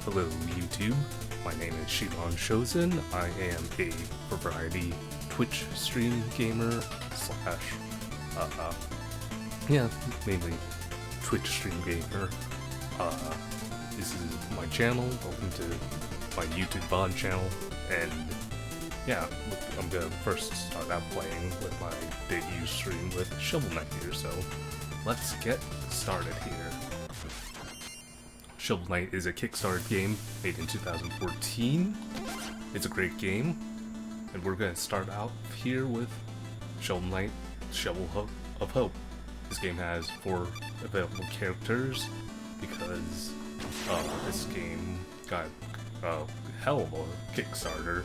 Hello YouTube, my name is Shilon Shozen. I am a variety Twitch stream gamer slash, mainly Twitch stream gamer. This is my channel, welcome to my YouTube VOD channel, and yeah, I'm gonna first start out playing with my debut stream with Shovel Knight here, so let's get started here. Shovel Knight is a Kickstarter game made in 2014. It's a great game, and we're going to start out here with Shovel Knight, Shovel of Hope. This game has 4 available characters because this game got a hell of a Kickstarter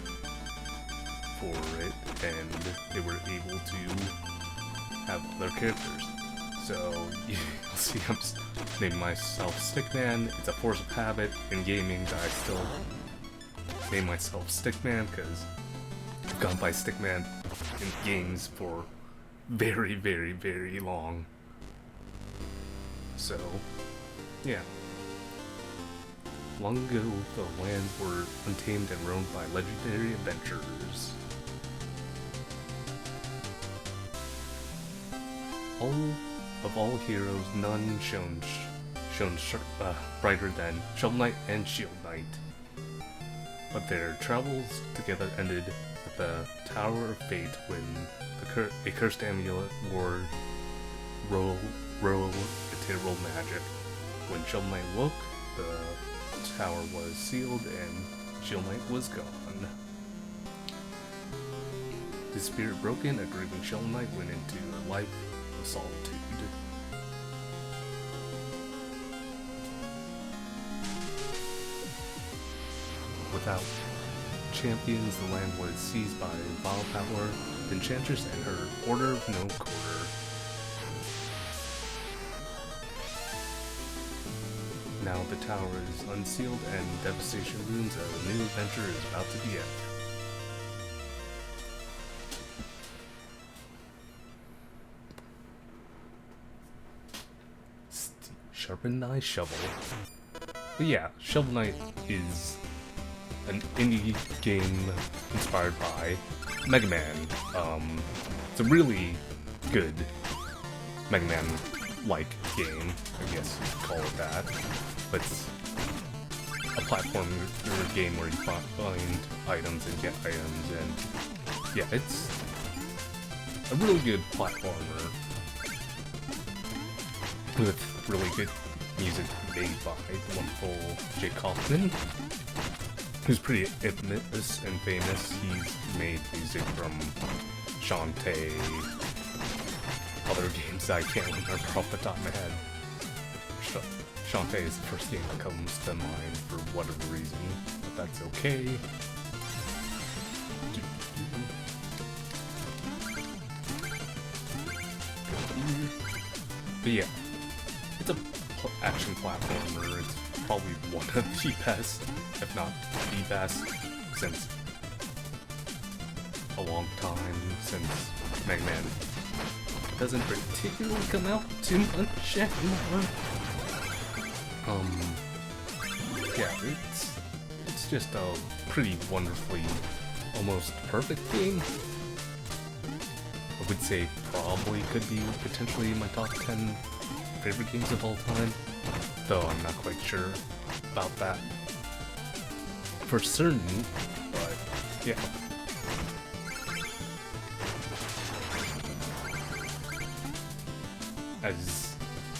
for it, and they were able to have other characters. So, you'll see I'm naming myself Stickman. It's a force of habit in gaming that I still name myself Stickman because I've gone by Stickman in games for very, very, very long. So, yeah. Long ago, the lands were untamed and roamed by legendary adventurers. Of all heroes, none shone brighter than Shovel Knight and Shield Knight. But their travels together ended at the Tower of Fate when a cursed amulet wore literal magic. When Shovel Knight woke, the tower was sealed and Shield Knight was gone. His spirit broken, a grieving Shovel Knight went into a life of solitude. Without champions, the land was seized by vile power, the Enchantress and her Order of No Quarter. Now the tower is unsealed and devastation looms, a new adventure is about to begin. Sharpen thy shovel. But yeah, Shovel Knight is an indie game inspired by Mega Man. It's a really good Mega Man-like game, I guess you could call it that. But it's a platformer game where you find items and get items, and yeah, it's a really good platformer with really good music made by the wonderful Jake Kaufman, who's pretty infamous and famous. He's made music from Shantae, other games I can't remember off the top of my head. Shantae is the first game that comes to mind for whatever reason, but that's okay. But yeah, it's a action platformer. It's probably one of the best, if not the best, since a long time, since Mega Man doesn't particularly come out too much anymore. Yeah, it's just a pretty wonderfully, almost perfect game. I would say probably could be potentially my top 10 favorite games of all time, though I'm not quite sure about that for certain, but yeah. As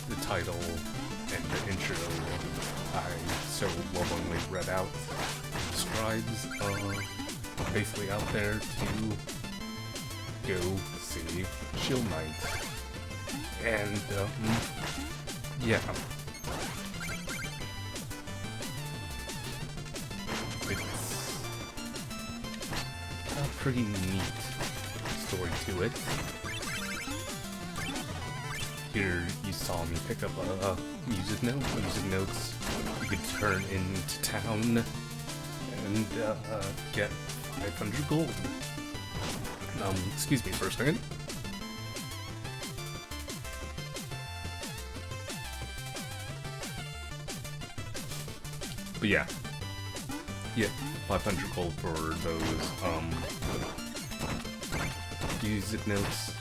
the title and the intro I so lovingly read out describes, basically out there to go save Shield Knight. And, yeah. It's a pretty neat story to it. Here you saw me pick up a music note. Music notes you could turn into town and get 500 gold. Excuse me for a second. But yeah. Yeah, 500 gold for those, music notes.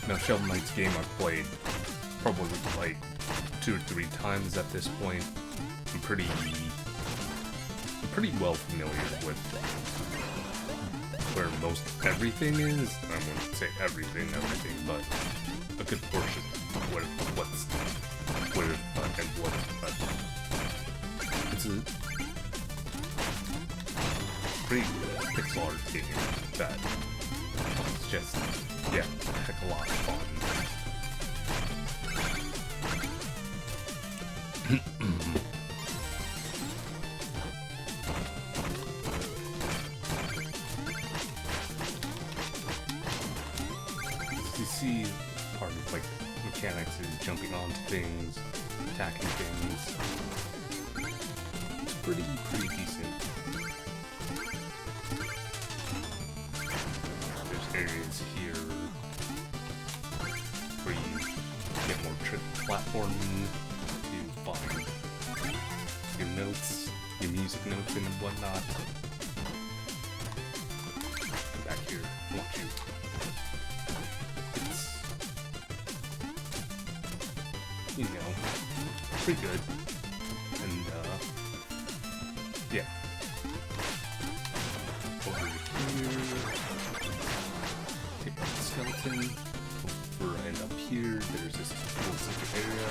Now, Shovel Knight's game I've played probably like 2 or 3 times at this point. I'm pretty well familiar with where most everything is. I wouldn't say everything, but a good portion of what's where and what. But it's a pretty pixel art game that it's just, yeah, a heck of a lot of fun. You see part of like mechanics is jumping onto things, attacking things. It's pretty decent. There's areas here where you get more platforming to find your notes, your music notes and whatnot. Come back here, I want you. You know, pretty good. And, yeah. Over here. Pick up the skeleton. Over and up here, there's this little secret area.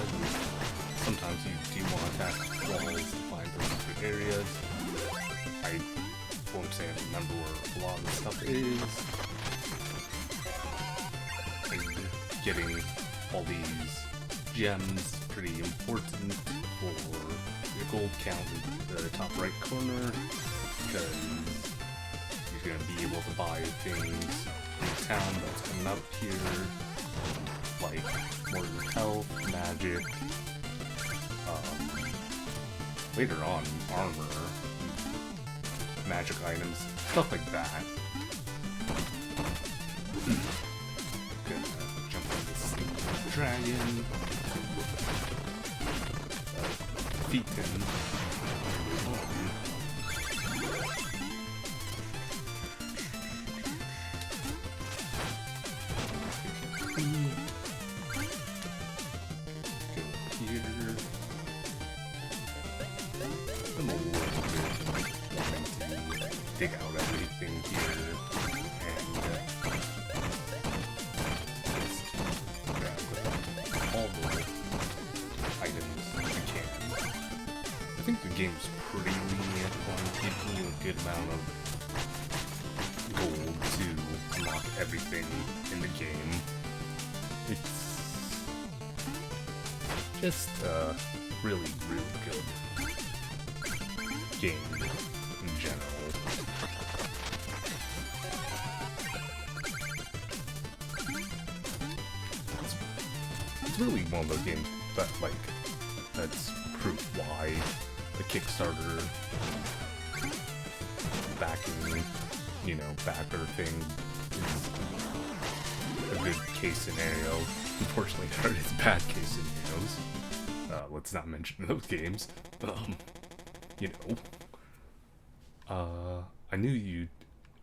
Sometimes you do want to attack walls to find those secret areas. I won't say I remember where a lot of the stuff is. And getting all these gems pretty important for your gold count in the top right corner, because you're going to be able to buy things in the town that's coming up here, like more health, magic, later on armor, magic items, stuff like that. Gonna jump on this dragon. Defeat him. Go here. I'm a little bit wanting to dig out everything here and just grab all the items you can. I think the game's pretty lenient on giving you a good amount of gold to unlock everything in the game. It's just a really good game in general. It's really one of those games that, like, that's proof why the Kickstarter backing, you know, backer thing is a good case scenario. Unfortunately, there is bad case scenarios. Let's not mention those games. You know. I knew you'd...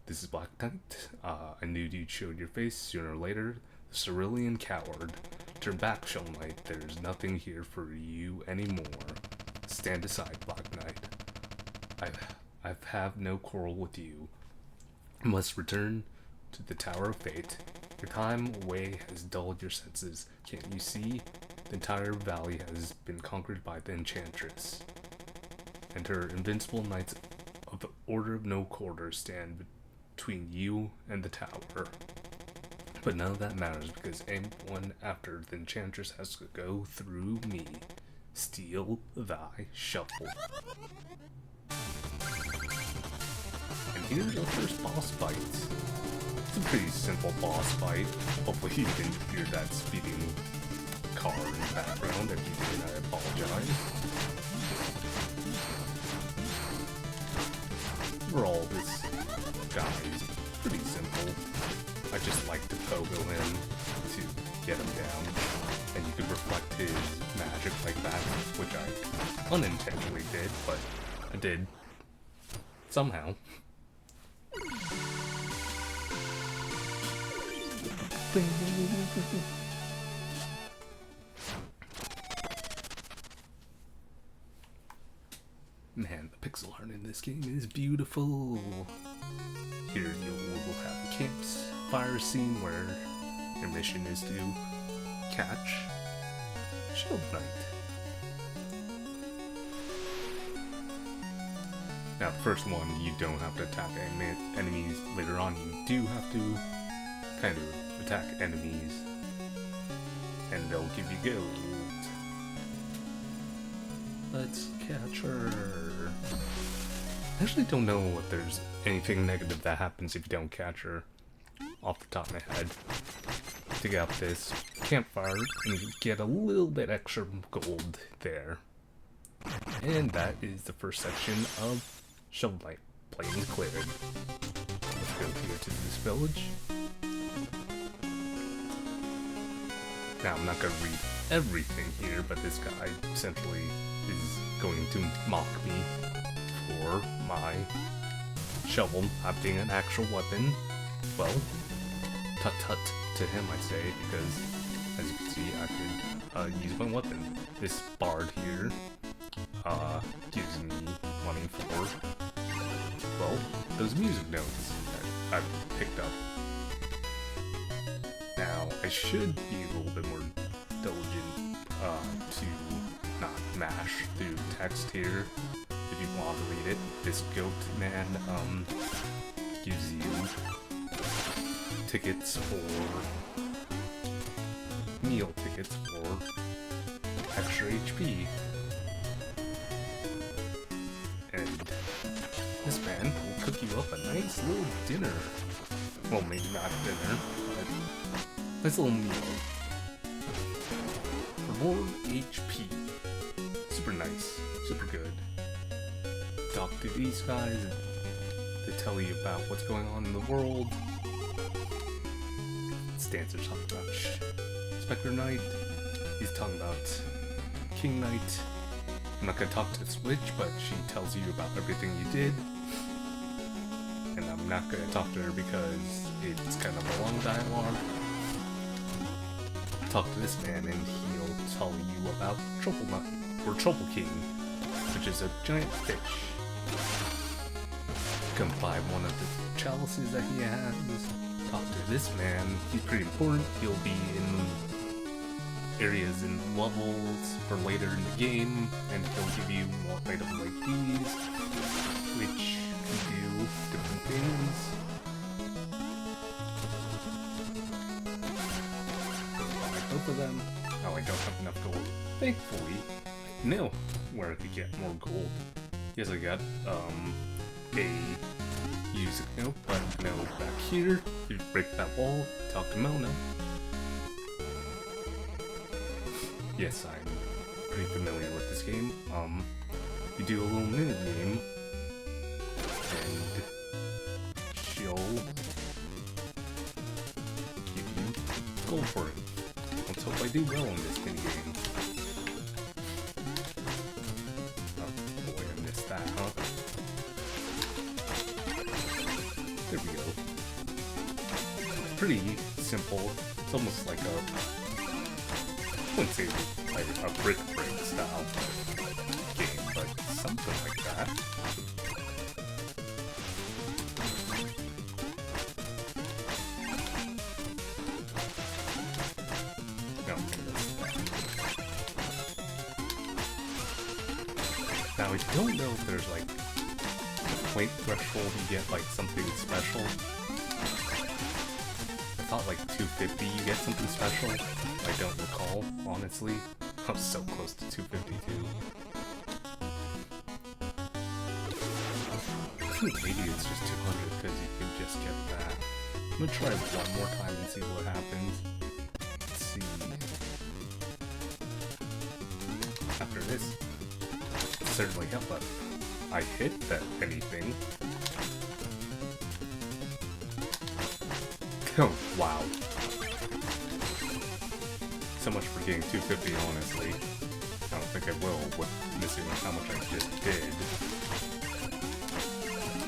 This is Black Knight. I knew you'd show your face sooner or later. The Cerulean Coward. Turn back, Shovel Knight. There's nothing here for you anymore. Stand aside, Black Knight. I have no quarrel with you. You must return to the Tower of Fate. Your time away has dulled your senses. Can't you see? The entire valley has been conquered by the Enchantress. And her invincible knights of the Order of No Quarter stand between you and the tower. But none of that matters, because anyone after the Enchantress has to go through me. Steal thy shovel. And here's our first boss fight. It's a pretty simple boss fight. Hopefully you can hear that speeding car in the background. If you did, I apologize. Overall, this guy is pretty simple. I just like to pogo him to get him down. And you could reflect his magic like that, which I unintentionally did, but I did. Somehow. Man, the pixel art in this game is beautiful. Here you will have a campfire scene where your mission is to catch Shield Knight. Now, the first one, you don't have to attack enemies. Later on, you do have to kind of attack enemies, and they'll give you gold. Let's catch her. I actually don't know if there's anything negative that happens if you don't catch her off the top of my head. Dig out this campfire and you get a little bit extra gold there. And that is the first section of Shovel Knight Plains cleared. Let's go here to this village. Now, I'm not going to read everything here, but this guy essentially is going to mock me for my shovel not being an actual weapon. Well, tut-tut to him, I say, because as you can see, I could use my weapon. This bard here gives me money for, well, those music notes that I've picked up. Now, I should be a little bit more diligent to not mash through text here. If you want to read it, this goat man gives you tickets for meal tickets for extra HP. And this man will cook you up a nice little dinner. Well, maybe not dinner, but nice little meal. For more HP. Super nice. Super good. Talk to these guys to tell you about what's going on in the world. Stancer's talking about Spectre Knight. He's talking about King Knight. I'm not gonna talk to this witch, but she tells you about everything you did. And I'm not gonna talk to her because it's kind of a long dialogue. Talk to this man and he'll tell you about Trouble Knight, or Trouble King, which is a giant fish. Come buy one of the chalices that he has. Talk to this man, he's pretty important. He'll be in areas and levels for later in the game, and he'll give you more items like these, which can do different things. I'll buy both of them. Oh, I don't have enough gold. Thankfully, I know where I could get more gold. Yes, I got a music note, but no, back here, you break that wall, talk to Mona. Yes, I'm pretty familiar with this game. You do a little mini game, and she'll give you gold for it. Let's hope I do well in this mini game. Oh boy, I missed that, huh? There we go. Pretty simple. It's almost like I wouldn't say like a brick style game, but something like that. No, now I don't know if there's like a point threshold you get like something special. I thought like 250 you get something special. I don't recall, honestly. I was so close to 252. I think maybe it's just 200 because you can just get that. I'm gonna try one more time and see what happens. Let's see. After this, certainly help us. I hit that anything. Oh, wow. So much for getting 250, honestly. Oh, think I will with missing how much I just did.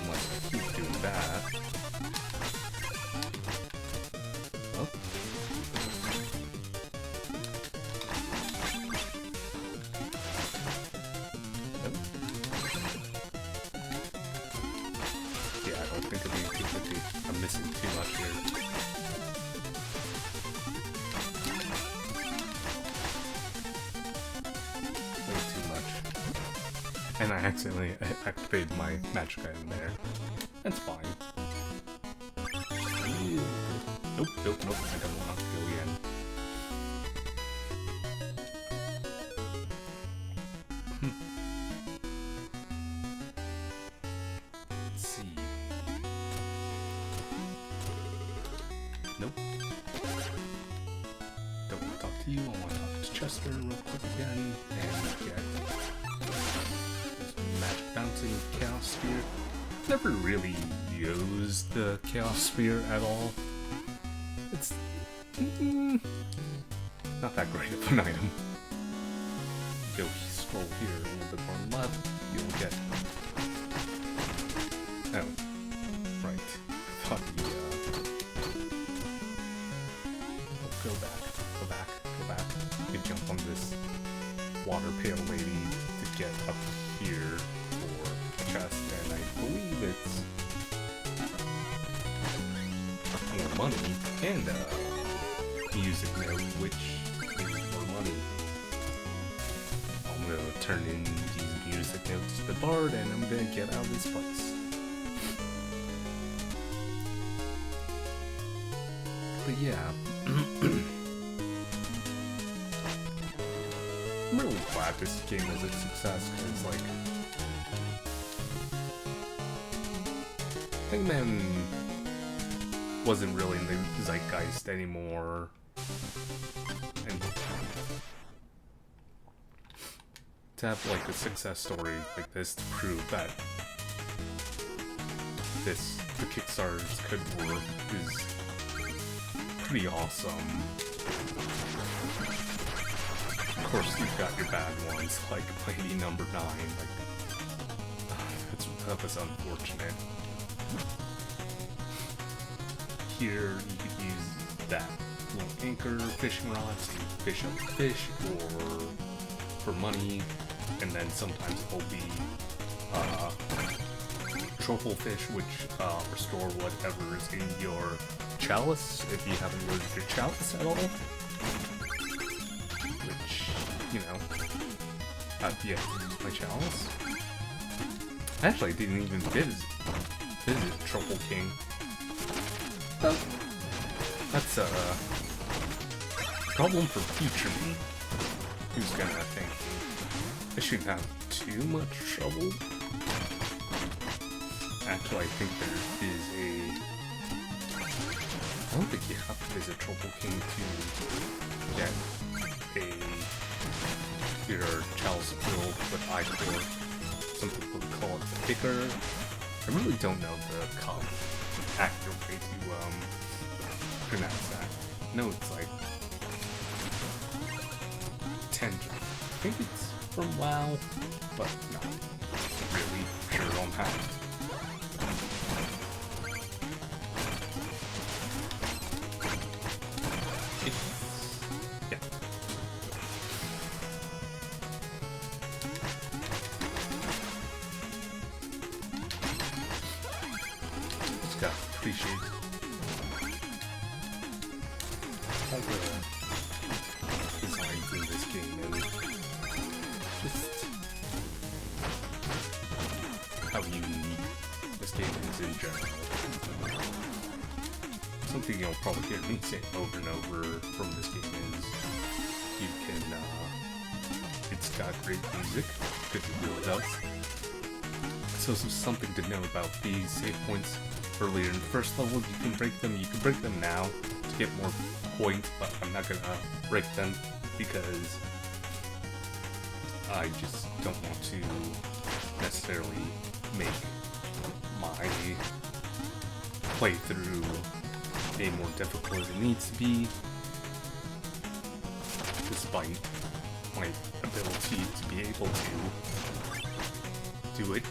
Unless I keep doing that. Oh. Yeah, I don't think it'll be 250. I'm missing too much here. And I accidentally activated my magic item there. That's fine. Nope, nope, nope. I don't want to go again. Let's see. Nope. Don't want to talk to you. I want to talk to Chester real quick again. And get magic bouncing Chaos Spear. Never really used the Chaos Spear at all. It's not that great of an item. If you scroll here a little bit more left, you'll get. Oh, right. I thought the. Go back. You can jump on this water pail lady to get up here for a chest, and I believe it's more money and music note, which is more money. I'm gonna turn in these music notes to the bard, and I'm gonna get out of this place. But yeah. I'm really glad this game was a success, because, like, Hangman wasn't really in the zeitgeist anymore, and to have, like, a success story like this to prove that the Kickstarters could work is pretty awesome. Of course, you've got your bad ones, like Lady Number 9. Like, that was unfortunate. Here, you could use that little anchor, fishing rods, to fish up fish, or for money, and then sometimes it'll be truffle fish, which restore whatever is in your chalice, if you haven't loaded your chalice at all. You know, yeah, my chalice. Actually, I didn't even visit Truffle King. But that's a problem for future me, who's gonna think I shouldn't have too much trouble. Actually, I think there is I don't think you have to visit Truffle King to get your chalice filled with ichor. Some people would call it the picker. I really don't know the accurate way to pronounce that. No, it's like Tendra. I think it's from WoW, but not really sure on how. Appreciate all the designs in this game and just how unique this game is in general. Something you'll probably hear me say over and over from this game is you can, it's got great music, because it really does. So something to know about these save points. Earlier in the first level, you can break them now to get more points, but I'm not gonna break them because I just don't want to necessarily make my playthrough a more difficult as it needs to be, despite my ability to be able to do it.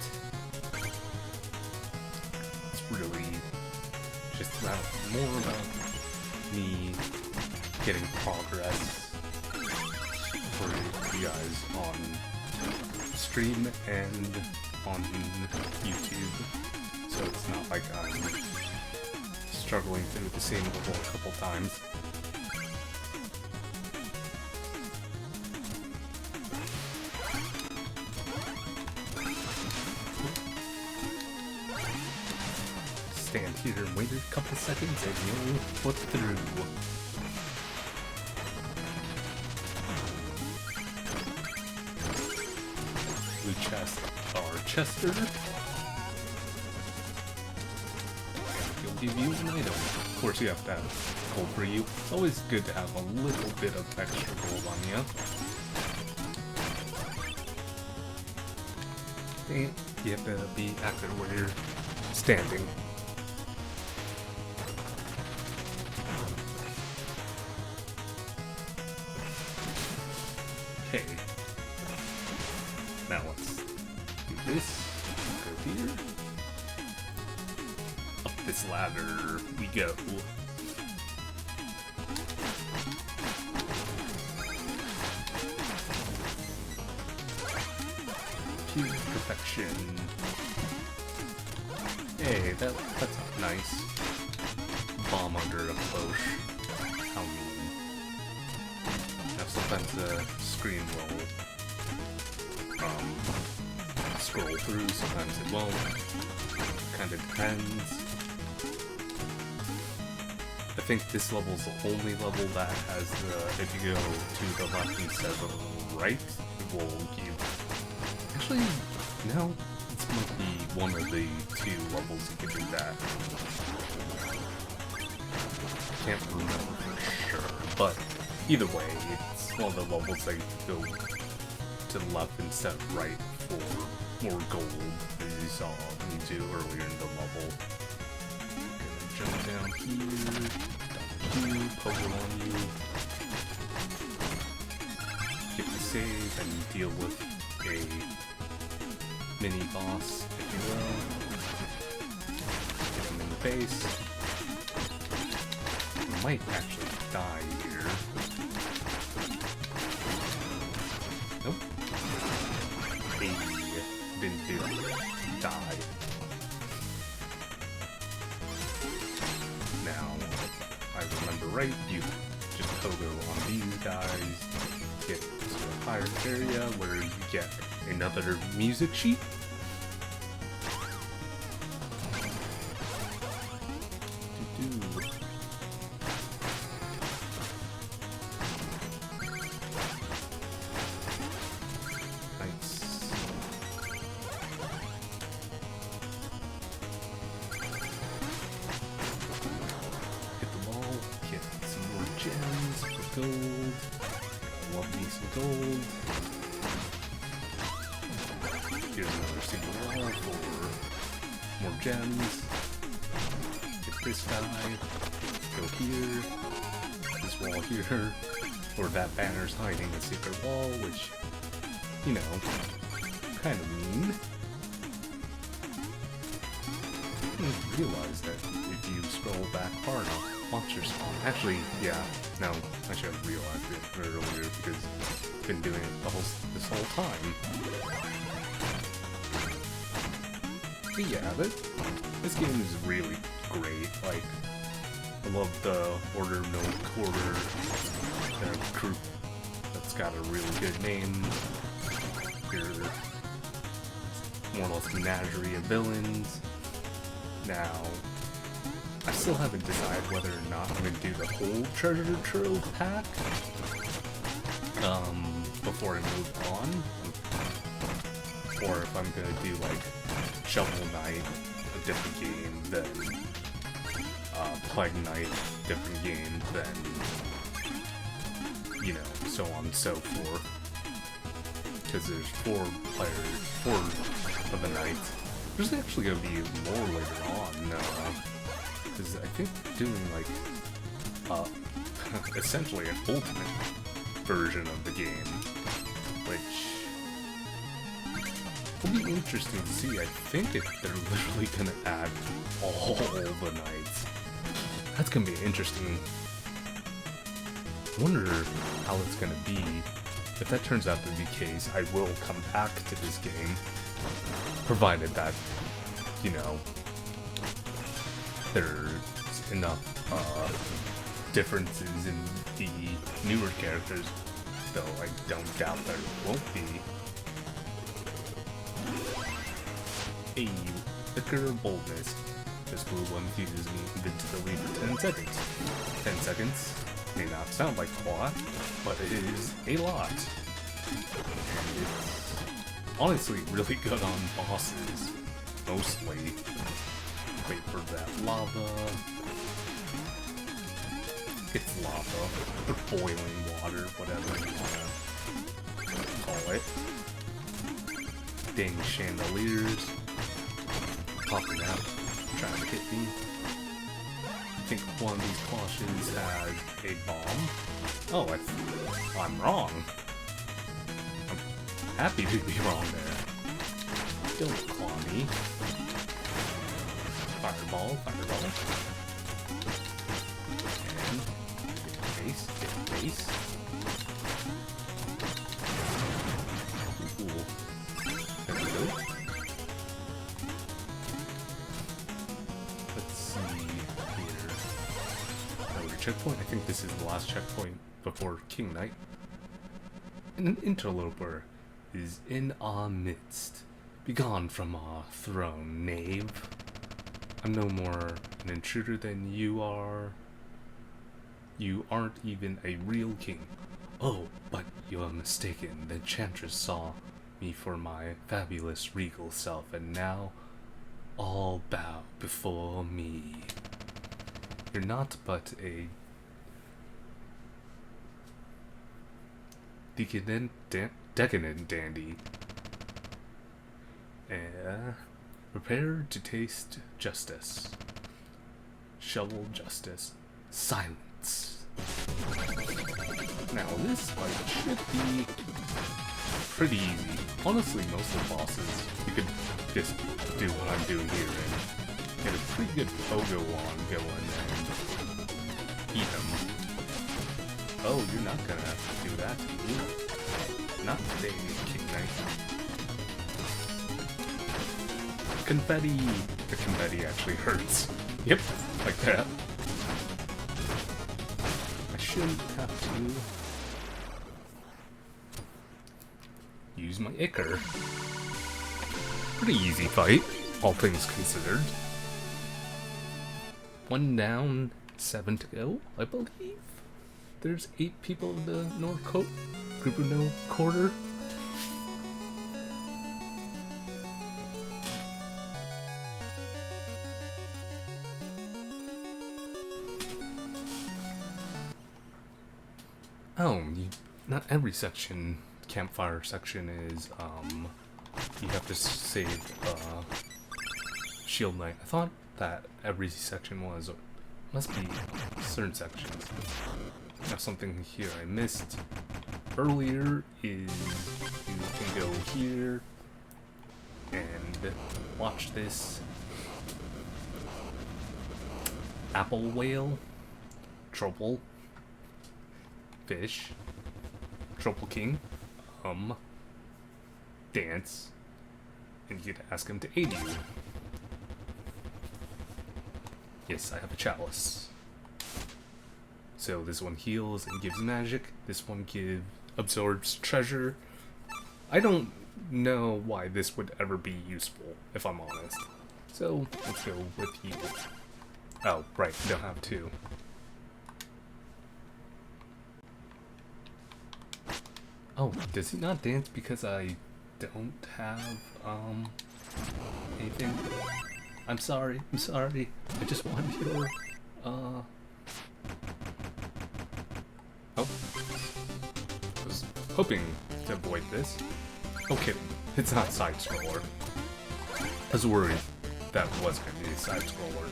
It's really just more about me getting progress for you guys on stream and on YouTube, so it's not like I'm struggling through the same level a couple times. Stand here and wait a couple seconds and you'll flip through. Blue chest or Chester. He'll give you an item. Of course you have to have gold for you. It's always good to have a little bit of extra gold on you. And you have to be active where you're standing. Okay. Now let's do this. Go here. Up this ladder we go. Pure perfection. Hey, that's nice. Bomb under a cloche. How mean. Now sometimes the screen will scroll through, sometimes it won't. Kinda depends. I think this level's the only level that has the, if you go to the left instead of the right, it will give. Actually, no, this might be one of the two levels you can do that. Can't remember for sure, but either way, it's one of the levels that you go to the left instead of right for more gold, as you saw me do earlier in the level. Gonna jump down here, poke on you, get the save, and deal with a mini boss, if you will. Get him in the face. You might actually die here. Nope. Hey, didn't do it. Die. Now, if I remember right, you just pogo on these guys, get to a higher area where you get another music sheet. Gold. Love me some gold. Here's another single wall for more gems. Get this guy. Go here. This wall here. Or that banner's hiding a secret wall, which, you know, kind of mean. I didn't realize that if you scroll back far enough, monsters spawn. Actually, yeah, no, I should have realized it earlier because I've been doing it this whole time. But yeah, this game is really great. Like, I love the Order No Quarter group that's got a really good name. Your more or less menagerie of villains. Now, I still haven't decided whether or not I'm going to do the whole treasure trove pack before I move on, or if I'm going to do like Shovel Knight, a different game, then Plague Knight, different game, then, you know, so on and so forth. Because there's 4 of the knights. There's actually going to be more later on, because I think doing like essentially an ultimate version of the game. which will be interesting to see. I think they're literally gonna add all the knights. That's gonna be interesting. I wonder how it's gonna be. If that turns out to be the case, I will come back to this game, provided that, you know, there's enough differences in the newer characters, though I don't doubt there won't be. A thicker boldness. This blue one fuses me invincibility for 10 seconds. 10 seconds may not sound like a lot, but it is a lot. And it's honestly really good on bosses, mostly. Wait for that lava. It's lava, or boiling water, whatever you wanna call it. Dang chandeliers. Popping out, trying to hit me. I think one of these cautions has a bomb. Oh, I'm wrong. I'm happy to be wrong there. Don't claw me. Fireball, fireball. And base, get base. Ooh. There we go. Let's see here. Another checkpoint. I think this is the last checkpoint before King Knight. And an interloper is in our midst. Begone from our throne, knave. I'm no more an intruder than you are. You aren't even a real king. Oh, but you're mistaken. The enchantress saw me for my fabulous regal self, and now all bow before me. You're not but a decadent dandy. Prepare to taste justice. Shovel justice. Silence. Now this fight should be pretty easy. Honestly, most of the bosses, you could just do what I'm doing here and get a pretty good pogo on going and eat them. Oh, you're not gonna do that to me. Not today, King Knight. Confetti! The confetti actually hurts. Yep, like that. I shouldn't have to use my Ichor. Pretty easy fight, all things considered. 1 down, 7 to go, I believe. There's 8 people in the North group of no quarter. Oh, not every section, campfire section is, you have to save, Shield Knight. I thought that every section was, must be certain sections. Now something here I missed earlier is you can go here and watch this apple whale, troll, fish, Troll King, dance, and you get to ask him to aid you. Yes, I have a chalice. So this one heals and gives magic. This one absorbs treasure. I don't know why this would ever be useful, if I'm honest. So let's go with you. Oh, right, you don't have 2. Oh, does he not dance because I don't have, anything? I'm sorry, I just want your, Oh. I was hoping to avoid this. Okay, it's not side-scroller. I was worried that was going to be a side-scroller.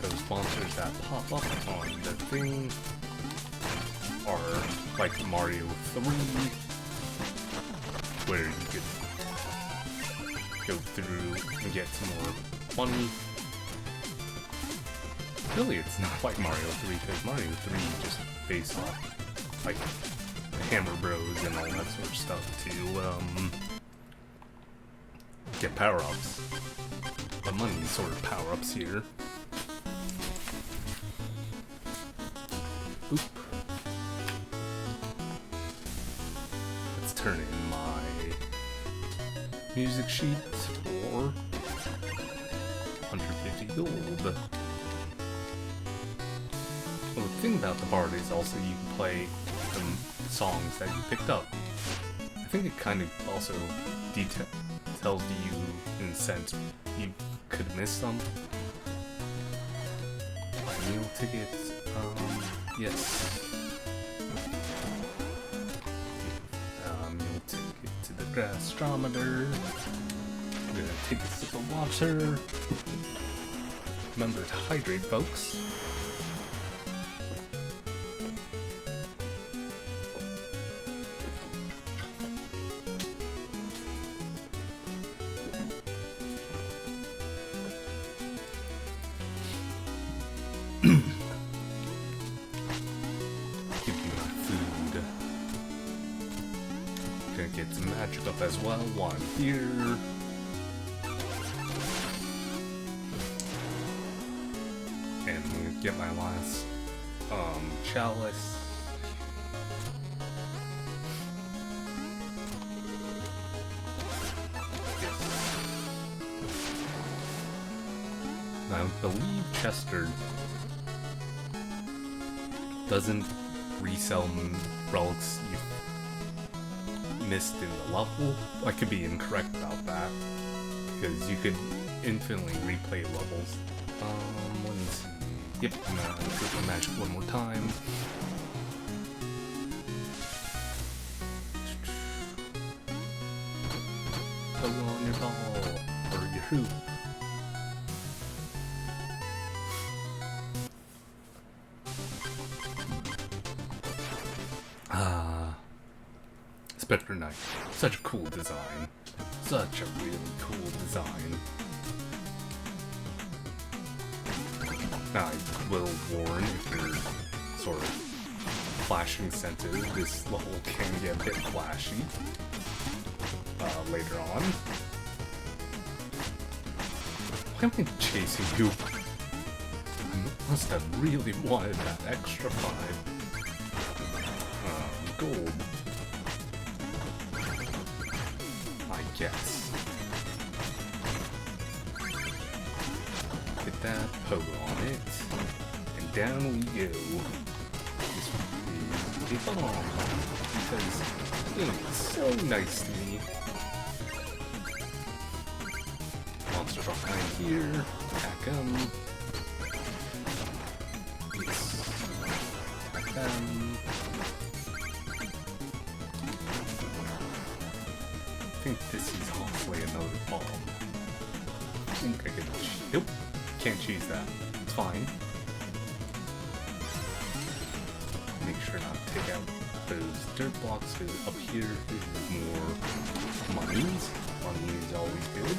Those monsters that pop up on the thing are like Mario 3, where you could go through and get some more money. Really, it's not like Mario 3, because Mario 3 just based off, like, Hammer Bros and all that sort of stuff to, get power-ups. But money sort of power-ups here. Oop. Let's turn in my music sheet for 150 gold. Well, the thing about the bard is also you can play the songs that you picked up. I think it kind of also tells you, in a sense, you could miss some. My meal tickets, yes. Meal ticket to the gastrometer. I'm gonna take a sip of water. Remember to hydrate, folks. Get some magic up as well while I'm here. And I'm gonna get my last chalice. Yes. I believe Chester doesn't resell relics you missed in the level. I could be incorrect about that, because you could infinitely replay levels. Let me see. Yep, I'm gonna go for magic one more time. Go on your ball, or your hoop. Spectre Knight. Such a cool design. Such a really cool design. Now, I will warn, if you're sort of flashing sensitive, this level can get a bit flashy later on. Why am I chasing you? I must have really wanted that extra 5 gold. Yes. Get that pogo on it, and down we go. This will be bomb, because it's so nice to me. Monsters are behind here. Attack them. Yes. Attack them. I think this is hopefully another bomb. I think I can. Nope, can't choose that. It's fine. Make sure not to take out those dirt blocks, because up here is more monies. Money is always good.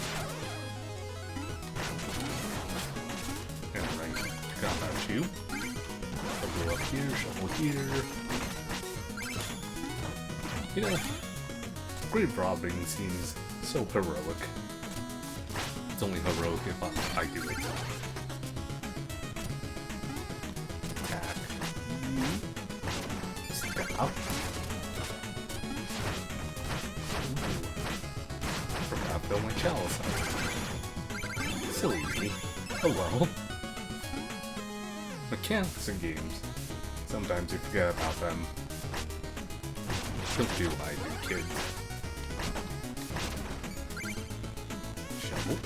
Alright, forgot about you. Shovel up here, shovel here. You know, grave robbing seems so heroic. It's only heroic if I do it. Attack. Step up. Forgot to fill my chalice up. Silly me. Oh well. Mechanics in games. Sometimes you forget about them. Don't do what I do, kids. Shovel.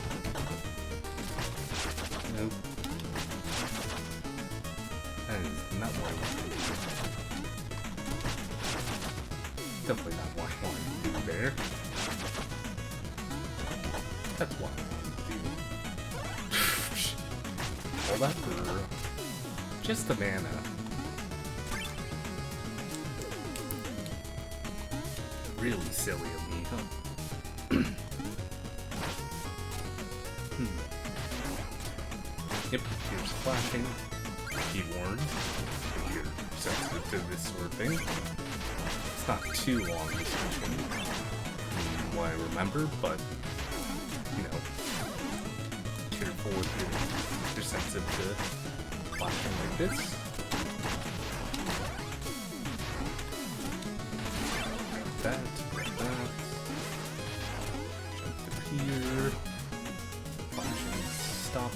Nope. That is not what I want to do. Definitely not what I want to do there. That's what I want to do. All that for just the mana. Really silly of me, huh? Yep, here's flashing. Be warned if you're sensitive to this sort of thing. It's not too long this mission, from what I remember, but you know, careful if you're sensitive to flashing like this. Grab that. Jump through here. Flashing stop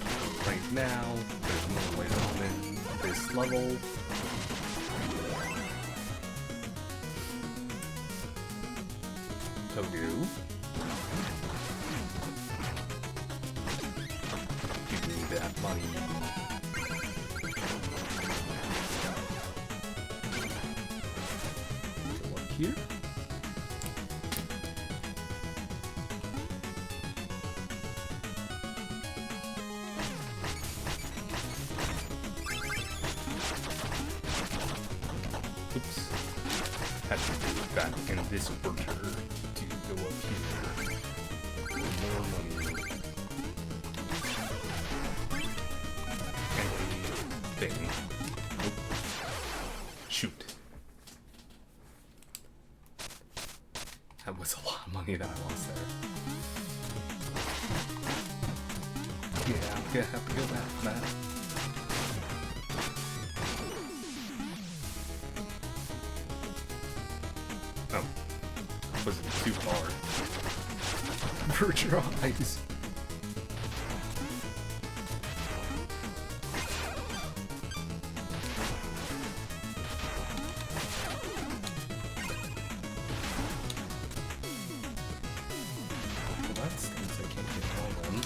right now. There's no way to win this level. Togu. Give me that money. Go up here. Oops. Had to do that in this order to go up here. More money. And a thing. Oop. Shoot. That was a lot of money that I lost there. Yeah, I'm gonna have to go back to that. Oh, wasn't too far. Avert your eyes. Well, that stinks. I can't get all of them.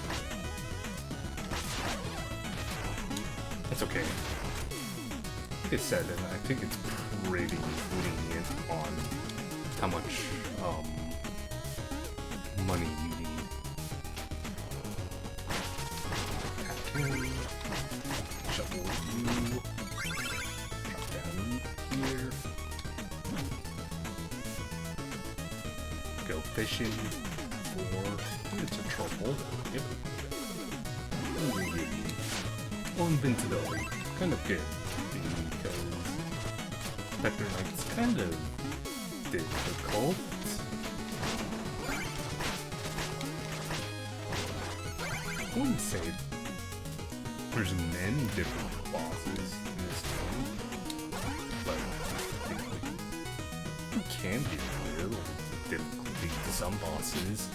That's okay. Like I said, and I think it's pretty lenient on how much money you need. Attack him. Shovel you. Drop down here. Go fishing for it's a trouble. Yep. Well, invincibility. Kind of good. Because Spectre Knight's kind of difficult. I wouldn't say there's many different bosses in this game, but it can be a little difficult to some bosses.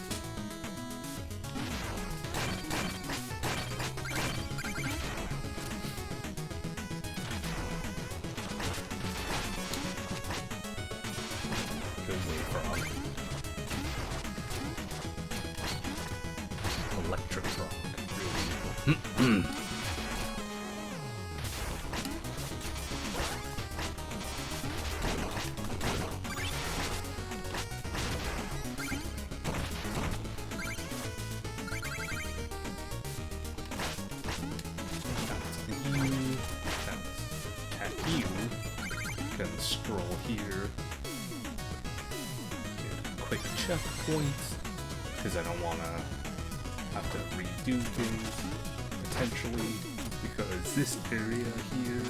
Electric rock. Attack you. Gonna stroll here. Get a quick checkpoint. Because I don't want to have to redo things, potentially, because this area here...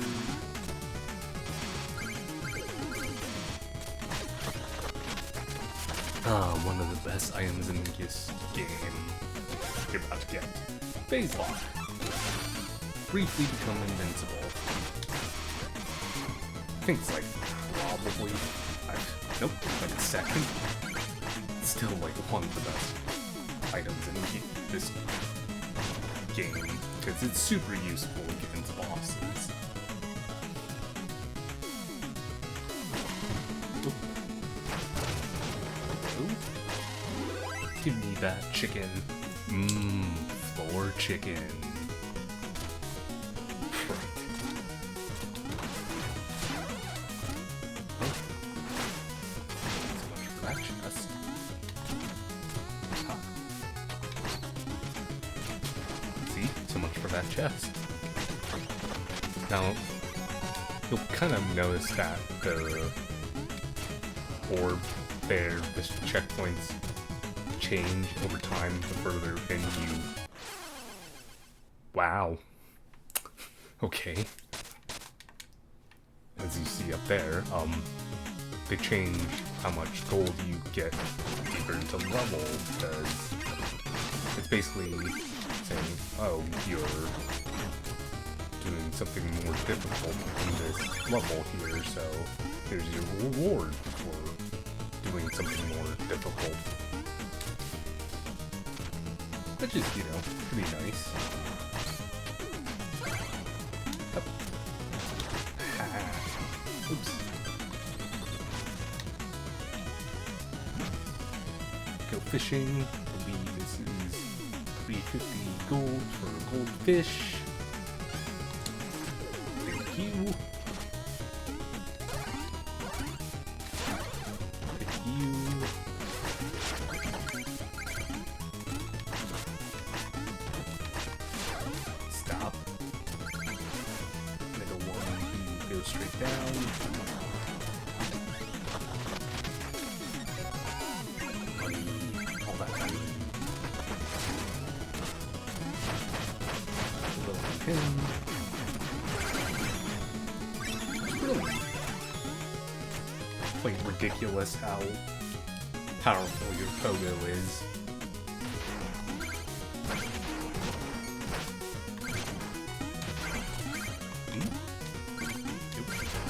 one of the best items in this game you're about to get. Phase Lock. Briefly become invincible. I think it's like, probably... nope, like a second. It's still like one of the best items in this game, because it's super useful against bosses. Ooh. Give me that chicken. Floor chicken. Right. Oh. So much for that chest. So much for that chest. Now, you'll kind of notice that the orb there, the checkpoints change over time the further in you. Wow. Okay. As you see up there, they change how much gold you get deeper into the level, because it's basically saying, oh, you're doing something more difficult in this level here, so here's your reward for doing something more difficult. Which is, you know, pretty nice. Up. Ah. Oops. Go fishing. I believe this is 350 gold for a goldfish. Thank you. Thank you. Stop. Middle one, you go straight down. Money, all that money. A little pin. Really quite ridiculous how powerful your pogo is.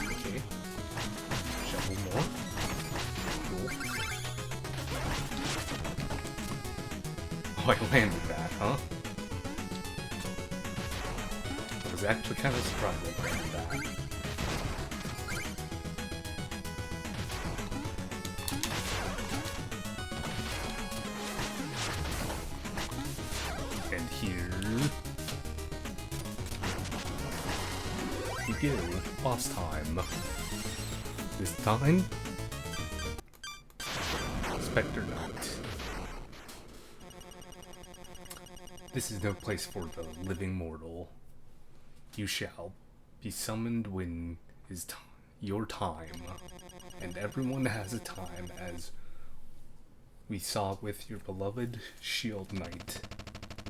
Okay. Shovel more. Cool. Oh, I landed that, huh? I was actually kind of surprised I landed that. And here we go, boss time. This time, Spectre Knight. This is no place for the living mortal. You shall be summoned when is your time, and everyone has a time, as we saw with your beloved Shield Knight.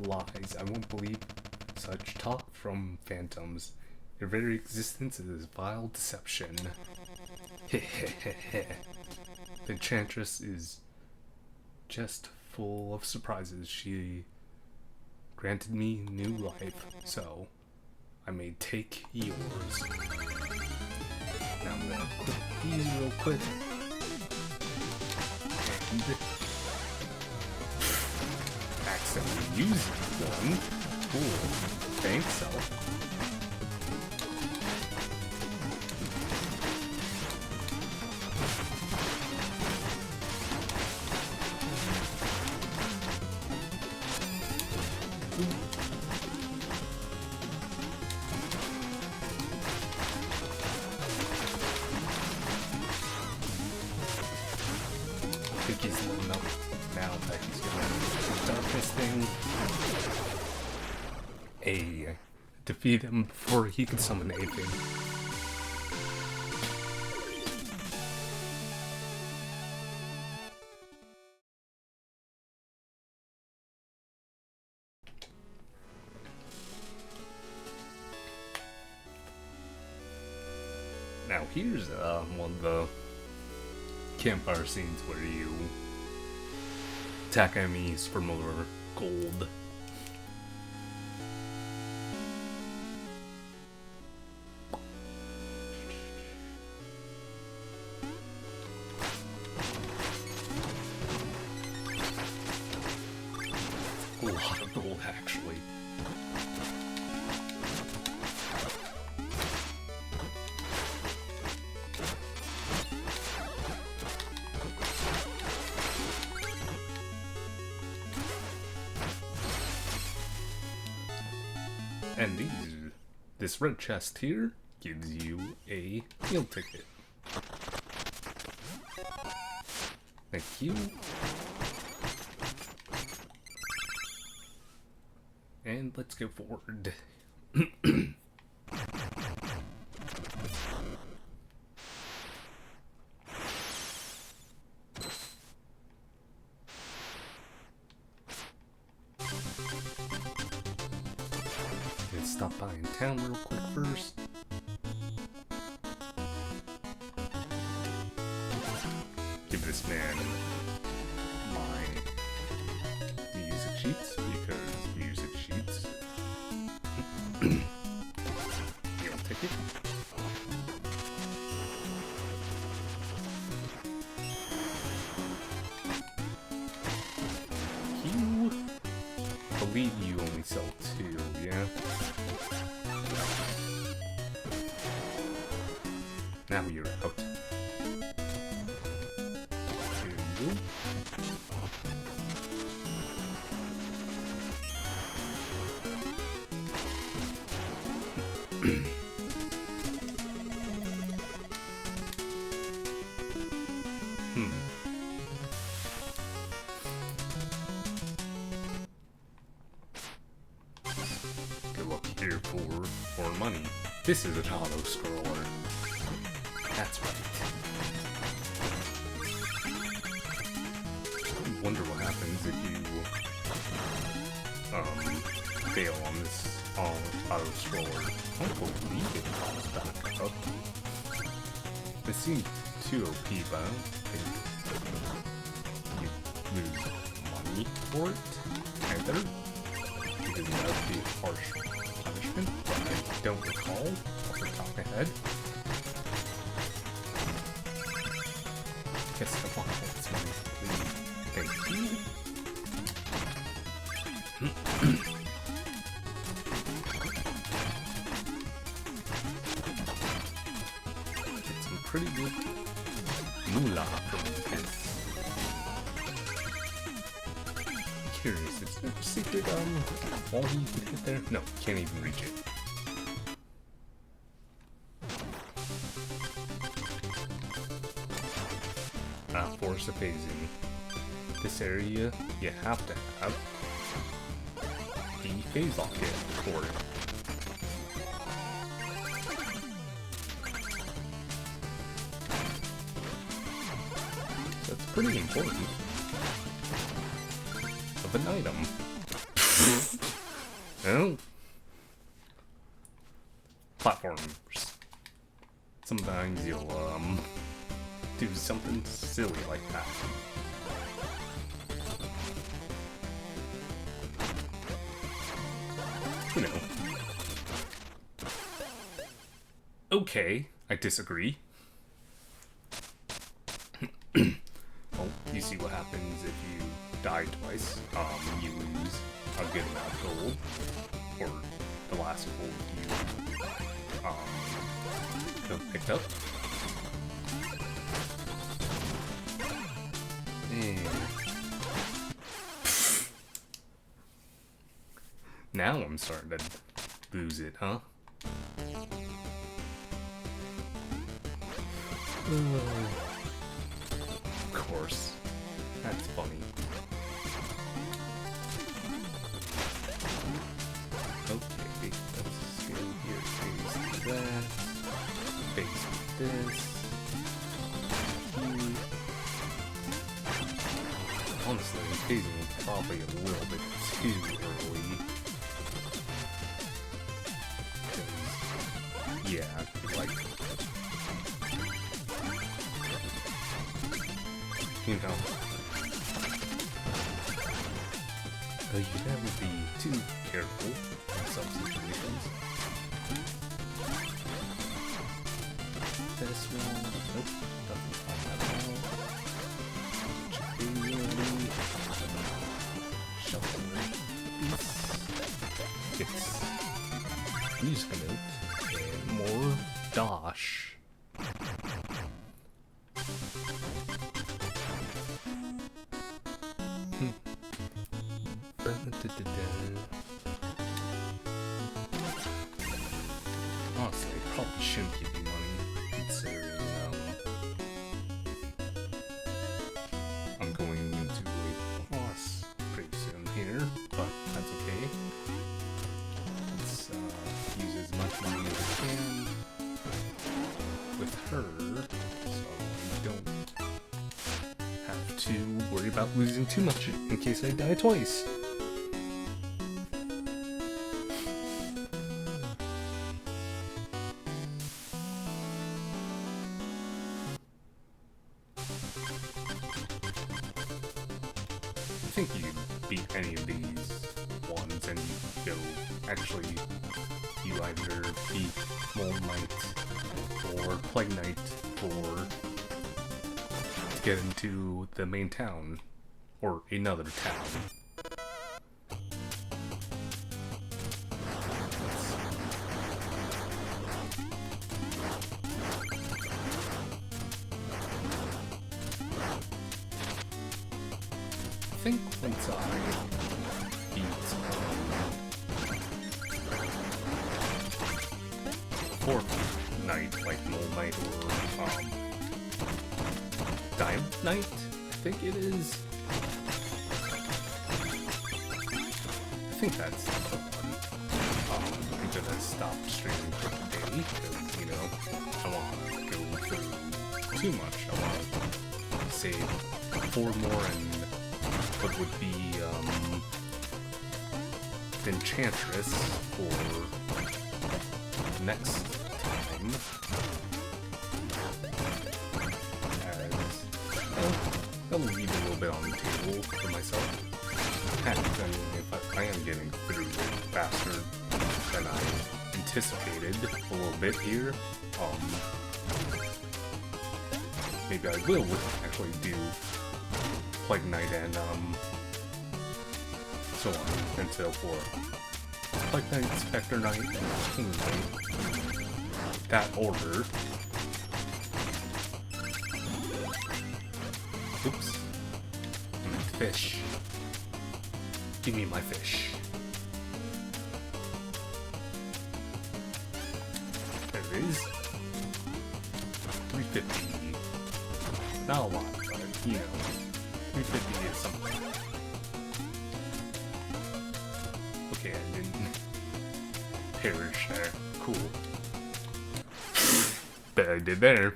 Lies, I won't believe such talk from phantoms. Your very existence is vile deception. The Enchantress is just full of surprises. She granted me new life, so I may take yours. Now I'm gonna equip these real quick. And accidentally use one. Cool. Thanks, self. I think he's loading up now that he's gonna start this thing. Hey, defeat him before he can summon anything. Now here's one of the campfire scenes where you attack enemies for more gold. A lot of gold, actually. And this red chest here gives you a meal ticket. Thank you. And let's go forward. by in town real quick first. Give this man my music sheets, because music sheets. You'll take it. I believe you only sell 2, yeah? Now you're out. Here you go. Good luck here for more money. This is an auto-scroller. That's right. I wonder what happens if you fail on this auto-scroller. I don't believe it comes back up. It seems too OP, but I don't think you lose money for it either. Because that would be a harsh punishment, but I don't recall off the top of my head. Guess I want this money. Thank you. Get some pretty good moolah from this. Curious, is there a secret wall you can hit there? No, can't even reach it. Force of phasing. This area, you have to have the phase lock kit for it. That's pretty important. Of an item. Oh. Platformers. Sometimes you'll, do something silly like that. You know. Okay, I disagree. Well, you see what happens if you die twice. You lose a good amount of gold, or the last gold you picked up. Now I'm starting to lose it, huh? Of course. That's funny. Okay, let's go here. Face that. Face this. Honestly, phasing is probably a little bit too early. Yeah, like, you know, you never be too careful in some situations. This one, nope, doesn't find that at all. Shuffle this. Gets music note and more dosh. Honestly, probably shouldn't give you money, considering I'm going into a boss pretty soon here, but that's okay. Let's use as much money as I can with her, so I don't have to worry about losing too much in case I die twice. think you beat any of these ones and you go, actually, you either beat Mole Knight or Plague Knight or to get into the main town or another town. I think once I beat fourth Knight, like Mole Knight or Diamond Knight, I think it is. I think that's the one. I'm gonna stop streaming for today because, you know, I want to go through too much. I want to save 4 more and what would be Enchantress for next time. As I'll leave a little bit on the table for myself. Heck, I mean, if I am getting through it faster than I anticipated a little bit here, maybe I will actually do Plague Knight and so on and so forth. Plague Knight, Spectre Knight, and King Knight. That order. Oops. Fish. Give me my fish. There it is. 350. Not a lot, but you know. 350 is something. Okay, I didn't perish there. Cool. Bet I did there.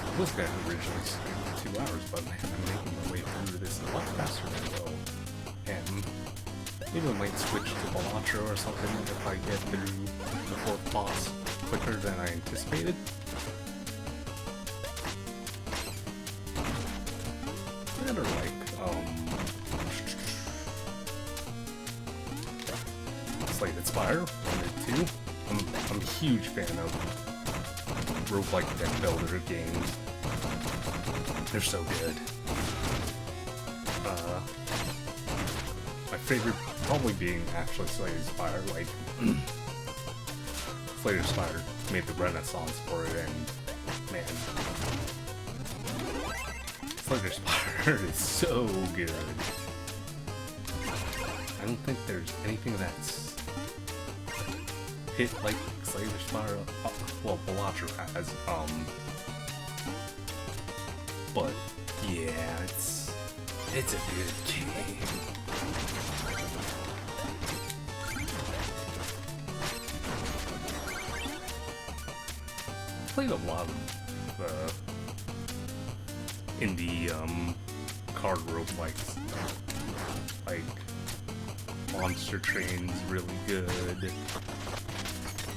I was gonna originally stream 2 hours, but man, I'm making my way through this a lot faster than well. And maybe I might switch to Balatro or something if I get through the 4th boss quicker than I anticipated. And or like, Slated Spire 1 and 2. I'm a huge fan of roguelike deck builder games. They're so good. My favorite probably being actually Slayer Spire. Like, Slayer Spire made the renaissance for it, and man, Slayer Spire is so good. I don't think there's anything that's hit like Slayer Spire. Well, Balatro has, but yeah, it's a good game. Played a lot of indie card roguelikes, like Monster Train's really good.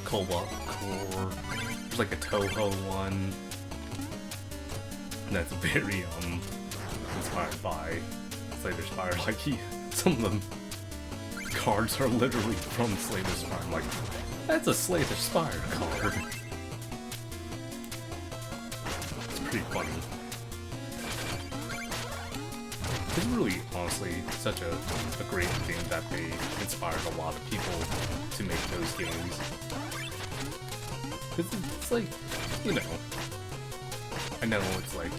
Co-op Core. There's like a Toho one. And that's very inspired by Slayer Spire. Like some of them cards are literally from Slayer Spire. I'm like, that's a Slayer Spire card. It's pretty funny. It's really, honestly, such a great thing that they inspired a lot of people to make those games. It's like, you know, I know it's like,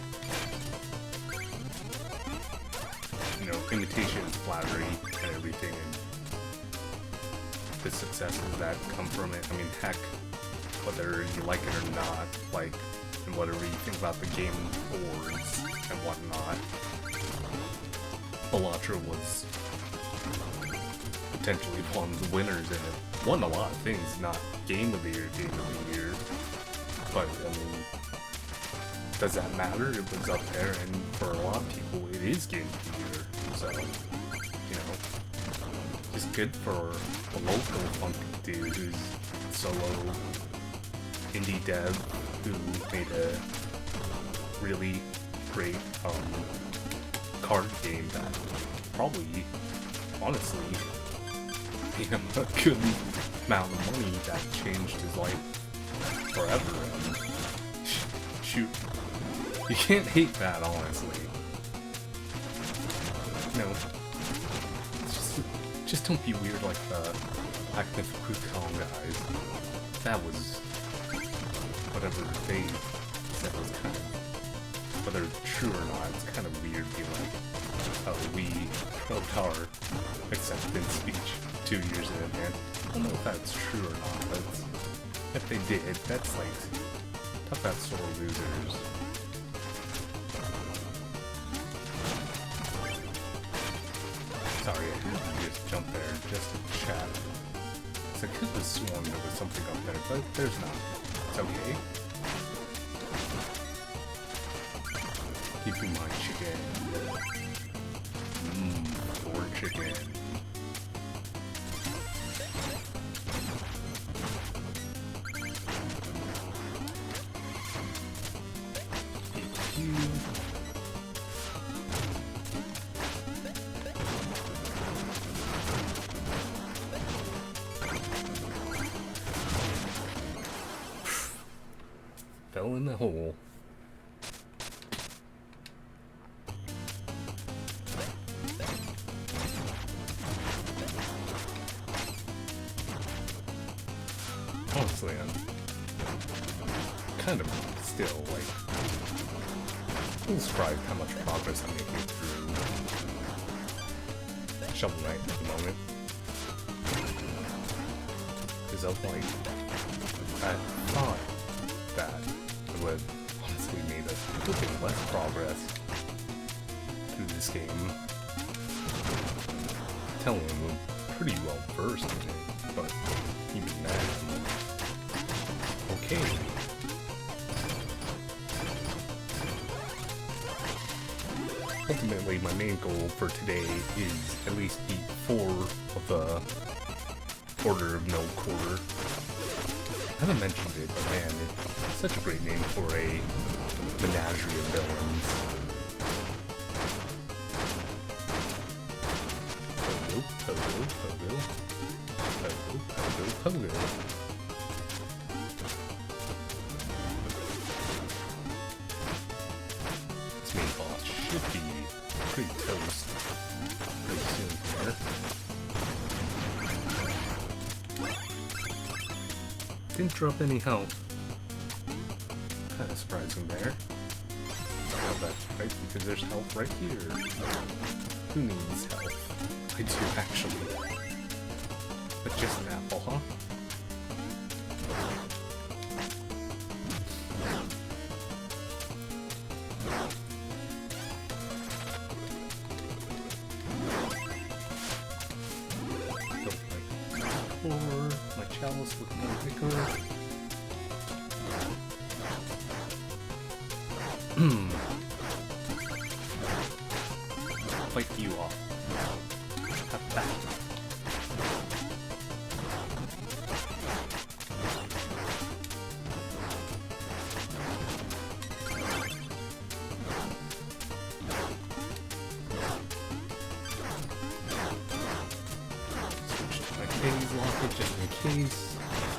you know, imitation is flattery and everything, and the successes that come from it. I mean, heck, whether you like it or not, like, and whatever you think about the game boards and whatnot, Balatro was potentially one of the winners in it. Won a lot of things, not Game of the Year, but, I mean, does that matter? It was up there, and for a lot of people, it is Game of the Year, so, you know, it's good for a local funky dude who's solo indie dev who made a really great card game that probably, honestly, paid him a good amount of money that changed his life forever. And shoot, you can't hate that, honestly. No, just don't be weird like the Magnificent guys. That was whatever they said was kind of, whether true or not, it's kind of weird being like, oh, we wrote our acceptance speech 2 years in advance. I don't know if that's true or not, but if they did, that's like, talk about sore losers. Sorry, I had to just jump there just to chat. So I could have sworn there was something up there, but there's not. It's okay. Keeping my chicken. Poor chicken. Fell in the hole. Honestly, I'm kind of still, like, a little surprised how much progress I'm making through Shovel Knight at the moment. Because of, like, I thought that I would honestly made a little bit less progress through this game. I'm telling you, I'm pretty well versed in it, but even that, okay. Ultimately, my main goal for today is at least beat 4 of the Order of No Quarter. I haven't mentioned it, but man, it's such a great name for a menagerie of villains. Pogo, pogo, pogo. Pogo, pogo, pogo. This main boss should be pretty toast pretty soon here. Didn't drop any health. Kinda surprising there. Oh, that's right, because there's health right here. Who needs health? I do, actually. But just an apple, huh? My chalice with no vigor. Fight you off. Have that. Phase lock it just in case,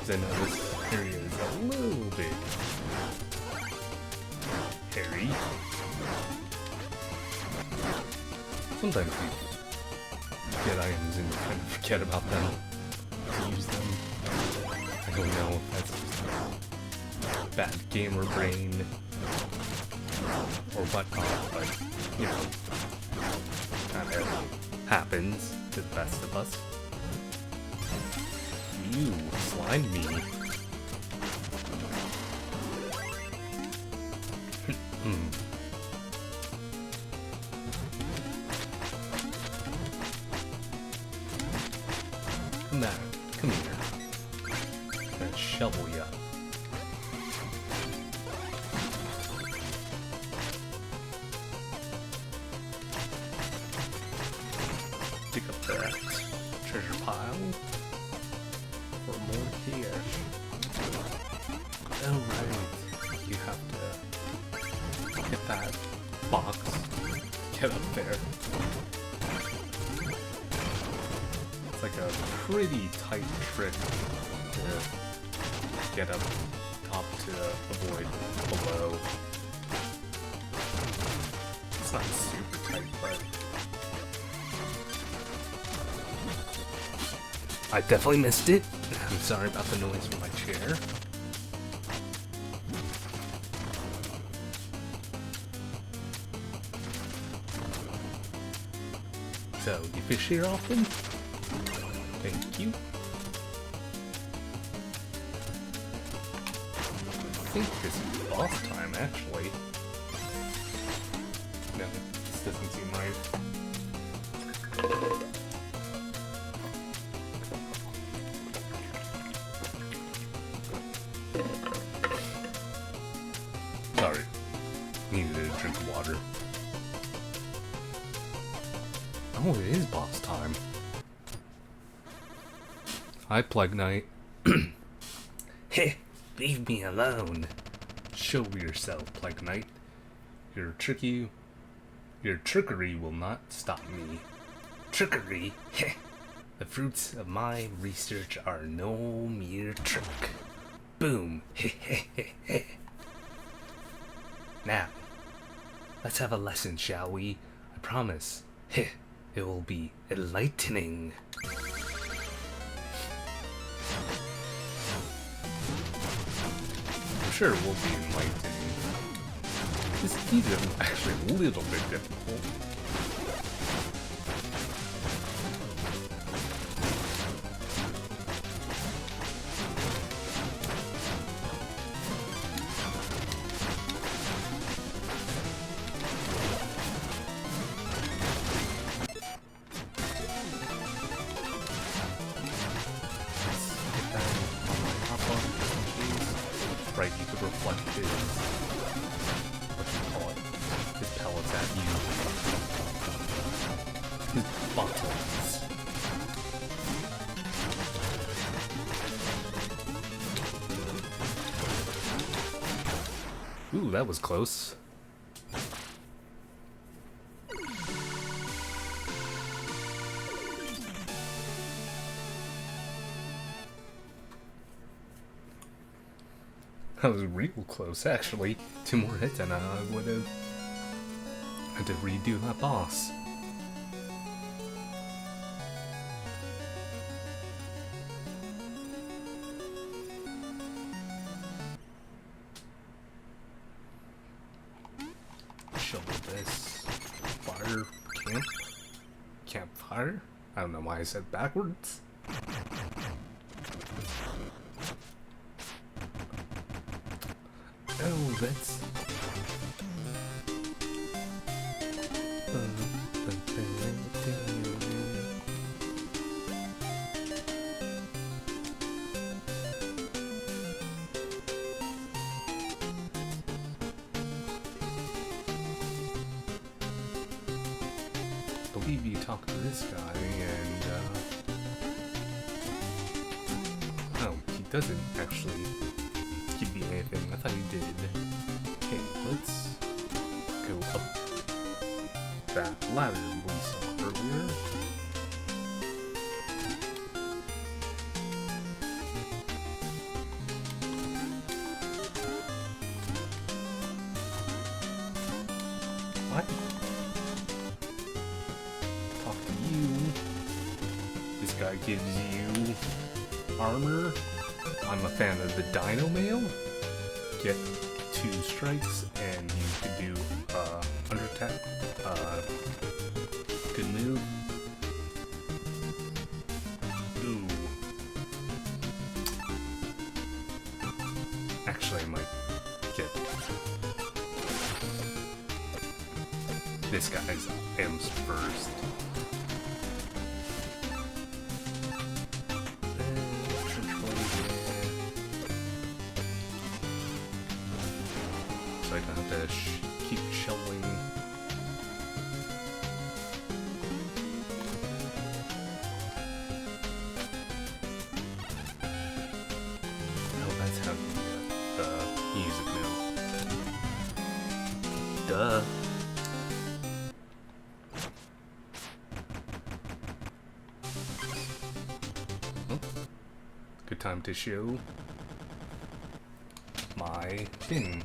because I know this area is a little bit hairy. Sometimes we get items and kind of forget about them to use them. I don't know if that's just bad gamer brain or whatnot, but you know, kind of happens to the best of us. You slimed me. Come back. Come here. I'm gonna shovel ya. Pick up that treasure pile. For more cash. that box. Get up there. It's like a pretty tight trick to get up top to avoid below. It's not super tight, but I definitely missed it. I'm sorry about the noise from my chair. So, you fish here often? Thank you. I think this is boss time, actually. No, this doesn't seem right. Sorry. Needed a drink of water. Oh, it is boss time. Hi, Plague Knight. Heh, leave me alone. Show yourself, Plague Knight. Your trickery will not stop me. Trickery? Heh. The fruits of my research are no mere trick. Boom. Heh heh heh heh. Now, let's have a lesson, shall we? I promise. Heh. It will be enlightening. I'm sure it will be enlightening. These are actually a little bit difficult. Right, you could reflect his, what do you call it, his pellets at you. His bottles. Ooh, that was close. That was real close, actually. 2 more hits and I would have had to redo that boss. Shovel this. Fire camp? Campfire? I don't know why I said backwards. Oh, that's... I believe you talked to this guy and, oh, he doesn't actually give me anything. I thought he did. Okay, let's go up that ladder we saw earlier. What? Talk to you. This guy gives you armor. I'm a fan of the Dino Mail. Get 2 strikes and you can do under attack. Good move. Ooh. Actually, I might get this guy's M's first. So I don't have to keep shoveling. Oh, that's how you get the music now. Duh. Duh. Oh, good time to show my thing.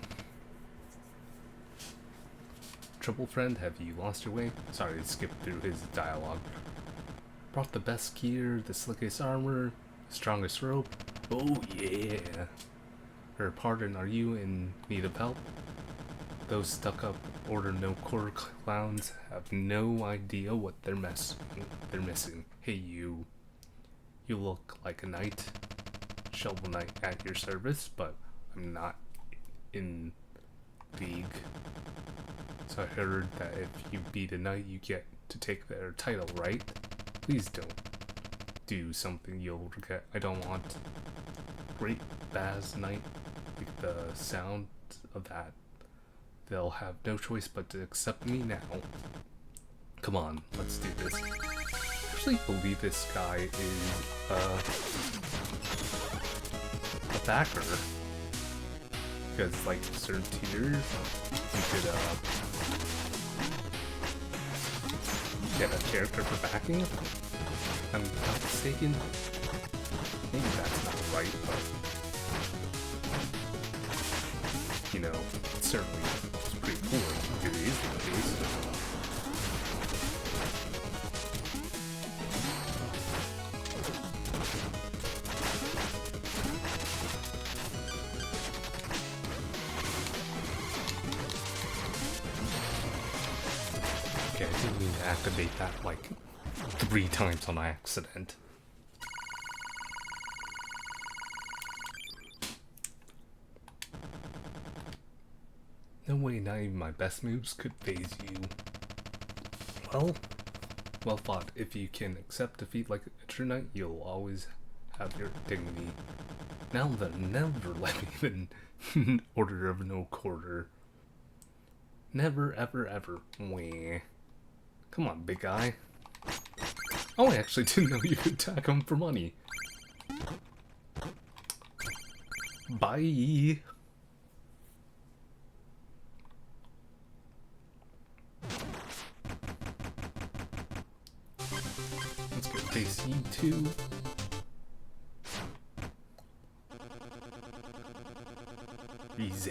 Trouble friend, have you lost your way? Sorry to skip through his dialogue. Brought the best gear, the slickest armor, strongest rope. Oh yeah. Her pardon, are you in need of help? Those stuck-up order no quarter clowns have no idea what they're missing. Hey you. You look like a knight. Shovel Knight at your service, but I'm not in league. So I heard that if you beat a knight, you get to take their title, right? Please don't do something you'll regret. I don't want Great Baz Knight. Like the sound of that. They'll have no choice but to accept me now. Come on, let's do this. I actually believe this guy is a backer. Because like certain tiers, you could get a character for backing. If I'm not mistaken. Maybe that's not right, but you know, it's certainly pretty cool if it is the case. Okay, I didn't mean to activate that like 3 times on accident. No way, not even my best moves could phase you. Well fought. If you can accept defeat like a true knight, you'll always have your dignity. Now then, never let me in order of no quarter. Never, ever, ever. Wah. Come on, big guy. Oh, I actually didn't know you could attack him for money. Bye. Let's go face you two. Rize.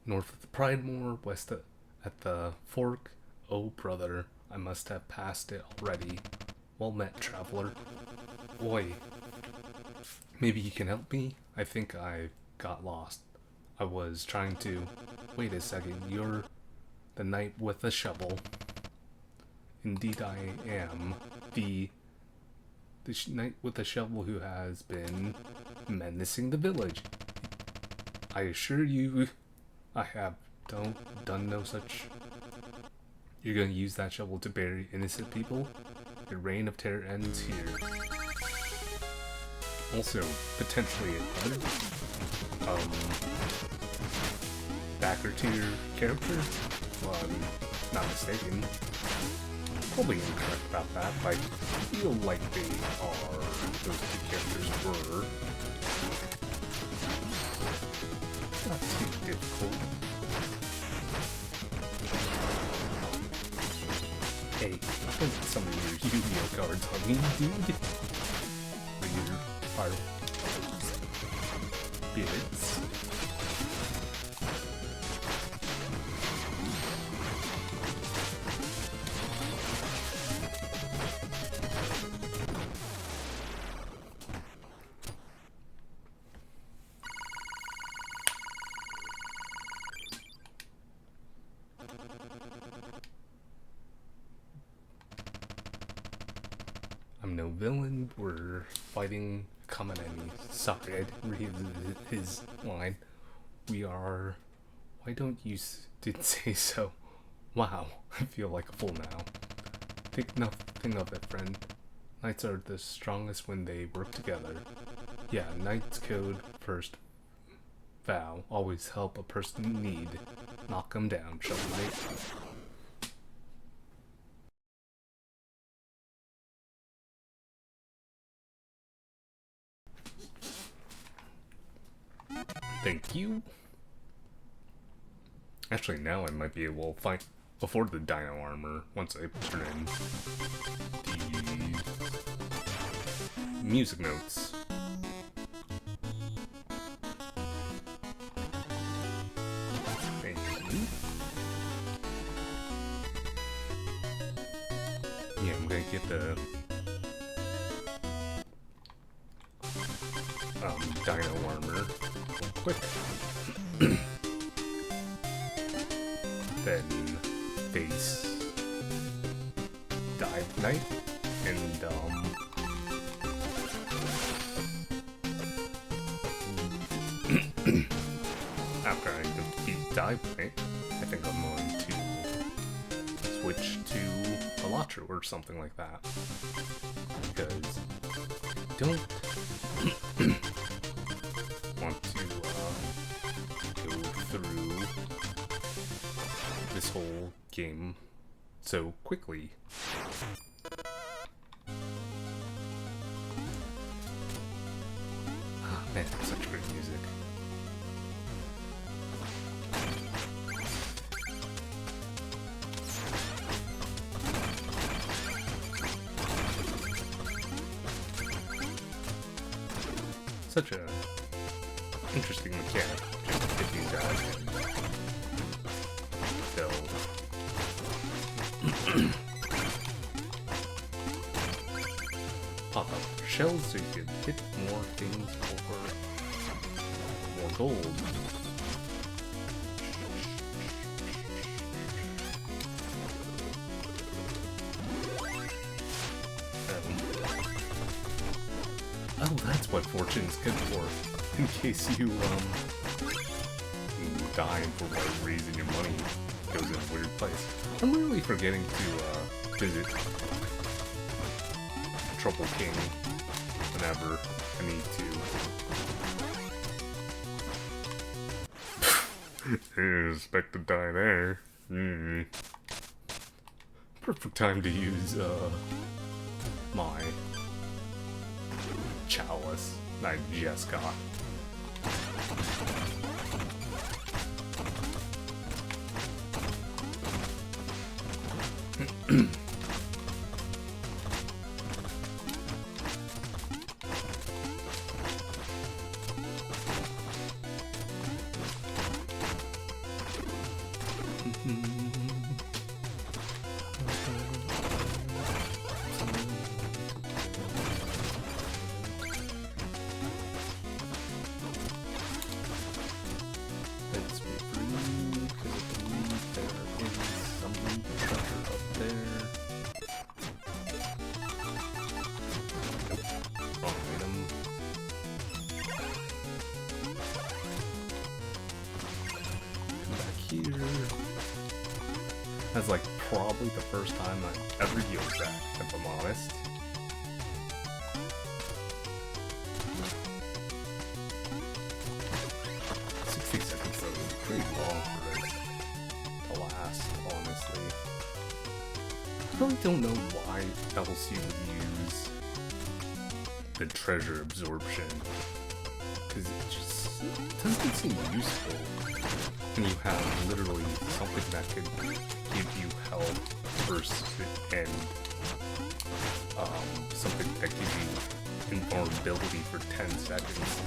North of the Pride Moor, west at the fork. Oh brother, I must have passed it already. Well met, traveler. Oi. Maybe you can help me? I think I got lost. I was trying to... Wait a second, you're the knight with the shovel. Indeed I am. The knight with the shovel who has been menacing the village. I assure you, I have done no such. You're gonna use that shovel to bury innocent people? Your reign of terror ends here. Also, potentially another backer tier character? Well, I'm not mistaken. Probably incorrect about that, but I feel like they are, those 2 characters were. Not too difficult. Hey, don't put some of your Yu-Gi-Oh cards on me, dude. For your fire spirits. I'm no villain, we're fighting common enemy. Sorry, I didn't read his line. We are... Why don't you did say so? Wow, I feel like a fool now. Think nothing of it, friend. Knights are the strongest when they work together. Yeah, Knight's code, first vow, always help a person in need. Knock them down, shall we? Thank you. Actually, now I might be able to afford the dino armor once I turn in the music notes. Thank you. Yeah, I'm gonna get the dino armor real quick. Then face Dive Knight and after I defeat Dive Knight, I think I'm going to switch to Elatro or something like that. Because I don't want to go through this whole game so quickly. Ah, man, such great music. Such a interesting mechanic, just if you guys so pop up shells so you can hit more things for more gold. Oh, that's what fortune's good for. In case you die for whatever reason your money goes in a weird place. I'm really forgetting to visit Trouble King whenever I need to. Didn't expect to die there. Perfect time to use my chalice that I just got. That's like probably the first time I ever used that, if I'm honest. $60 though is pretty long for this to last, honestly. I really don't know why else you would use the treasure absorption, because it just doesn't seem useful when you have literally something that could give you health first and something that gives you invulnerability for 10 seconds.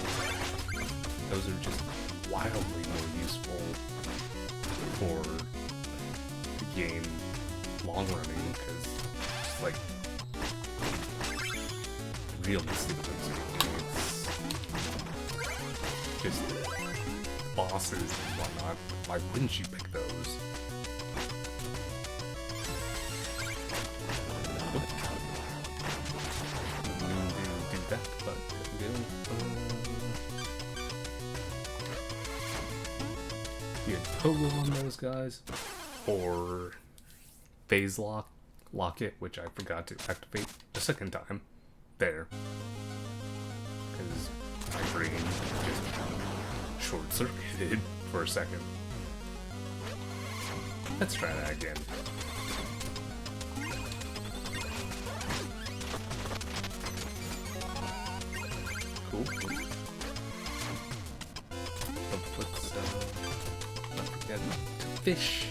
Those are just wildly more useful for the game long running, because it's like realistically speaking, it's just bosses and whatnot. Why wouldn't you pick those? Do that, but there we go. You had Pogo on those guys, or Phase Locket, which I forgot to activate a second time. There. Because my brain just short-circuited for a second. Let's try that again. Cool. Let's not forget fish.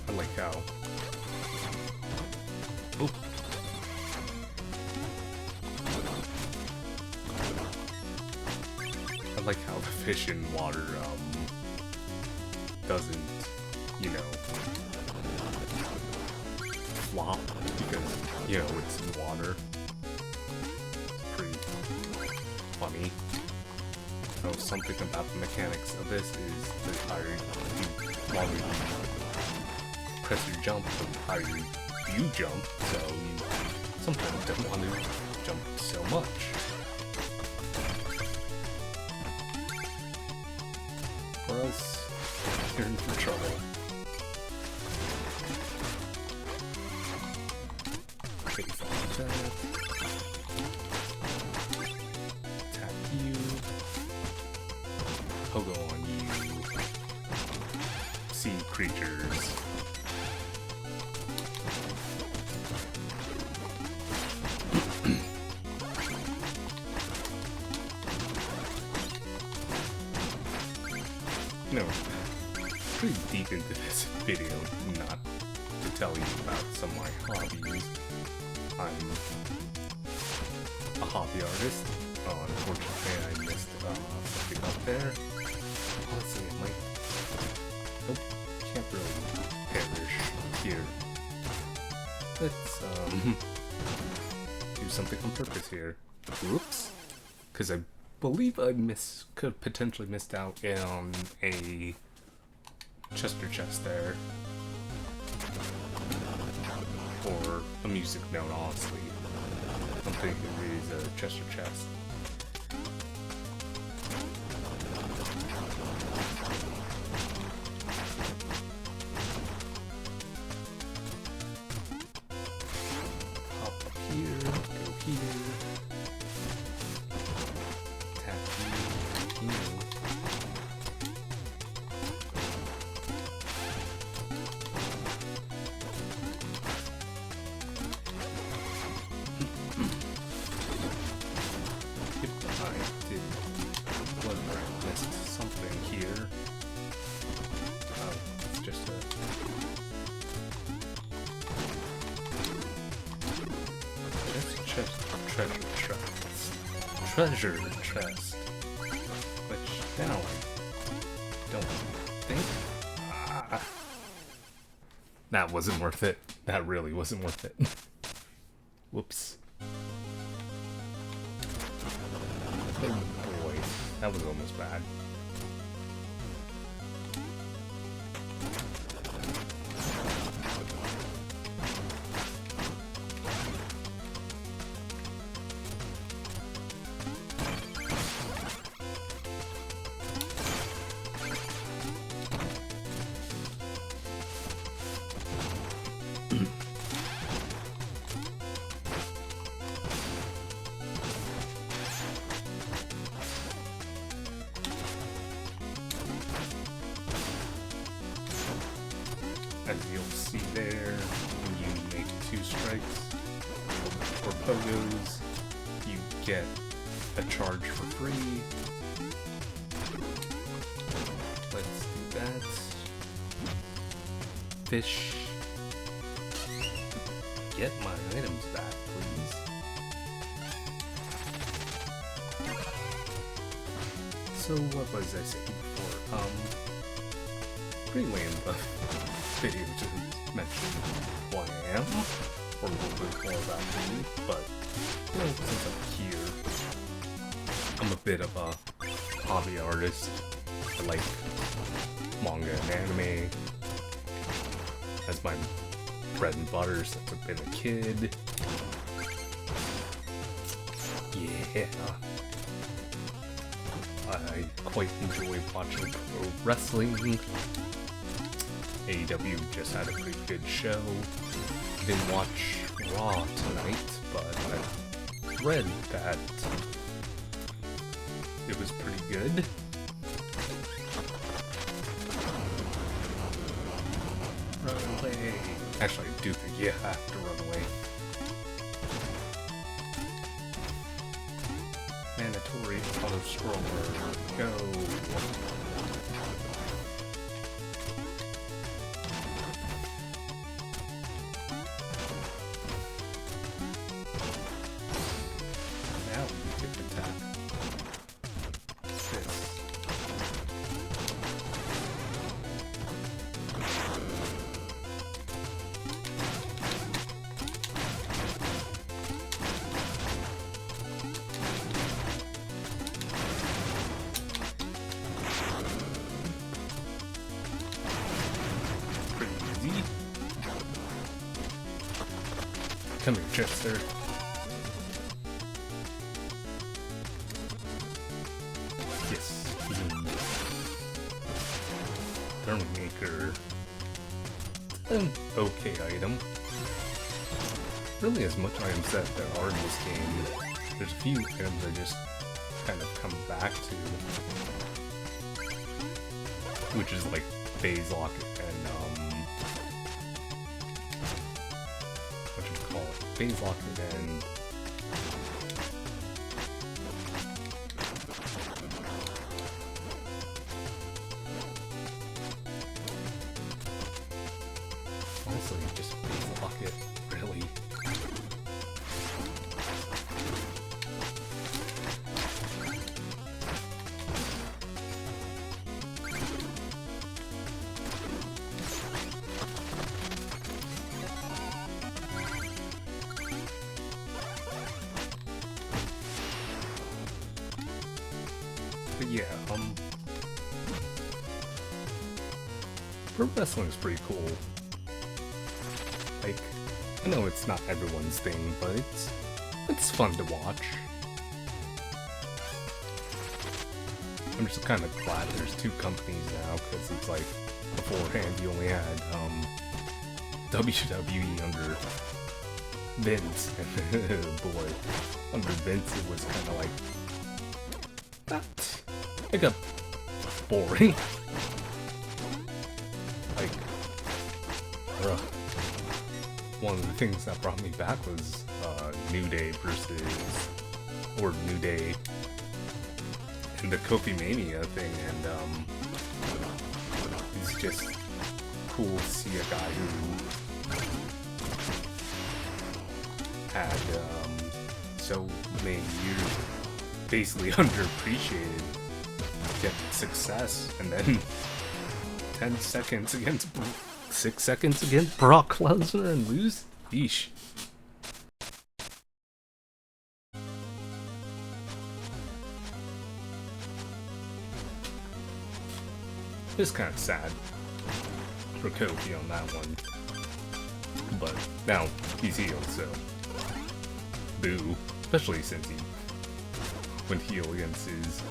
I like how... Oop. I like how the fish in water, doesn't, you know, flop because, you know, it's in water. Pretty funny. Oh, something about the mechanics of this is the higher you longer you press your jump, the higher you jump, so you sometimes don't want to jump so much. Or else you're in for trouble. Okay, follow that. Attack you. Pogo on you. Sea creatures. No, pretty deep into this video, not to tell you about some of my hobbies. I'm a hobby artist. Unfortunately, I missed something up there. Honestly, it might... Nope, can't really perish here. Let's, do something on purpose here. Whoops. Because I believe I could potentially missed out on a Chester chest there. Or a music note, honestly. I'm thinking it is a Chester chest. Hop up here, go here. Treasure chest, which now I don't think that wasn't worth it. That really wasn't worth it. Whoops. Oh boy, that was almost bad. As you'll see there, when you make 2 strikes or pogos, you get a charge for free. Let's do that. Fish. Get my items back, please. So what was I saying before? Pretty lame, but video to mention why I am, or a little bit more about me, but, you know, since I'm here, I'm a bit of a hobby artist. I like manga and anime as my bread and butter since I've been a kid. Yeah. I quite enjoy watching pro wrestling. AEW just had a pretty good show. Didn't watch Raw tonight, but I read that it was pretty good. Run away. Actually, I do think you have to run away. Man, Mandatory auto scroller. Go. Now we can attack this. Come here, Chester. Yes. Thermomaker. An okay item. Really, as much items that there are in this game, there's a few items I just kind of come back to. Which is like phase lock and phase lock and honestly just phase lock it, really. But yeah, pro wrestling is pretty cool. Like, I know it's not everyone's thing, but it's fun to watch. I'm just kind of glad there's two companies now, because it's like, beforehand you only had, WWE under Vince, and boy, under Vince it was kind of like, that, it got boring. Like, one of the things that brought me back was, New Day versus, or New Day, and the Kofi Mania thing, and, it's just cool to see a guy who had, so many years basically underappreciated get success, and then 6 seconds against Brock Lesnar and lose? Yeesh. It's kind of sad for Kofi on that one. But now he's healed, so boo. Especially since he went heel against his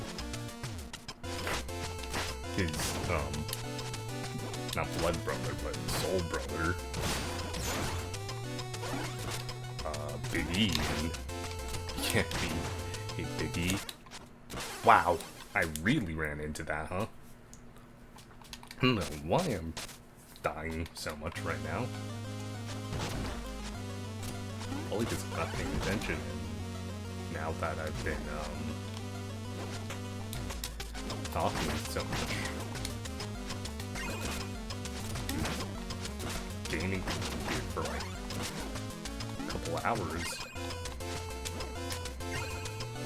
not blood brother, but soul brother, Big E, and you can't be a Big E. Wow, I really ran into that, huh? I don't know why I'm dying so much right now. Probably because I'm not paying attention, and now that I've been, talking so much. Gaming here for like a couple hours.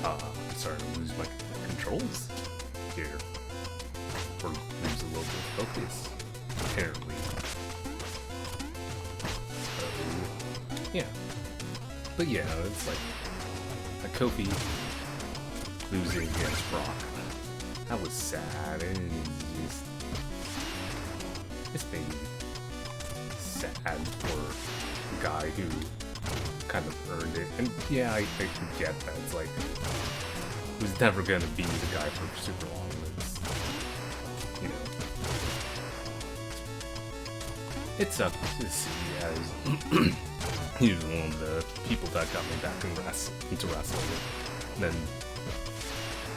I'm starting to lose my controls here. Or lose a little bit of focus, apparently. So, yeah. But yeah, it's like a Kofi losing against Brock. That was sad, and it's made me sad for a guy who kind of earned it. And yeah, I can get that. It's like, he was never gonna be the guy for super long. It's, you know, it sucks to see as he was one of the people that got me back into wrestling. And then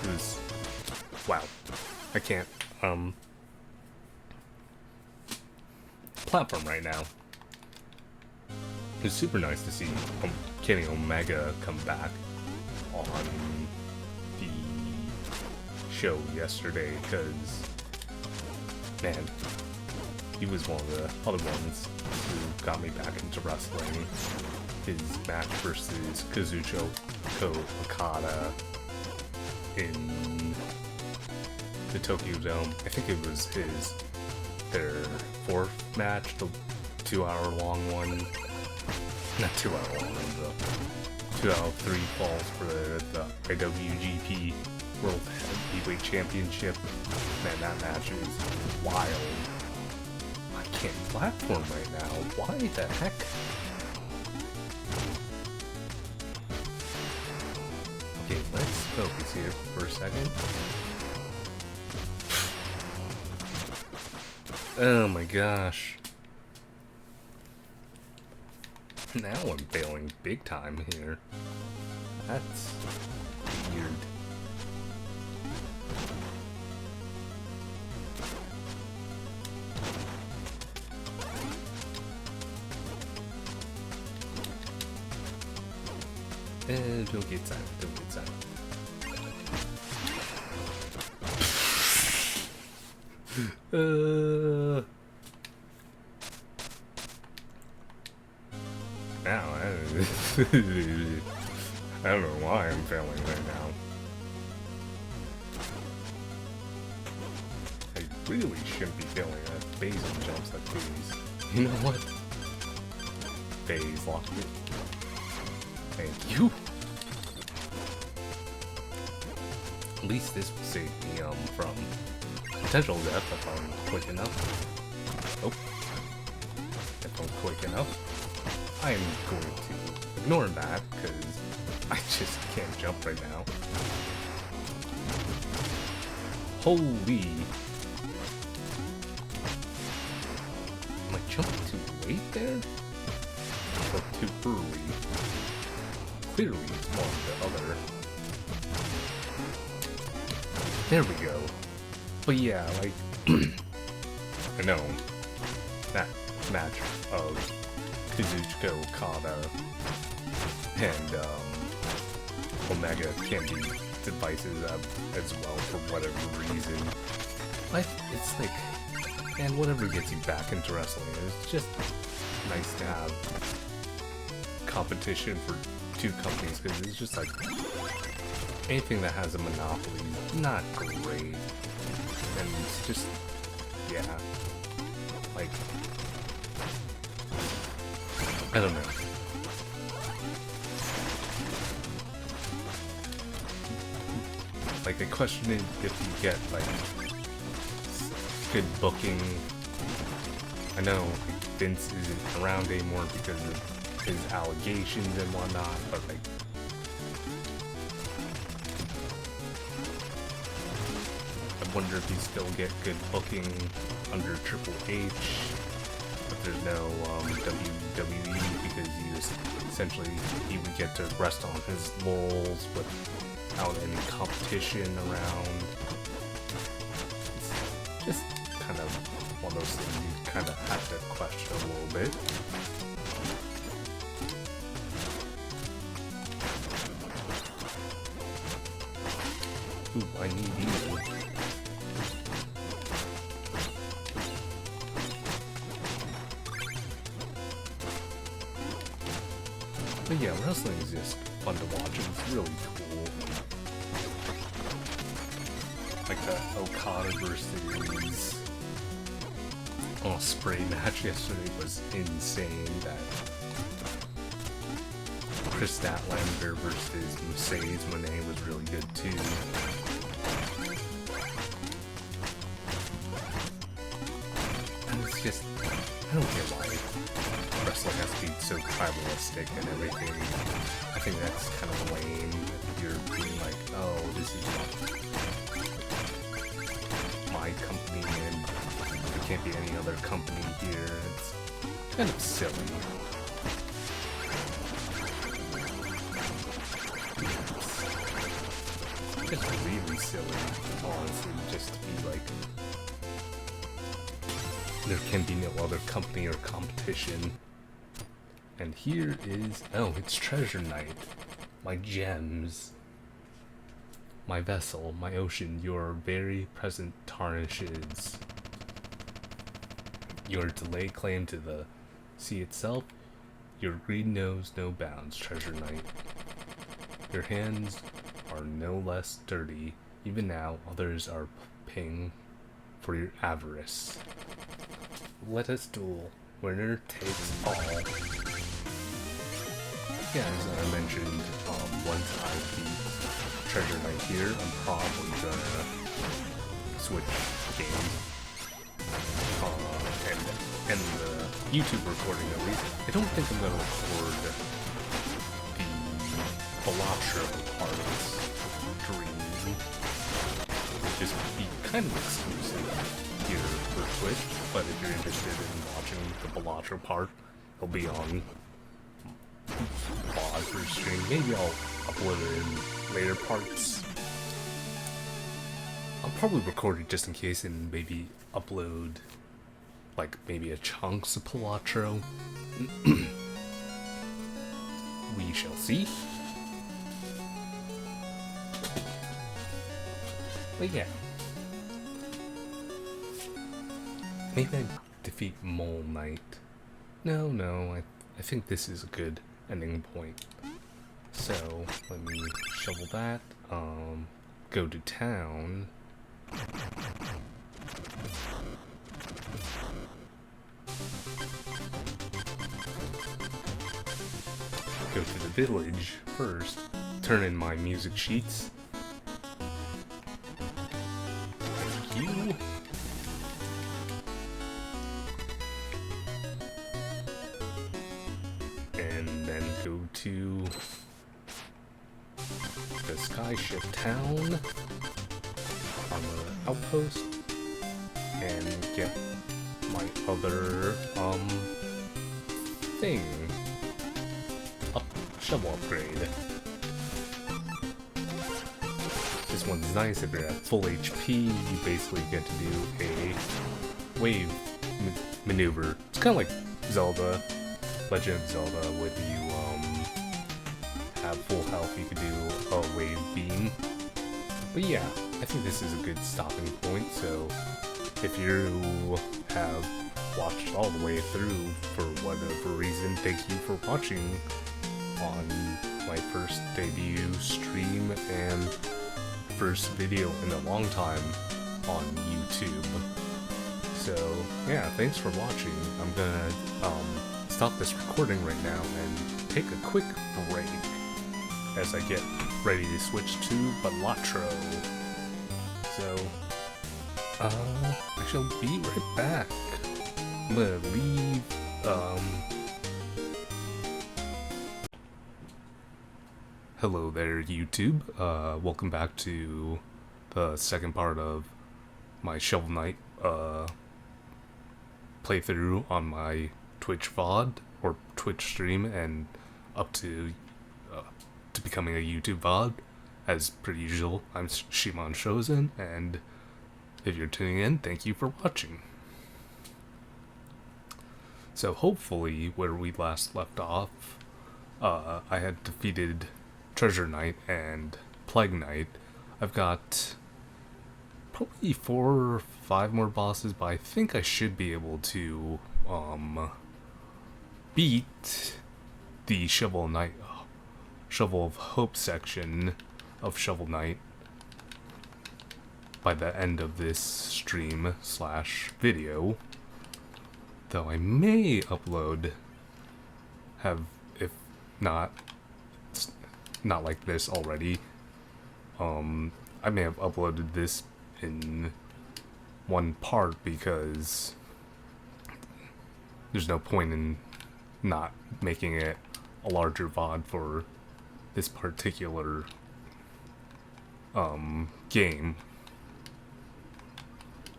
it was, wow, I can't, platform right now. It's super nice to see Kenny Omega come back on the show yesterday because, man, he was one of the other ones who got me back into wrestling. His match versus Kazuchika Okada in the Tokyo Dome. I think it was their fourth match, the 2-hour long one. Not 2-hour long, the 2 out of 3 falls for the IWGP World Heavyweight Championship. Man, that match is wild. I can't platform right now. Why the heck? Okay, let's focus here for a second. Oh my gosh. Now I'm failing big time here. That's weird. Don't get silent, don't get silent. Now, I don't know why I'm failing right now. I really shouldn't be failing at phase jumps like these. You know what? Phase lock it. Thank you. At least this will save me from potential death if I'm quick enough. Oh. If I'm quick enough. I am going to ignore that because I just can't jump right now. Holy. Am I jumping too late there? Or too early? Clearly it's one or the other. There we go. But yeah, like, I know that match of Kazuchika Okada and Omega can be divisive as well for whatever reason. But it's like, man, whatever gets you back into wrestling, it's just nice to have competition for two companies, because it's just like anything that has a monopoly is not great, and it's just, yeah, like, I don't know. Like, I question it if you get like good booking. I know Vince isn't around anymore because of his allegations and whatnot, but like, I wonder if you still get good booking under Triple H, but there's no WWE, because essentially he would get to rest on his laurels without any competition around. It's just kind of one of those things you kind of have to question a little bit. Ooh, I need you. But yeah, wrestling is just fun to watch, and it's really cool. Like the Okada versus Ospreay match yesterday was insane. That Chris Statlander versus Mercedes Moné was really good too. And it's just, I don't get why wrestling has to be so tribalistic and everything. I think that's kind of lame. You're being like, oh, this is my company and there can't be any other company here. It's kind of silly. It's really silly, honestly, just to be like, there can be no other company or competition. And here is, oh, it's Treasure Night. My gems. My vessel, my ocean, your very present tarnishes your to lay claim to the sea itself. Your greed knows no bounds, treasure knight. Your hands are no less dirty. Even now, others are paying for your avarice. Let us duel. Winner takes all. Yeah, as I mentioned, once I beat Treasure Knight here, I'm probably gonna switch games. And the YouTube recording at least. I don't think I'm gonna record the Balatro part of this stream. Just be kind of exclusive here for Twitch, but if you're interested in watching the Balatro part, it'll be on pause for stream. Maybe I'll upload it in later parts. I'll probably record it just in case and maybe upload like maybe a chunks of Balatro. We shall see. But yeah. Maybe I defeat Mole Knight. No, I think this is a good ending point. So, let me shovel that. Go to town. Go to the village first. Turn in my music sheets. Thank you. And then go to the Skyship town on the outpost and get my other thing. Shovel upgrade. This one's nice. If you're at full HP, you basically get to do a wave maneuver. It's kind of like Zelda, Legend of Zelda, when you have full health, you can do a wave beam. But yeah, I think this is a good stopping point. So if you have watched all the way through for whatever reason, thank you for watching on my first debut stream and first video in a long time on YouTube. So yeah, thanks for watching. I'm gonna stop this recording right now and take a quick break as I get ready to switch to Balatro. So I shall be right back. I'm gonna leave Hello there, YouTube. Welcome back to the second part of my Shovel Knight playthrough on my Twitch VOD or Twitch stream, and up to becoming a YouTube VOD. As per usual, I'm Shimon Shozen, and if you're tuning in, thank you for watching. So hopefully, where we last left off, I had defeated Treasure Knight and Plague Knight. I've got probably 4 or 5 more bosses, but I think I should be able to beat the Shovel of Hope section of Shovel Knight by the end of this stream / video. Though I may upload, if not like this already, I may have uploaded this in one part because there's no point in not making it a larger VOD for this particular game,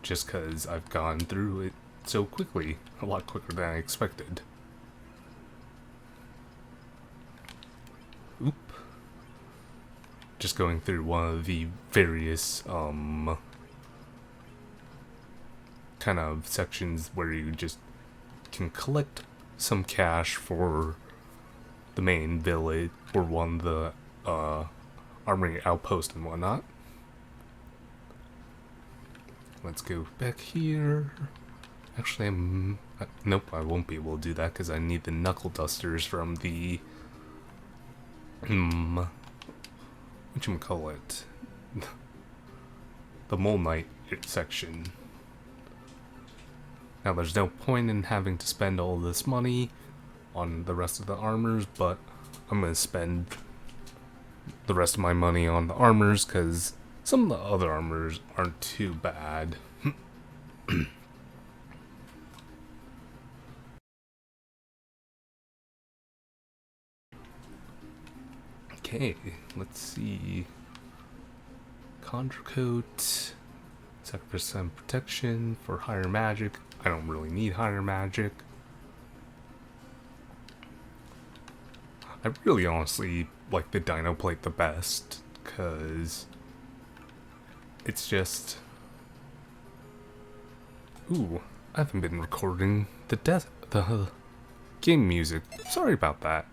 just because I've gone through it so quickly, a lot quicker than I expected. Oop. Just going through one of the various kind of sections where you just can collect some cash for the main village or one of the armory outpost and whatnot. let's go back here. Actually, nope, I won't be able to do that because I need the knuckle dusters from the whatchamacallit, the Mole Knight section. Now, there's no point in having to spend all this money on the rest of the armors, but I'm gonna spend the rest of my money on the armors because some of the other armors aren't too bad. Okay, let's see. Conjure Coat, 2% protection for higher magic. I don't really need higher magic. I really honestly like the Dino Plate the best, because it's just... Ooh, I haven't been recording the game music. Sorry about that.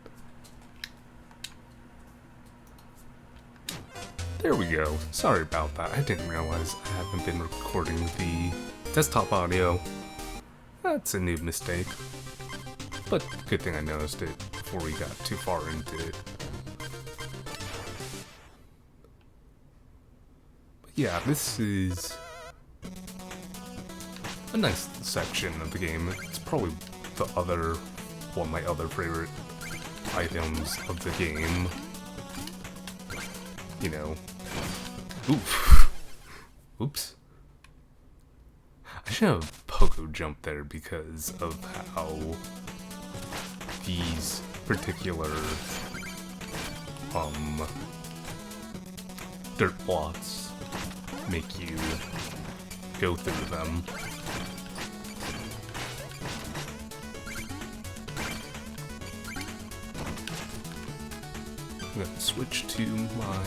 There we go. Sorry about that. I didn't realize I haven't been recording the desktop audio. That's a new mistake. But good thing I noticed it before we got too far into it. But yeah, this is a nice section of the game. It's probably one of my other favorite items of the game. You know. Oof. Oops. I should have Pogo jumped there because of how these particular dirt blocks make you go through them. I'm gonna switch to my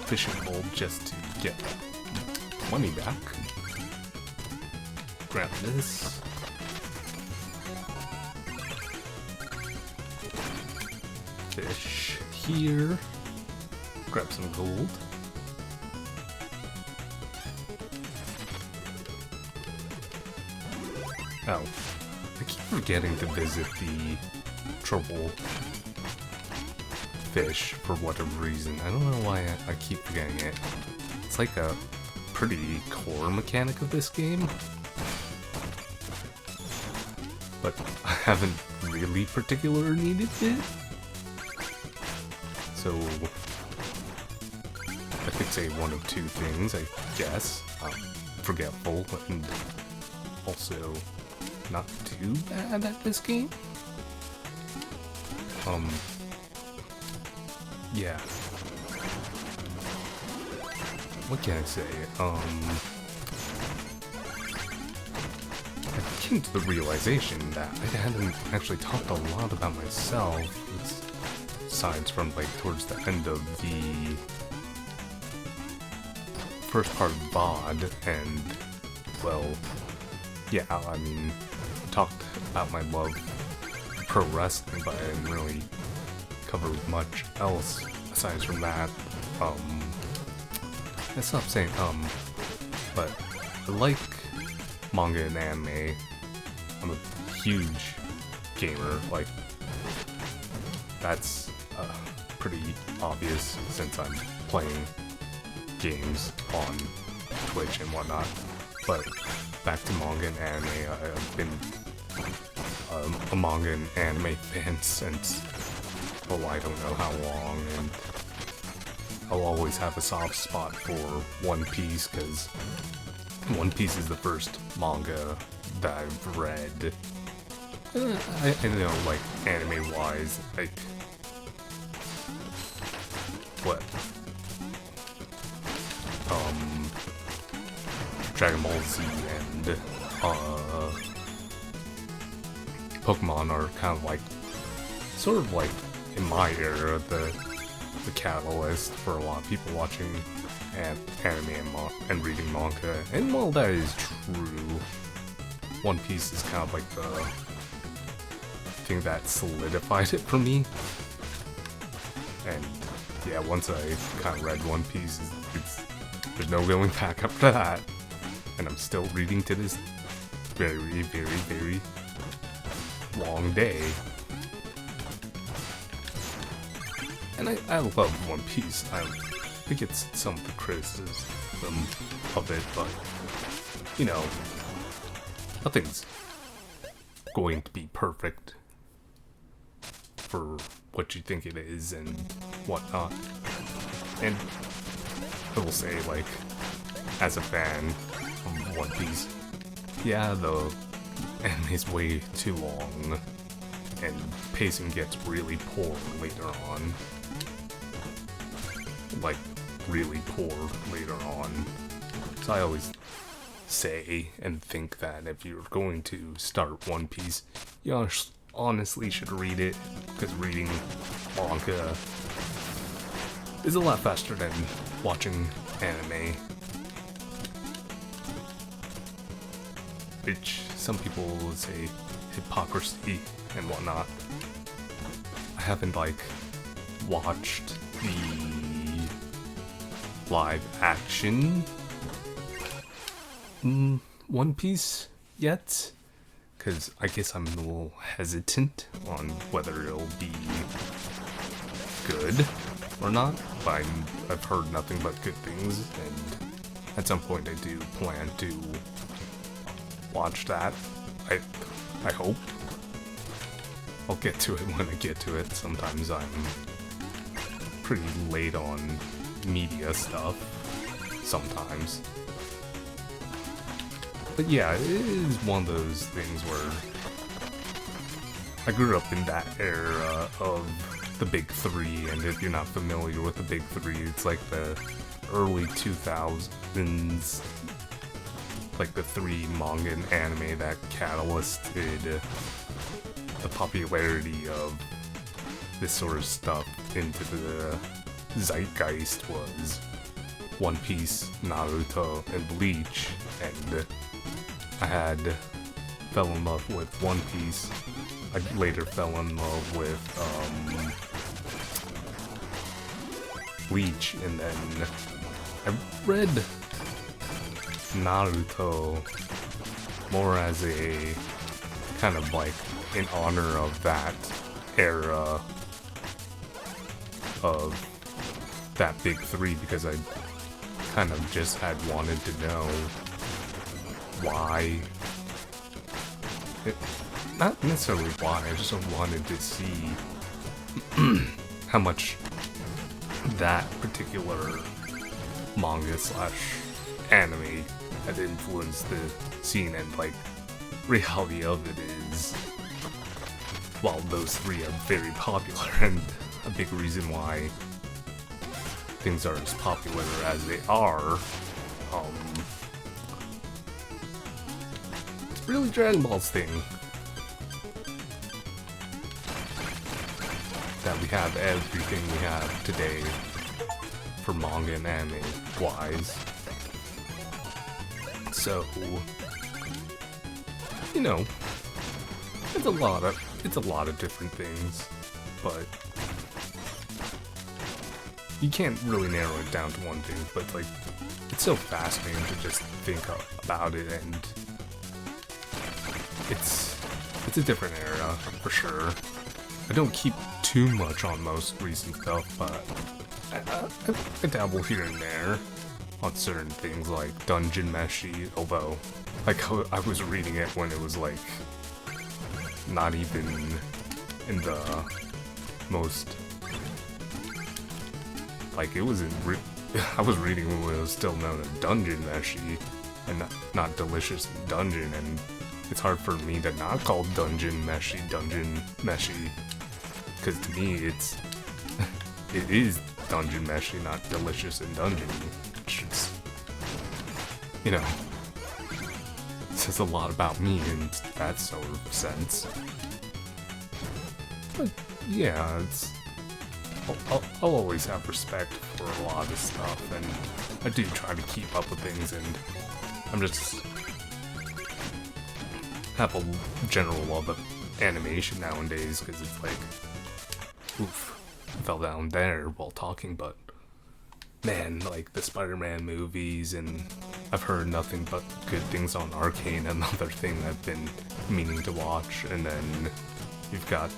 fishing pole just to get money back. Grab this. Fish here. Grab some gold. Oh, I keep forgetting to visit the trouble fish for whatever reason. I don't know why I keep forgetting it. It's like a pretty core mechanic of this game, but I haven't really particularly needed it. So I could say one of two things, I guess. Forgetful and also not too bad at this game. Yeah. What can I say? I came to the realization that I hadn't actually talked a lot about myself, aside from like towards the end of the first part of VOD, and well, yeah, I mean, I talked about my love for pro wrestling, but I didn't really cover much else aside from that. I stopped saying but I like manga and anime. I'm a huge gamer, like, that's pretty obvious since I'm playing games on Twitch and whatnot. But back to manga and anime, I've been a manga and anime fan since, oh, I don't know how long, and I'll always have a soft spot for One Piece, because One Piece is the first manga that I've read. I know, like, anime-wise, like, what? Dragon Ball Z and, Pokemon are kind of like, sort of like, in my era, the catalyst for a lot of people watching anime and reading manga. And while that is true, One Piece is kind of like the thing that solidified it for me. And yeah, once I kind of read One Piece, there's no going back after that. And I'm still reading to this very, very, very long day. And I love One Piece. I think it's some of the criticism of it, but, you know, nothing's going to be perfect for what you think it is and whatnot. And I will say, like, as a fan of One Piece, yeah, the anime's way too long, and pacing gets really poor later on. Like, really poor later on. So I always say and think that if you're going to start One Piece, you honestly should read it, because reading manga is a lot faster than watching anime. Which some people would say hypocrisy and whatnot. I haven't, like, watched the live action One Piece yet, because I guess I'm a little hesitant on whether it'll be good or not, but I've heard nothing but good things, and at some point I do plan to watch that. I hope. I'll get to it when I get to it. Sometimes I'm pretty late on media stuff. Sometimes. But yeah, it is one of those things where I grew up in that era of the Big Three, and if you're not familiar with the Big Three, it's like the early 2000s, like the three manga and anime that catalysted the popularity of this sort of stuff into the zeitgeist was One Piece, Naruto, and Bleach, and I fell in love with One Piece. I later fell in love with Bleach, and then I read Naruto more as a kind of like in honor of that era of that Big Three, because I kind of just had wanted to know why. Not necessarily why, I just wanted to see how much that particular manga / anime had influenced the scene, and like reality of it is, while those three are very popular and a big reason why things are as popular as they are, it's really Dragon Ball's thing that we have everything we have today for manga and anime wise. So, you know, it's a lot of different things, but you can't really narrow it down to one thing. But like, it's so fascinating to just think about it, and it's a different era for sure. I don't keep too much on most recent stuff, but I dabble here and there on certain things like Dungeon Meshi, although like I was reading it when it was like not even in the most, like it was in I was reading when it was still known as Dungeon Meshi and not Delicious Dungeon, and it's hard for me to not call Dungeon Meshi, because to me it is Dungeon Meshi, not Delicious and Dungeon, which is, you know, says a lot about me in that sort of sense. But yeah, I'll always have respect for a lot of stuff, and I do try to keep up with things, and I'm just have a general love of animation nowadays, because it's like, oof, fell down there while talking, but man, like the Spider-Man movies, and I've heard nothing but good things on Arcane, another thing I've been meaning to watch. And then you've got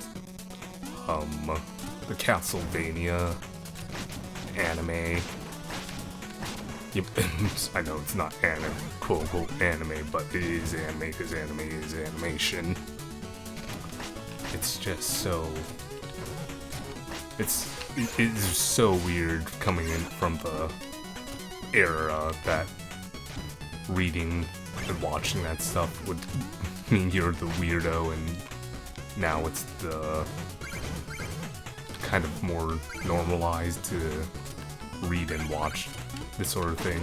the Castlevania anime. Yep, I know it's not anime, quote unquote anime, but it is anime because anime is animation. It's just so... It is so weird coming in from the era that reading and watching that stuff would mean you're the weirdo, and now it's the kind of more normalized to read and watch this sort of thing.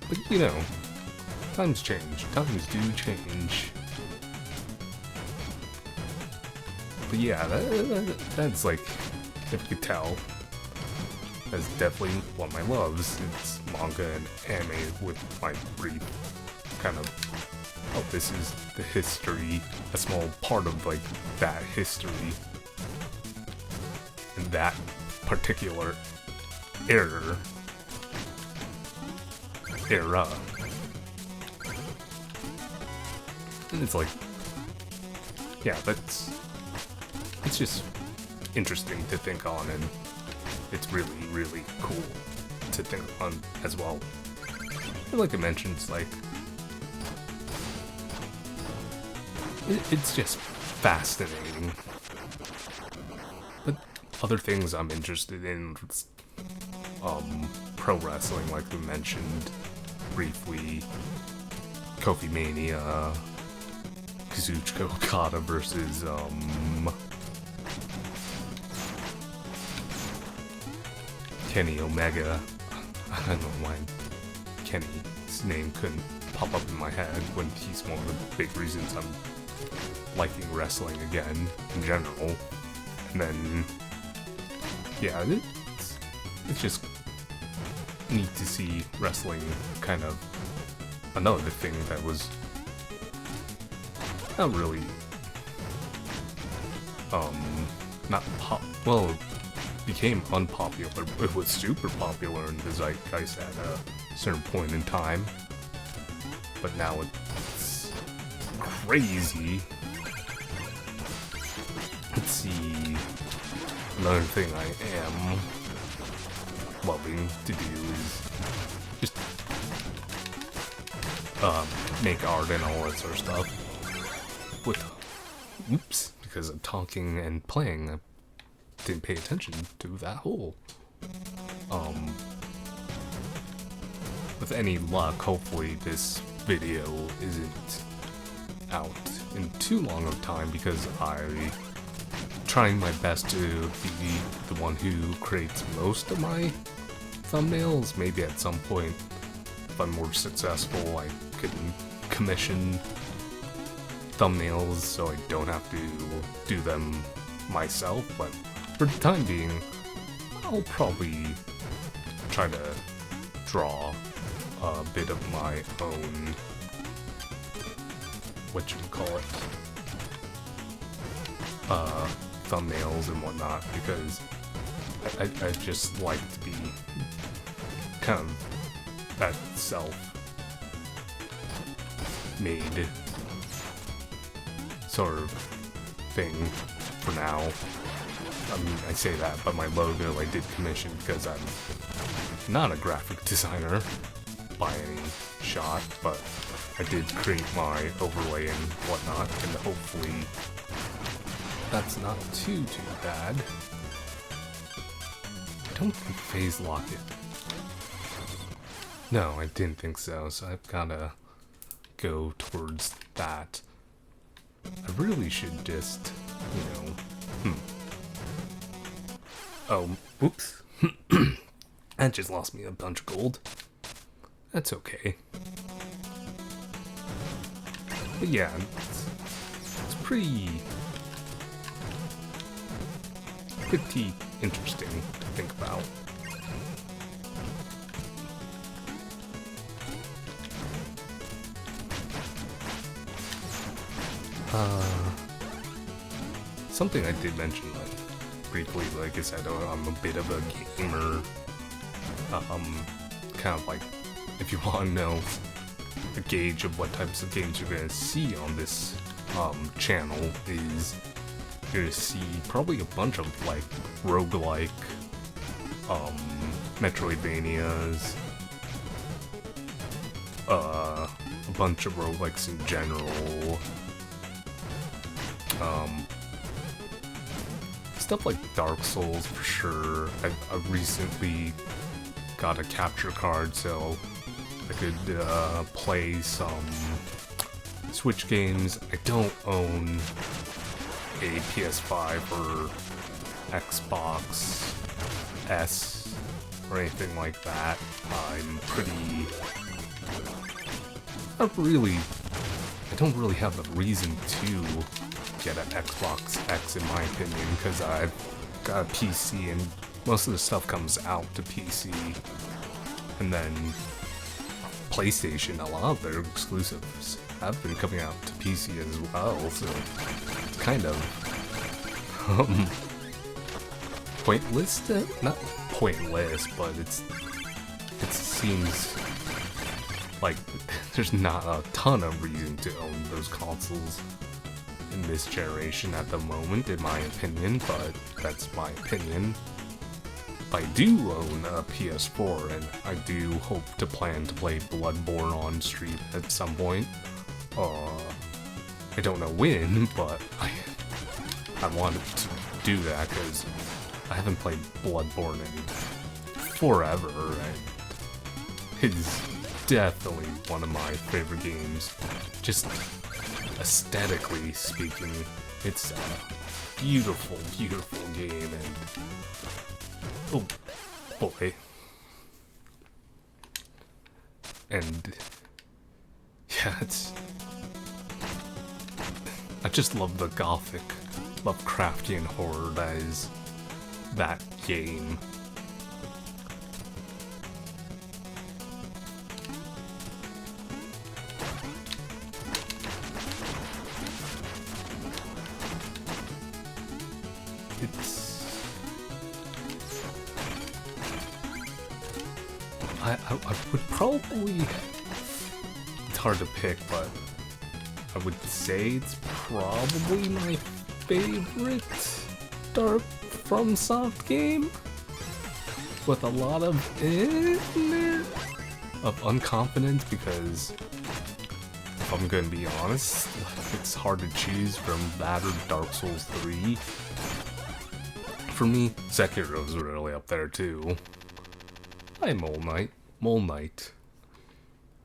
But you know, times change. Times do change. But yeah, that's like, if you could tell, that's definitely one of my loves. It's manga and anime with my brief kind of, oh, this is the history, a small part of like that history in that particular era. And it's like, yeah, it's just interesting to think on, and it's really, really cool to think on as well. And like I mentioned, it's like, it's just fascinating. But other things I'm interested in, pro wrestling, like we mentioned briefly, Kofi Mania, Kazuchika Okada versus, Kenny Omega. I don't know why Kenny's name couldn't pop up in my head when he's one of the big reasons I'm liking wrestling again in general. And then, yeah, it's just neat to see wrestling kind of another thing that was not really, well, became unpopular. It was super popular in the zeitgeist at a certain point in time, but now it's crazy. Let's see, another thing I am loving to do is just make art and all that sort of stuff with, oops, because of talking and playing, I didn't pay attention to that whole, with any luck, hopefully this video isn't out in too long of time, because I'm trying my best to be the one who creates most of my thumbnails. Maybe at some point, if I'm more successful, I could commission thumbnails so I don't have to do them myself, but for the time being, I'll probably try to draw a bit of my own, whatchamacallit, thumbnails and whatnot, because I just like to be kind of that self-made sort of thing for now. I mean, I say that, but my logo I did commission because I'm not a graphic designer by any shot, but I did create my overlay and whatnot, and hopefully that's not too bad. I don't think phase lock it. No, I didn't think so, so I've gotta go towards that. I really should just, you know, Oh, oops. That just lost me a bunch of gold. That's okay. But yeah, it's pretty interesting to think about. something I did mention, briefly, like I said, I'm a bit of a gamer. Kind of like, if you want to know the gauge of what types of games you're gonna see on this channel, is you're gonna see probably a bunch of like roguelike, Metroidvanias, a bunch of roguelikes in general, stuff like Dark Souls for sure. I recently got a capture card so I could play some Switch games. I don't own a PS5 or Xbox S or anything like that. I'm pretty... I don't really have a reason to get an Xbox X in my opinion, because I've got a PC and most of the stuff comes out to PC, and then PlayStation, a lot of their exclusives have been coming out to PC as well, so it's kind of pointless to, not pointless, but it seems like there's not a ton of reason to own those consoles in this generation at the moment, in my opinion, but that's my opinion. I do own a PS4, and I do hope to plan to play Bloodborne on stream at some point. I don't know when, but I wanted to do that because I haven't played Bloodborne in forever, and it's definitely one of my favorite games. Just aesthetically speaking, it's a beautiful, beautiful game, and oh boy. And yeah, I just love the gothic, Lovecraftian horror that is that game. I would probably, it's hard to pick, but I would say it's probably my favorite Dark FromSoft game, with a lot of in there of unconfidence, because if I'm gonna be honest, it's hard to choose from that or Dark Souls 3. For me, Sekiro's really up there too. Hi, Mole Knight.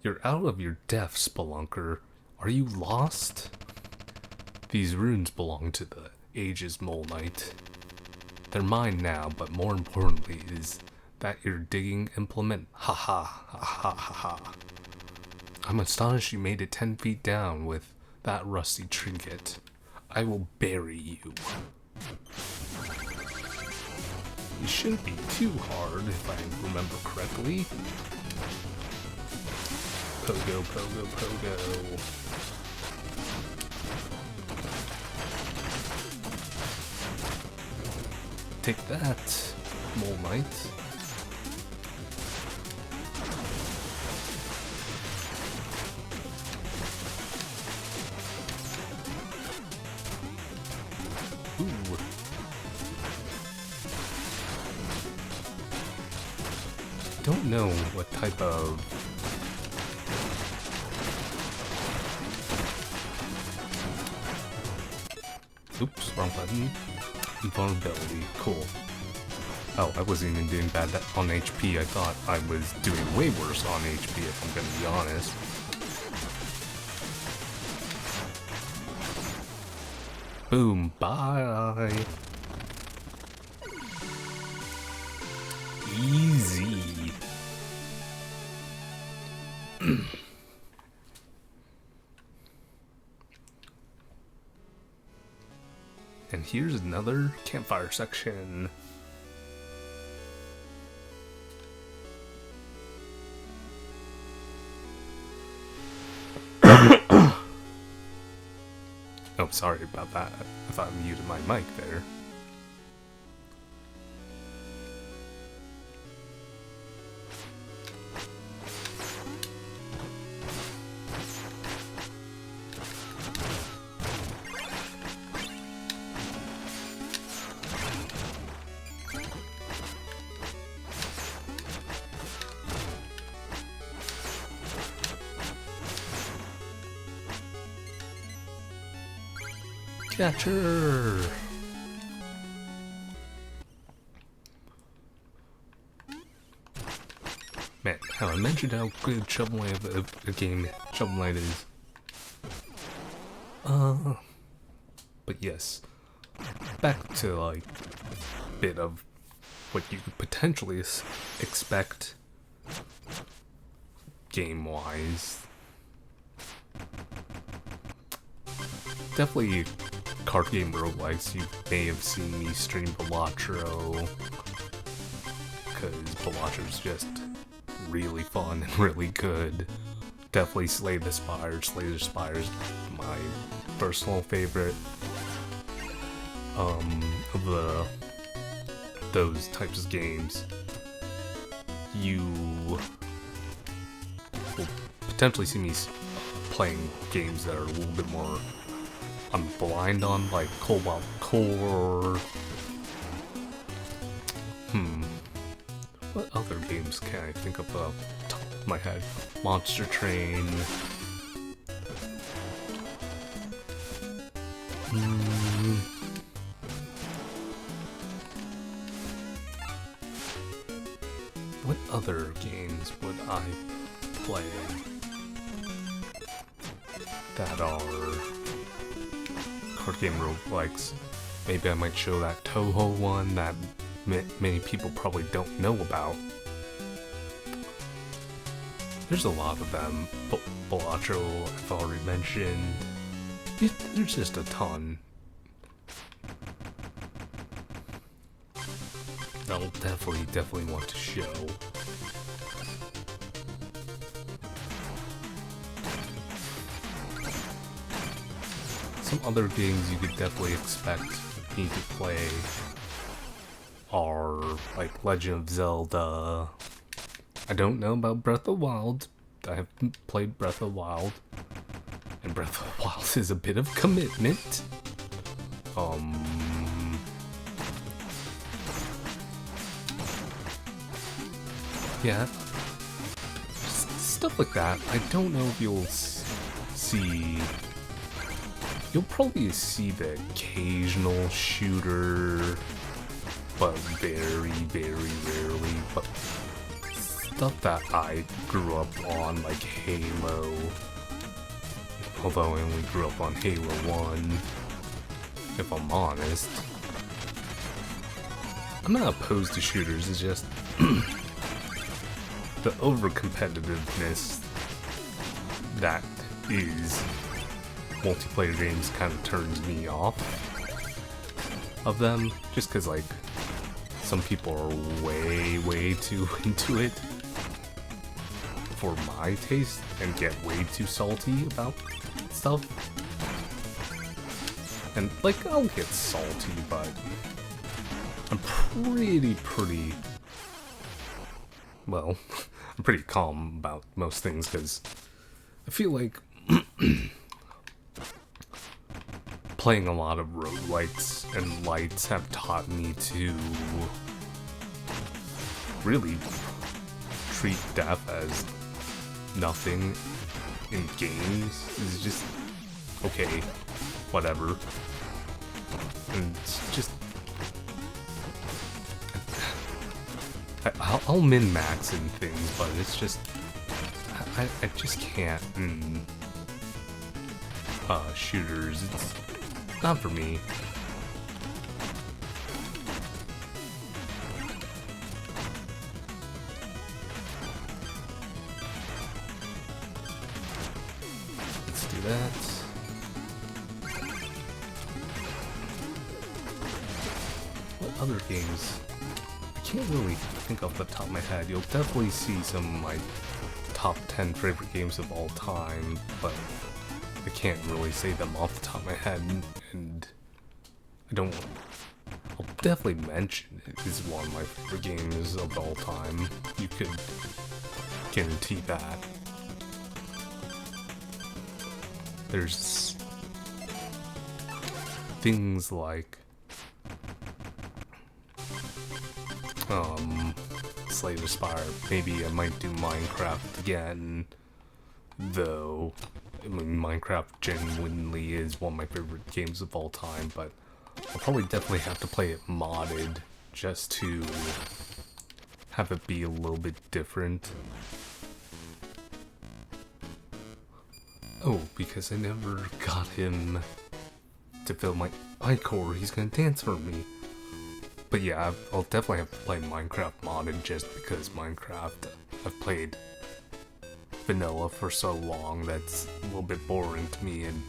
You're out of your depth, Spelunker. Are you lost? These runes belong to the ages, Mole Knight. They're mine now, but more importantly is that your digging implement. Ha ha ha ha ha ha. I'm astonished you made it 10 feet down with that rusty trinket. I will bury you. It shouldn't be too hard, if I remember correctly. Pogo, pogo, pogo. Take that, Mole Knight. Ooh. Don't know what type of oops, wrong button. Invulnerability, cool. Oh, I wasn't even doing bad on HP. I thought I was doing way worse on HP, if I'm gonna be honest. Boom, bye. Easy. And here's another campfire section. Oh, Oh, sorry about that. I thought I muted my mic there. Catcher! Man, have I mentioned how good Shovel Knight of a game Shovel Knight is? But yes, back to like a bit of what you could potentially expect game-wise. Definitely card game roguelikes. You may have seen me stream Balatro, because Balatro's just really fun and really good. Definitely Slay the Spire. Slay the Spire's my personal favorite of those types of games. You will potentially see me playing games that are a little bit more I'm blind on, like Cobalt Core. What other games can I think of off the top of my head? Monster Train. What other games would I play that are card game roguelikes? Maybe I might show that Toho one that many people probably don't know about. There's a lot of them. Balatro, I've already mentioned. There's just a ton. I'll definitely want to show. Some other games you could definitely expect me to play are like Legend of Zelda. I don't know about Breath of the Wild. I haven't played Breath of the Wild. And Breath of the Wild is a bit of commitment. Yeah. Stuff like that. I don't know if you'll see... You'll probably see the occasional shooter, but very, very rarely. But stuff that I grew up on, like Halo, although I only grew up on Halo 1, if I'm honest. I'm not opposed to shooters, it's just the over-competitiveness that is multiplayer games kind of turns me off of them, just because like some people are way too into it for my taste and get way too salty about stuff. And like, I'll get salty, but I'm pretty well, I'm pretty calm about most things, because I feel like playing a lot of roguelikes and lights have taught me to really treat death as nothing in games. It's just, okay, whatever. And it's just... I'll min-max in things, but it's just... I just can't in shooters. It's not for me. Let's do that. What other games? I can't really think off the top of my head. You'll definitely see some of my top 10 favorite games of all time, but I can't really say them off the top of my head, and I don't. I'll definitely mention it is one of my favorite games of all time. You could guarantee that. There's things like Slay the Spire. Maybe I might do Minecraft again, though. I mean, Minecraft genuinely is one of my favorite games of all time, but I'll probably definitely have to play it modded just to have it be a little bit different. Oh, because I never got him to fill my iCore, he's gonna dance for me. But yeah, I'll definitely have to play Minecraft modded just because Minecraft, I've played vanilla for so long that's a little bit boring to me, and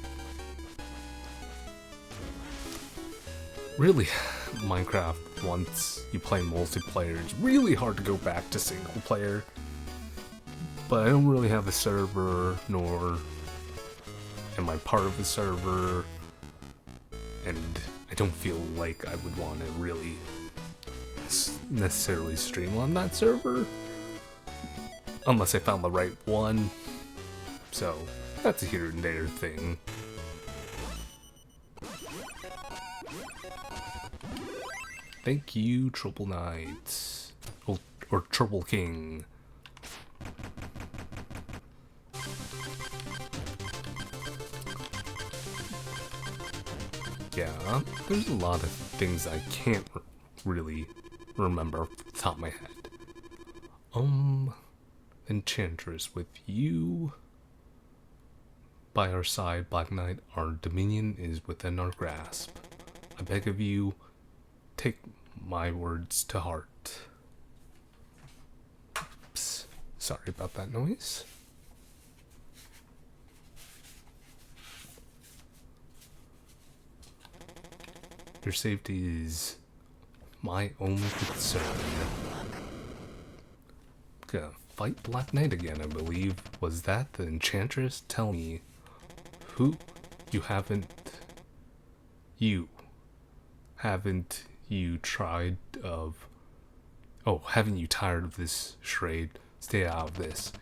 really, Minecraft, once you play multiplayer, it's really hard to go back to single player. But I don't really have a server, nor am I part of a server, and I don't feel like I would want to really necessarily stream on that server, unless I found the right one. So that's a here and there thing. Thank you, Triple Knight. Or Triple King. Yeah, there's a lot of things I can't really remember off the top of my head. Enchantress, with you by our side, Black Knight, our dominion is within our grasp. I beg of you, take my words to heart. Oops, sorry about that noise. Your safety is my only concern. Gonna fight Black Knight again, I believe. Was that the Enchantress? Tell me, who you haven't you tried of? Oh, haven't you tired of this charade? Stay out of this.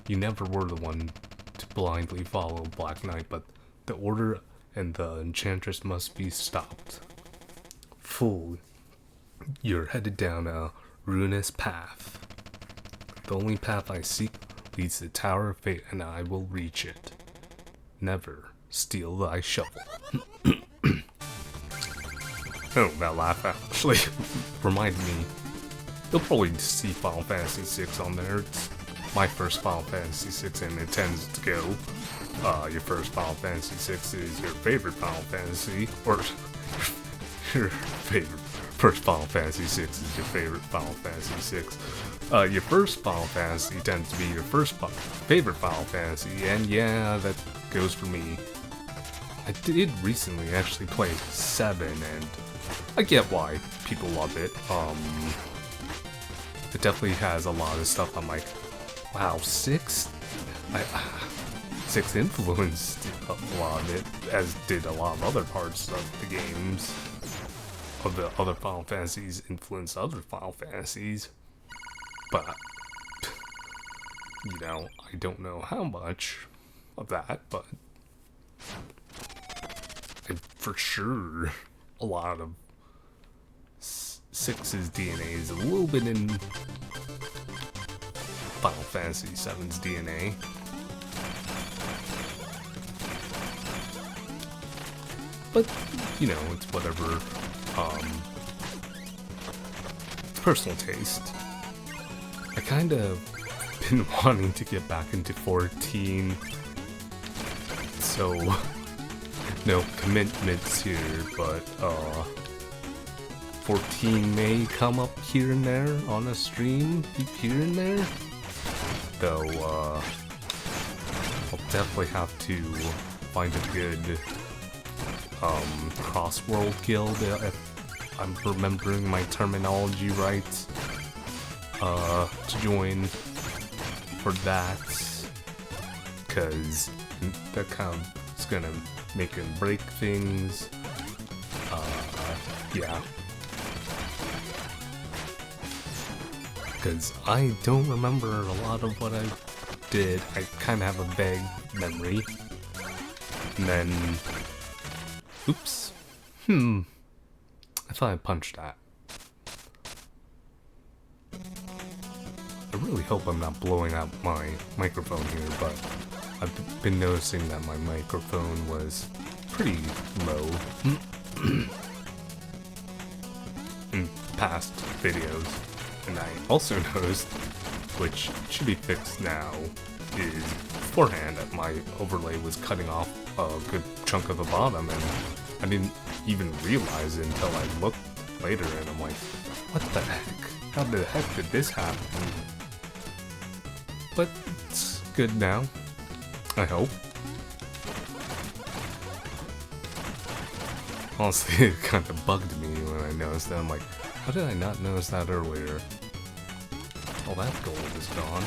You never were the one to blindly follow Black Knight, but the order and the Enchantress must be stopped. Fool, you're headed down a ruinous path. The only path I seek leads to the Tower of Fate, and I will reach it. Never steal thy shovel. Oh, that laugh actually reminded me. You'll probably see Final Fantasy VI on there. It's my first Final Fantasy VI, and it tends to go. Your first Final Fantasy VI is your favorite Final Fantasy, or your favorite first Final Fantasy VI is your favorite Final Fantasy VI. Your first Final Fantasy tends to be your first favorite Final Fantasy, and yeah, that goes for me. I did recently actually play 7, and I get why people love it. It definitely has a lot of stuff I'm like, wow, 6? 6 influenced a lot of it, as did a lot of other parts of the games. Of the other Final Fantasies influenced other Final Fantasies. But, you know, I don't know how much of that, but for sure a lot of 6's DNA is a little bit in Final Fantasy 7's DNA. But, you know, it's whatever, it's personal taste. I kind of been wanting to get back into 14, so no commitments here, but 14 may come up here and there on a stream, here and there, though I'll definitely have to find a good cross-world guild, if I'm remembering my terminology right, to join for that, because that kind of gonna make him break things. Yeah. Because I don't remember a lot of what I did. I kind of have a vague memory. And then... Oops. I thought I punched that. I really hope I'm not blowing out my microphone here, but I've been noticing that my microphone was pretty low in past videos. And I also noticed, which should be fixed now, is beforehand that my overlay was cutting off a good chunk of the bottom, and I didn't even realize it until I looked later, and I'm like, what the heck? How the heck did this happen? But it's good now, I hope. Honestly, it kind of bugged me when I noticed that. I'm like, how did I not notice that earlier? Oh, that gold is gone.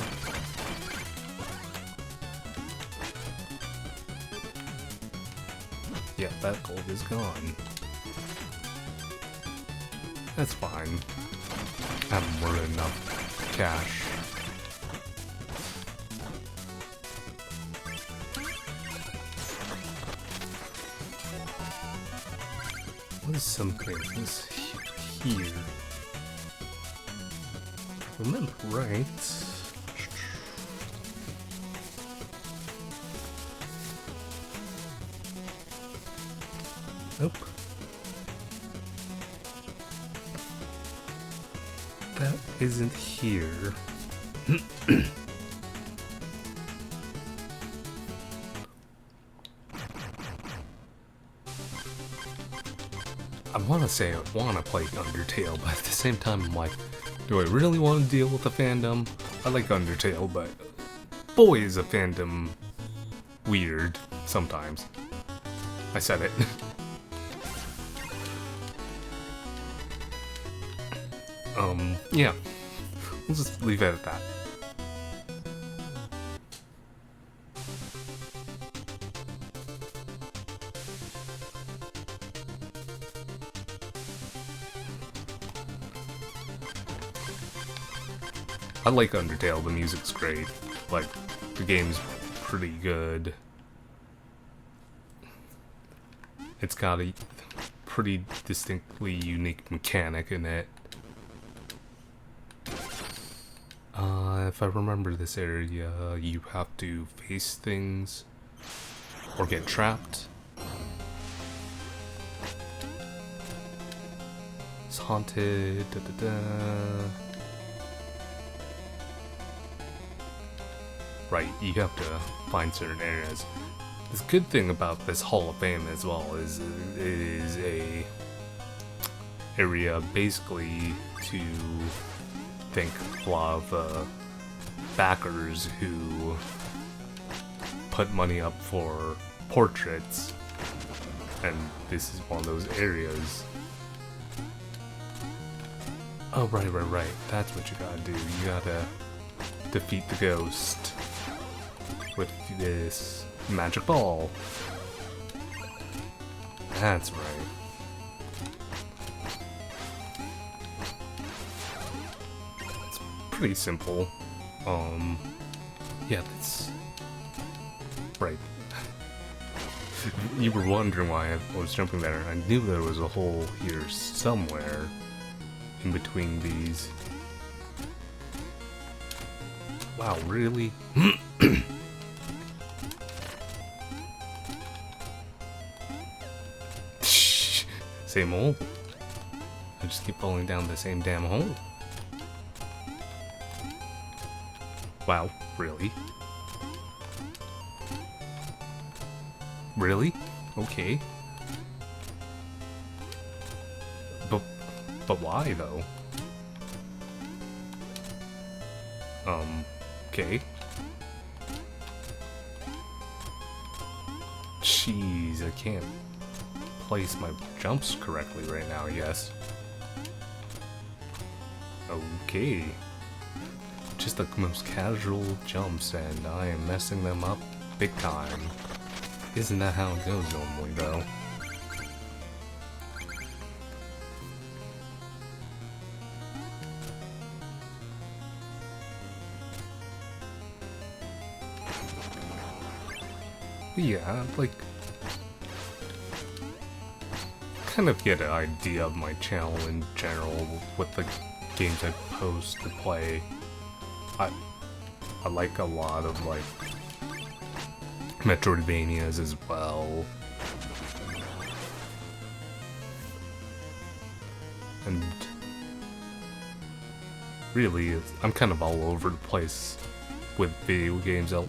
Yeah, that gold is gone. That's fine. I have more than enough cash. What is something is here? Remember right? Nope. That isn't here. I want to say I want to play Undertale, but at the same time I'm like, do I really want to deal with the fandom? I like Undertale, but boy is a fandom weird sometimes. I said it. Yeah. We'll just leave it at that. I like Undertale, the music's great. Like, the game's pretty good. It's got a pretty distinctly unique mechanic in it. If I remember this area, you have to face things or get trapped. It's haunted. Right, you have to find certain areas. This good thing about this Hall of Fame as well is it is a area basically to thank a lot of backers who put money up for portraits, and this is one of those areas. Oh, right. That's what you gotta do. You gotta defeat the ghost with this magic ball. That's right. It's pretty simple. Yeah, that's right. You were wondering why I was jumping there. I knew there was a hole here somewhere in between these. Wow, really? Same hole. I just keep falling down the same damn hole. Wow, really? Really? Okay. But why though? Okay. Jeez, I can't place my jumps correctly right now, I guess. Okay. Just the most casual jumps, and I am messing them up big time. Isn't that how it goes normally, though? But yeah, like, kind of get an idea of my channel in general with the games I post to play. I like a lot of, like, Metroidvanias as well. And really, I'm kind of all over the place with video games. I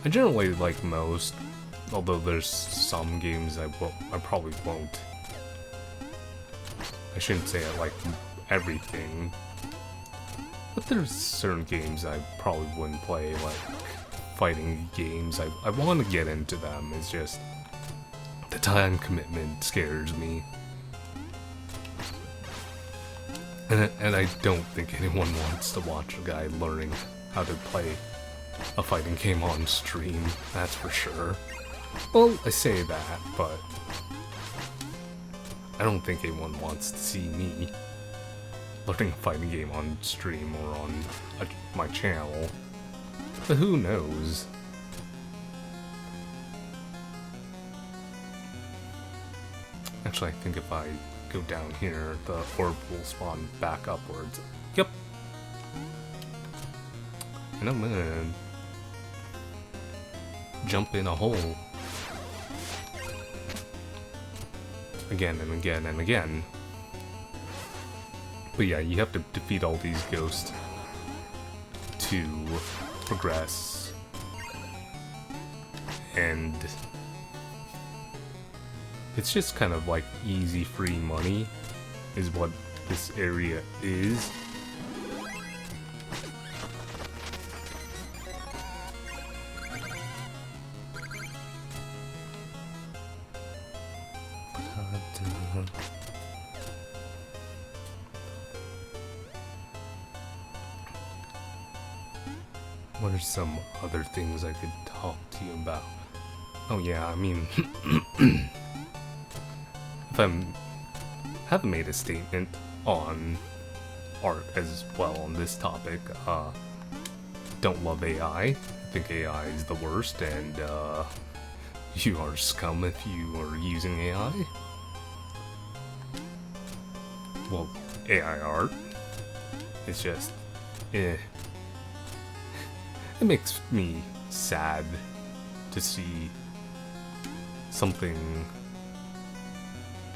generally like most, although there's some games I probably won't. I shouldn't say I like everything, but there's certain games I probably wouldn't play, like fighting games. I want to get into them, it's just the time commitment scares me. And I don't think anyone wants to watch a guy learning how to play a fighting game on stream, that's for sure. Well, I say that, but I don't think anyone wants to see me learning a fighting game on stream or on my channel. But who knows? Actually, I think if I go down here, the orb will spawn back upwards. Yep. And I'm gonna jump in a hole. Again and again and again. But yeah, you have to defeat all these ghosts to progress. And it's just kind of like easy free money is what this area is. What are some other things I could talk to you about? Oh yeah, I mean, if I haven't made a statement on art as well on this topic, don't love AI. I think AI is the worst, and you are scum if you are using AI. Well, AI art. It's just, It makes me sad to see something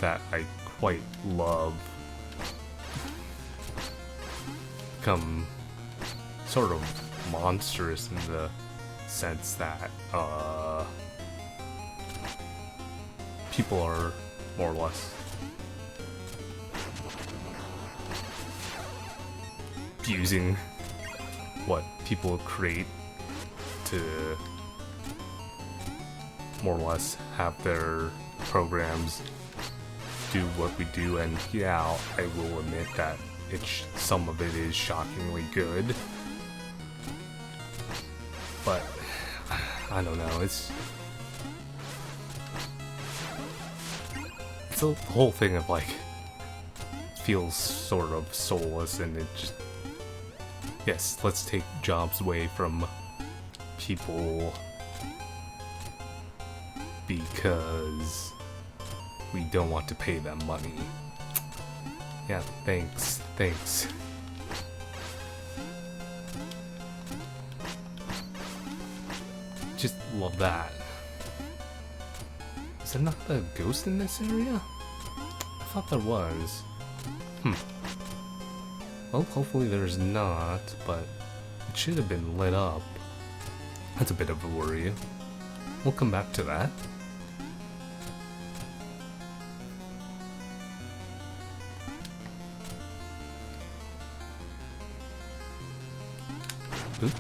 that I quite love become sort of monstrous in the sense that people are more or less abusing what people create to more or less have their programs do what we do. And yeah, I will admit that some of it is shockingly good, but I don't know, it's the whole thing of like feels sort of soulless, and it just, yes, let's take jobs away from people because we don't want to pay them money. Yeah, thanks. Just love that. Is there not a ghost in this area? I thought there was. Well, hopefully there's not, but it should have been lit up. That's a bit of a worry. We'll come back to that. Oop.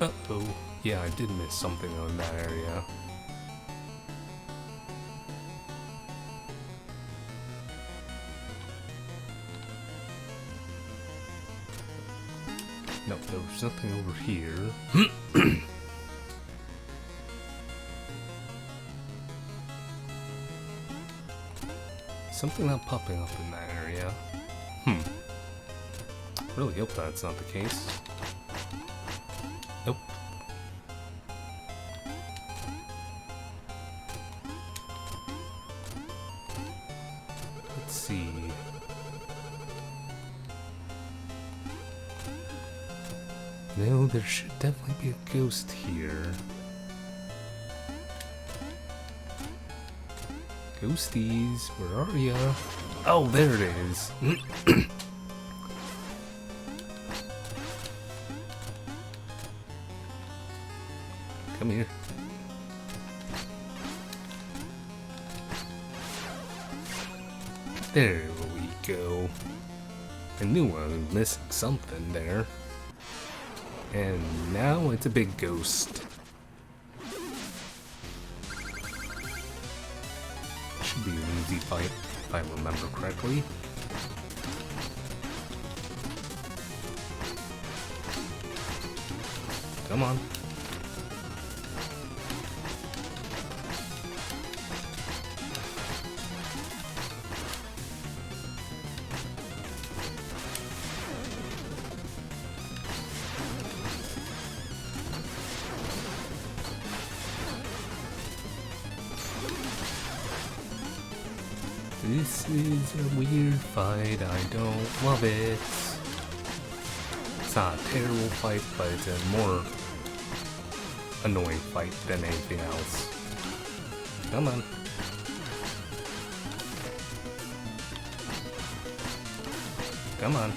Uh-oh. Yeah, I did miss something on that area. No, there was nothing over here. Something not popping up in that area. Really hope that's not the case. Nope. Let's see. No, there should definitely be a ghost here. Ghosties, where are ya? Oh, there it is. Come here. There we go. I knew I was missing something there. And now it's a big ghost. Should be an easy fight, if I remember correctly. Come on. This is a weird fight, I don't love it. It's not a terrible fight, but it's a more annoying fight than anything else. Come on. Come on.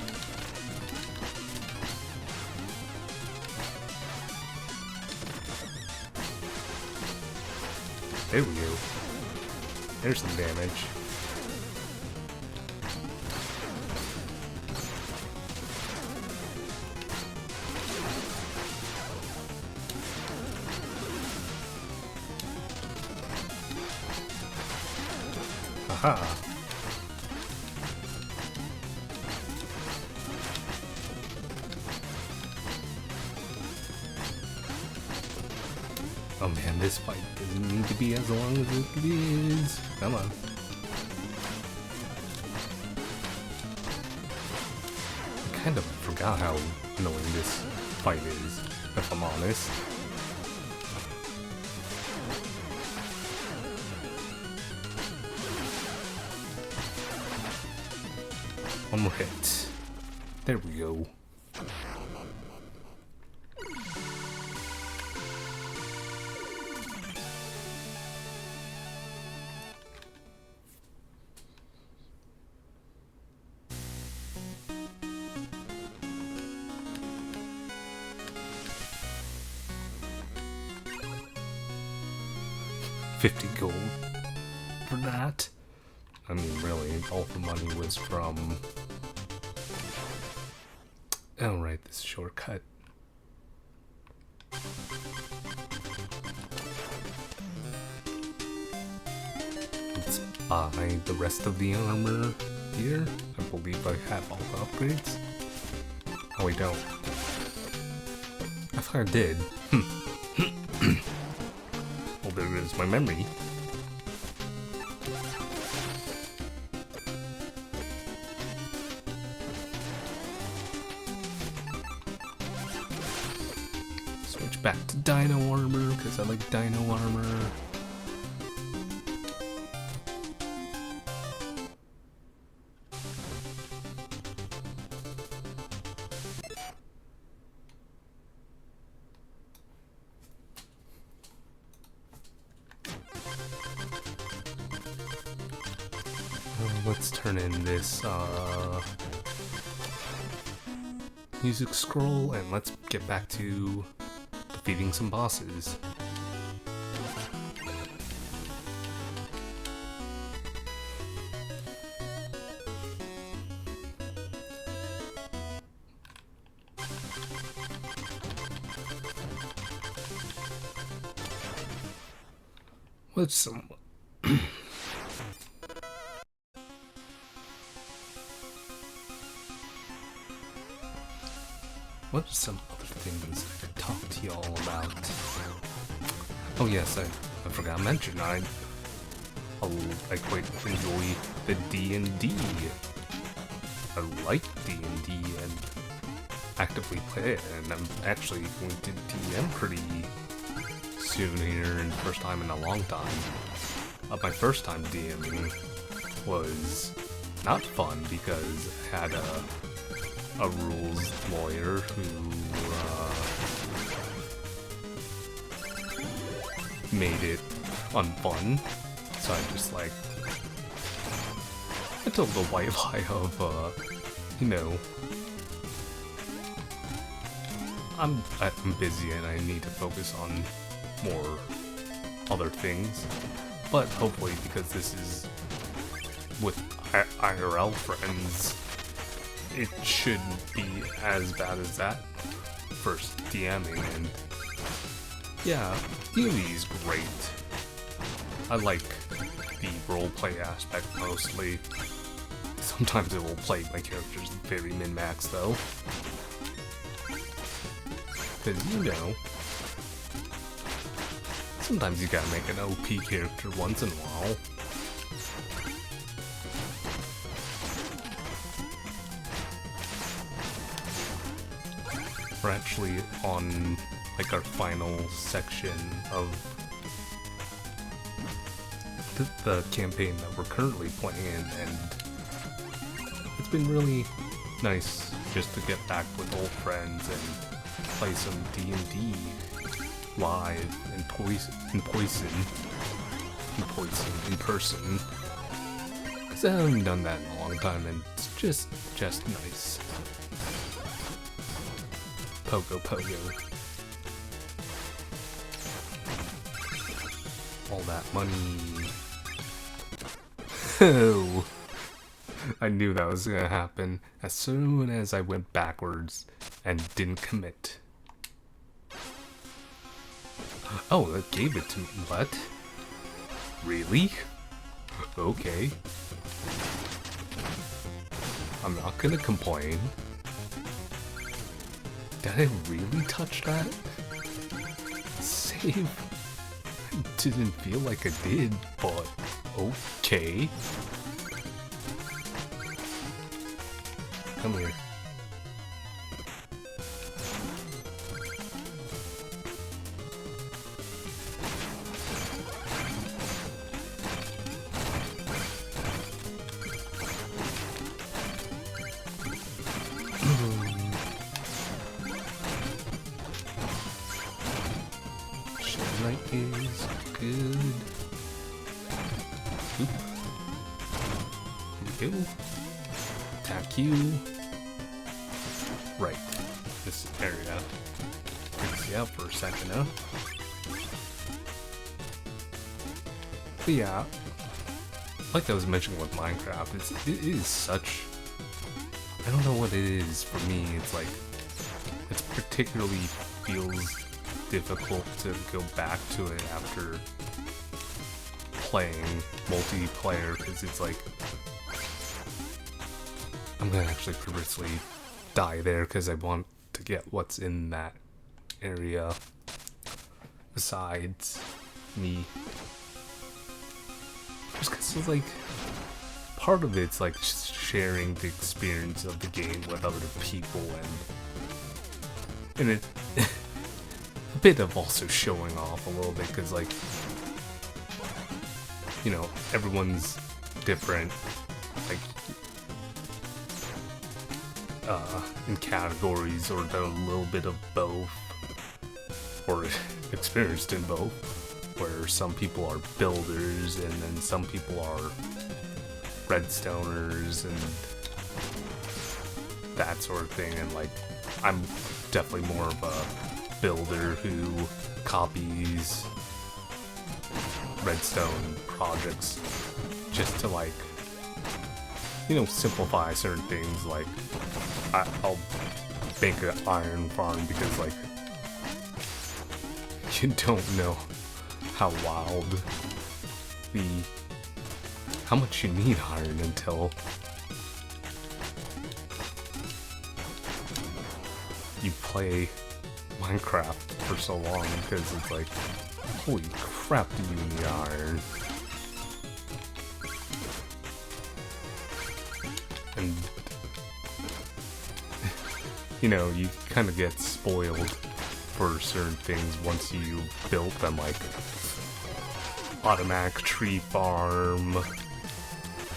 There we go. There's some damage. Aha! Oh man, this fight doesn't need to be as long as it is. Come on. I kind of forgot how annoying this fight is, if I'm honest. One more hit. There we go. $50 gold for that. I mean, really, all the money was from... Oh, right, this shortcut. Let's buy the rest of the armor here. I believe I have all the upgrades. Oh, I don't. I thought I did. Well, there goes my memory. Switch back to Dino Armor, because I like Dino Armor. Let's turn in this music scroll and let's get back to defeating some bosses. What's some... What are some other things I could talk to y'all about? Oh yes, I forgot to mention, I quite enjoy the D&D. I like D&D and actively play it, and I'm actually going to DM pretty soon here, and first time in a long time. My first time DMing was not fun because I had a rules lawyer who made it unfun. So I just like, I told the white lie of, you know, I'm busy and I need to focus on more other things. But hopefully, because this is with IRL friends, it shouldn't be as bad as that first DMing. And yeah, D&D is great. I like the roleplay aspect mostly. Sometimes it will play my characters very min-max though. Cause you know, sometimes you gotta make an OP character once in a while. We're actually on like our final section of the campaign that we're currently playing, and it's been really nice just to get back with old friends and play some D&D live in person. Because I haven't done that in a long time, and it's just nice. Pogo. All that money. Oh, I knew that was gonna happen as soon as I went backwards and didn't commit. Oh, that gave it to me. What? Really? Okay. I'm not gonna complain. Did I really touch that? Save? I didn't feel like I did, but okay. Come here. Is good. Oop. Here we go. Attack you. Right. This area. Freaks you out for a second, huh? But yeah, like I was mentioning with Minecraft, it is such... I don't know what it is for me. It's like... It's particularly feels difficult to go back to it after playing multiplayer, because it's like I'm gonna actually purposely die there because I want to get what's in that area besides me. Just because it's like part of it's like sharing the experience of the game with other people, and it a bit of also showing off a little bit, because like, you know, everyone's different, like in categories, or they're a little bit of both, or experienced in both, where some people are builders and then some people are redstoners and that sort of thing. And like, I'm definitely more of a builder who copies redstone projects just to, like, you know, simplify certain things. Like I'll make an iron farm because, like, you don't know how wild how much you need iron until you play Minecraft for so long, because it's like, holy crap, do you need iron? And you know, you kind of get spoiled for certain things once you build them, like automatic tree farm.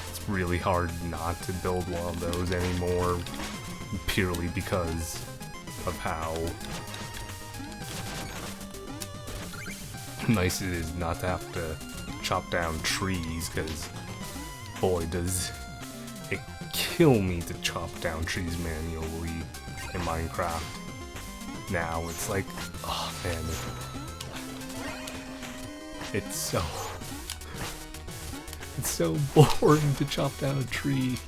It's really hard not to build one of those anymore, purely because of how nice it is not to have to chop down trees, because boy does it kill me to chop down trees manually in Minecraft. Now it's like, oh man, it's so boring to chop down a tree.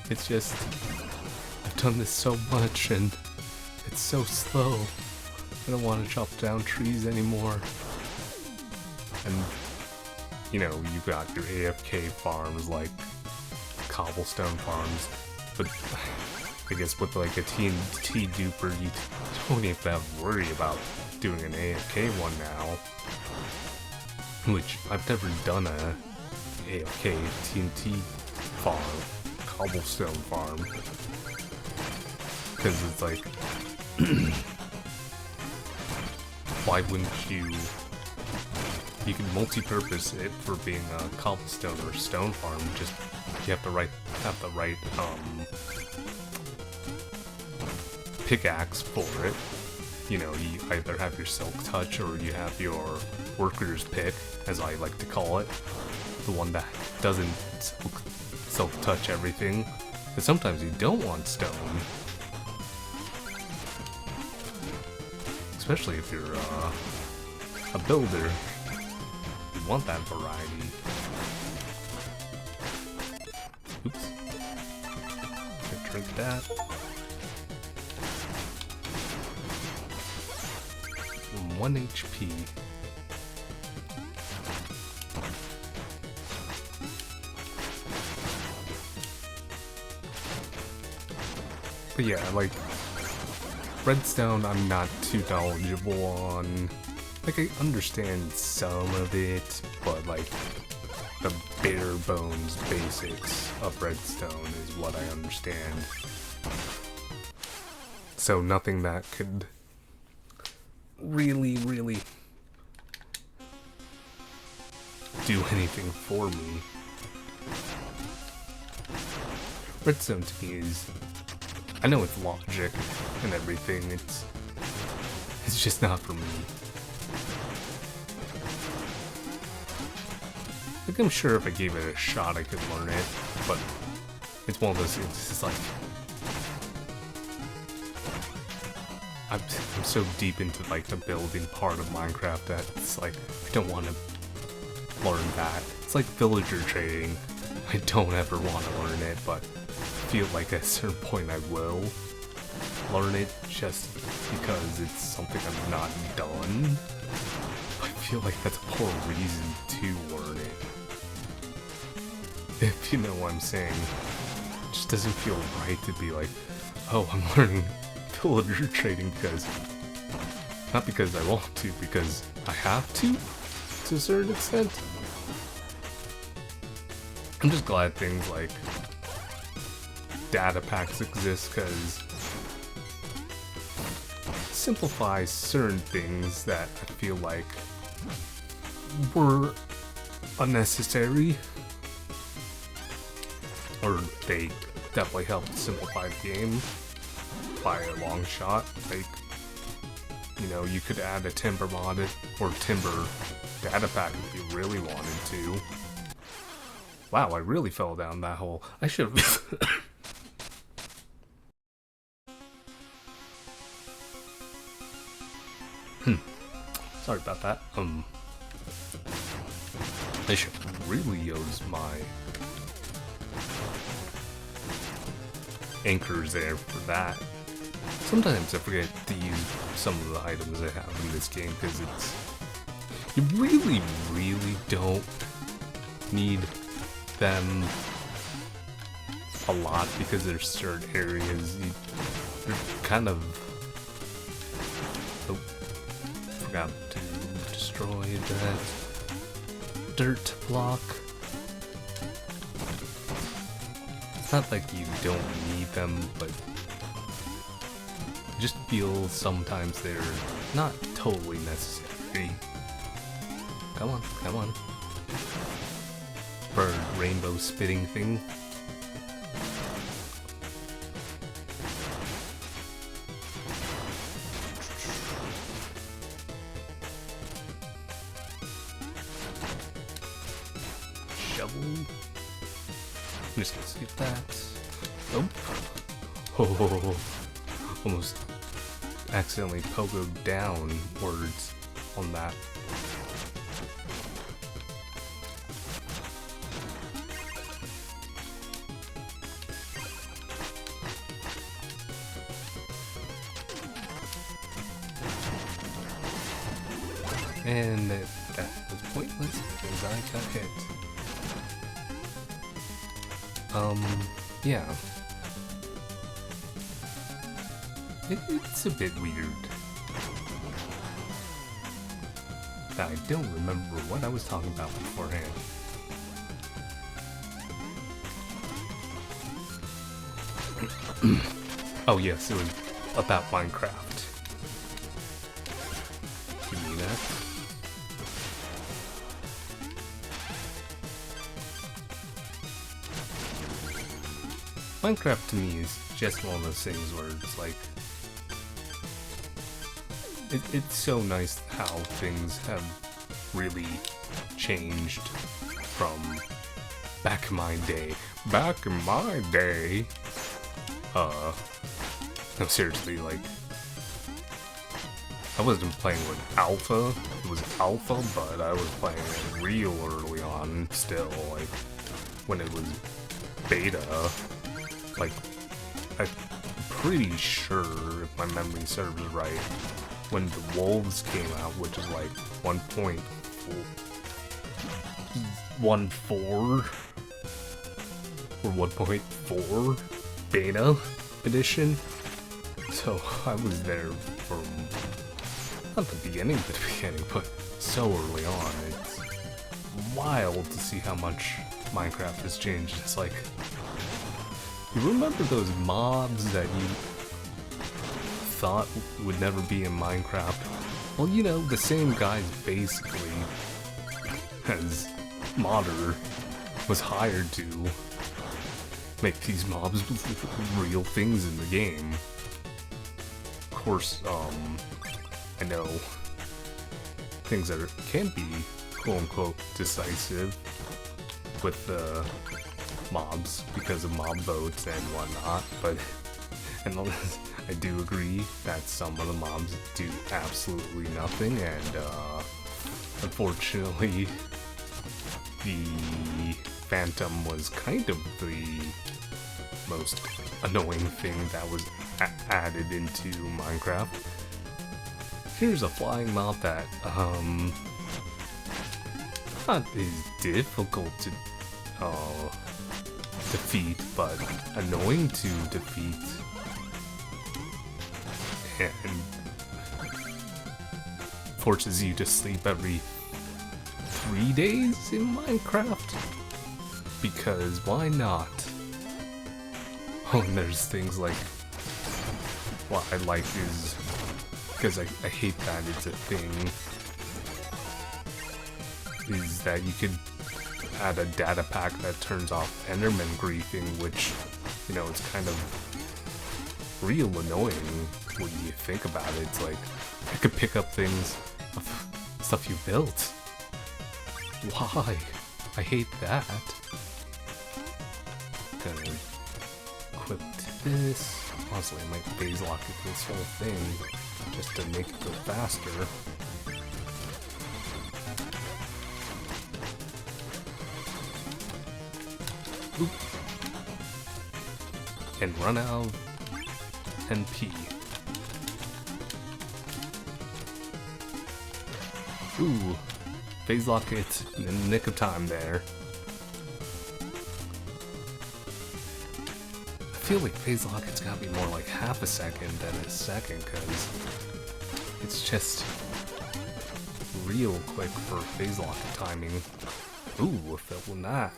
It's just, I've done this so much and it's so slow. I don't want to chop down trees anymore. And you know, you've got your AFK farms like cobblestone farms, but I guess with like a TNT duper, you don't even have to worry about doing an AFK one now. Which, I've never done a AFK TNT farm, cobblestone farm. Because it's like, why wouldn't you can multi-purpose it for being a cobblestone or stone farm, just you have the right pickaxe for it. You know, you either have your silk touch or you have your worker's pick, as I like to call it, the one that doesn't silk touch everything. But sometimes you don't want stone, especially if you're a builder. You want that variety. Oops. Gonna drink that. 1 HP. But yeah, like, redstone I'm not too knowledgeable on. Like, I understand some of it, but like, the bare bones basics of redstone is what I understand. So nothing that could really do anything for me. Redstone to me is, I know it's logic and everything, it's just not for me. Like, I'm sure if I gave it a shot I could learn it, but it's one of those things, it's like, I'm so deep into like the building part of Minecraft that it's like, I don't want to learn that. It's like villager trading. I don't ever want to learn it, but I feel like at a certain point I will learn it just because it's something I've not done. I feel like that's a poor reason to learn it. If you know what I'm saying. It just doesn't feel right to be like, oh, I'm learning villager trading because, not because I want to, because I have to a certain extent. I'm just glad things like data packs exist, because it simplifies certain things that I feel like were unnecessary, or they definitely helped simplify the game by a long shot. Like, you know, you could add a timber mod or timber data pack if you really wanted to. Wow, I really fell down that hole. I should have. Sorry about that. I should really use my anchors there for that. Sometimes I forget to use some of the items I have in this game because You really, really don't need them a lot because there's certain areas you're kind of... Oh, forgot to destroy that dirt block. It's not like you don't need them, but I just feel sometimes they're not totally necessary. Come on, come on. Bird rainbow spitting thing. Shovel. I'm just gonna skip that. Oh. Oh, almost accidentally pogoed downwards on that. And that was pointless because I got hit. Yeah. It's a bit weird. I don't remember what I was talking about beforehand. Oh yes, it was about Minecraft. Give me that. Minecraft to me is just one of those things where it's like, it's so nice how things have really changed from back in my day. Back in my day. No, seriously, like, I wasn't playing with alpha. It was alpha, but I was playing it real early on still, like, when it was beta. Like, I'm pretty sure, if my memory serves right, when the Wolves came out, which is like 1.14 or 1.4 beta edition. So I was there from, not the beginning, but so early on. It's wild to see how much Minecraft has changed. It's like, you remember those mobs that you thought would never be in Minecraft? Well, you know, the same guys basically as Modder was hired to make these mobs real things in the game. Of course, I know things that can be quote-unquote decisive with the mobs because of mob votes and whatnot, but and I do agree that some of the mobs do absolutely nothing, and unfortunately the Phantom was kind of the most annoying thing that was added into Minecraft. Here's a flying mob that not as difficult to defeat, but annoying to defeat, and forces you to sleep every 3 days in Minecraft, because why not? Oh, and there's things like, what I like is, because I hate that it's a thing, is that you could add a data pack that turns off Enderman griefing, which, you know, it's kind of real annoying when you think about it. It's like, I could pick up things of stuff you built. Why? I hate that. Gonna equip this. Honestly, I might phase lock it this whole thing just to make it go faster. Oop. And run out of NP. Ooh, phase lock it in the nick of time there. I feel like phase lock it's gotta be more like half a second than a second, because it's just real quick for phase lock timing. Ooh, I felt on that.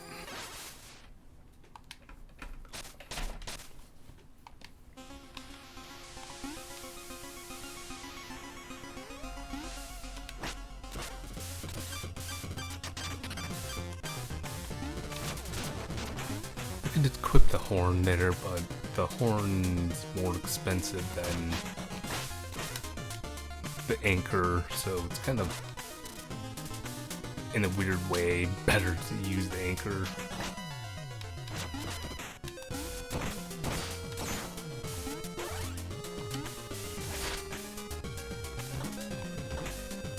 I could equip the horn there, but the horn's more expensive than the anchor, so it's kind of, in a weird way, better to use the anchor.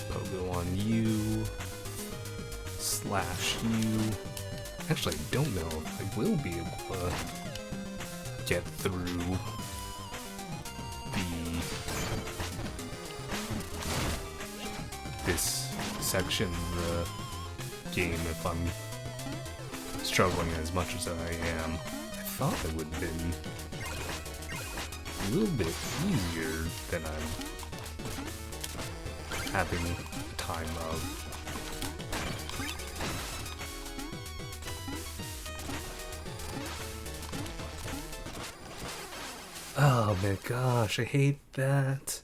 Pogo on you, slash you. Actually, I don't know if I will be able to get through this section of the game if I'm struggling as much as I am. I thought it would have been a little bit easier than I'm having the time of. Oh my gosh, I hate that.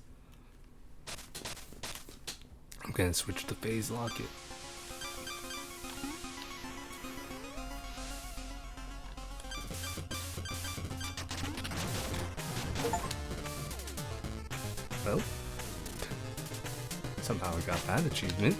I'm gonna switch to phase lock it. Well, somehow I got that achievement.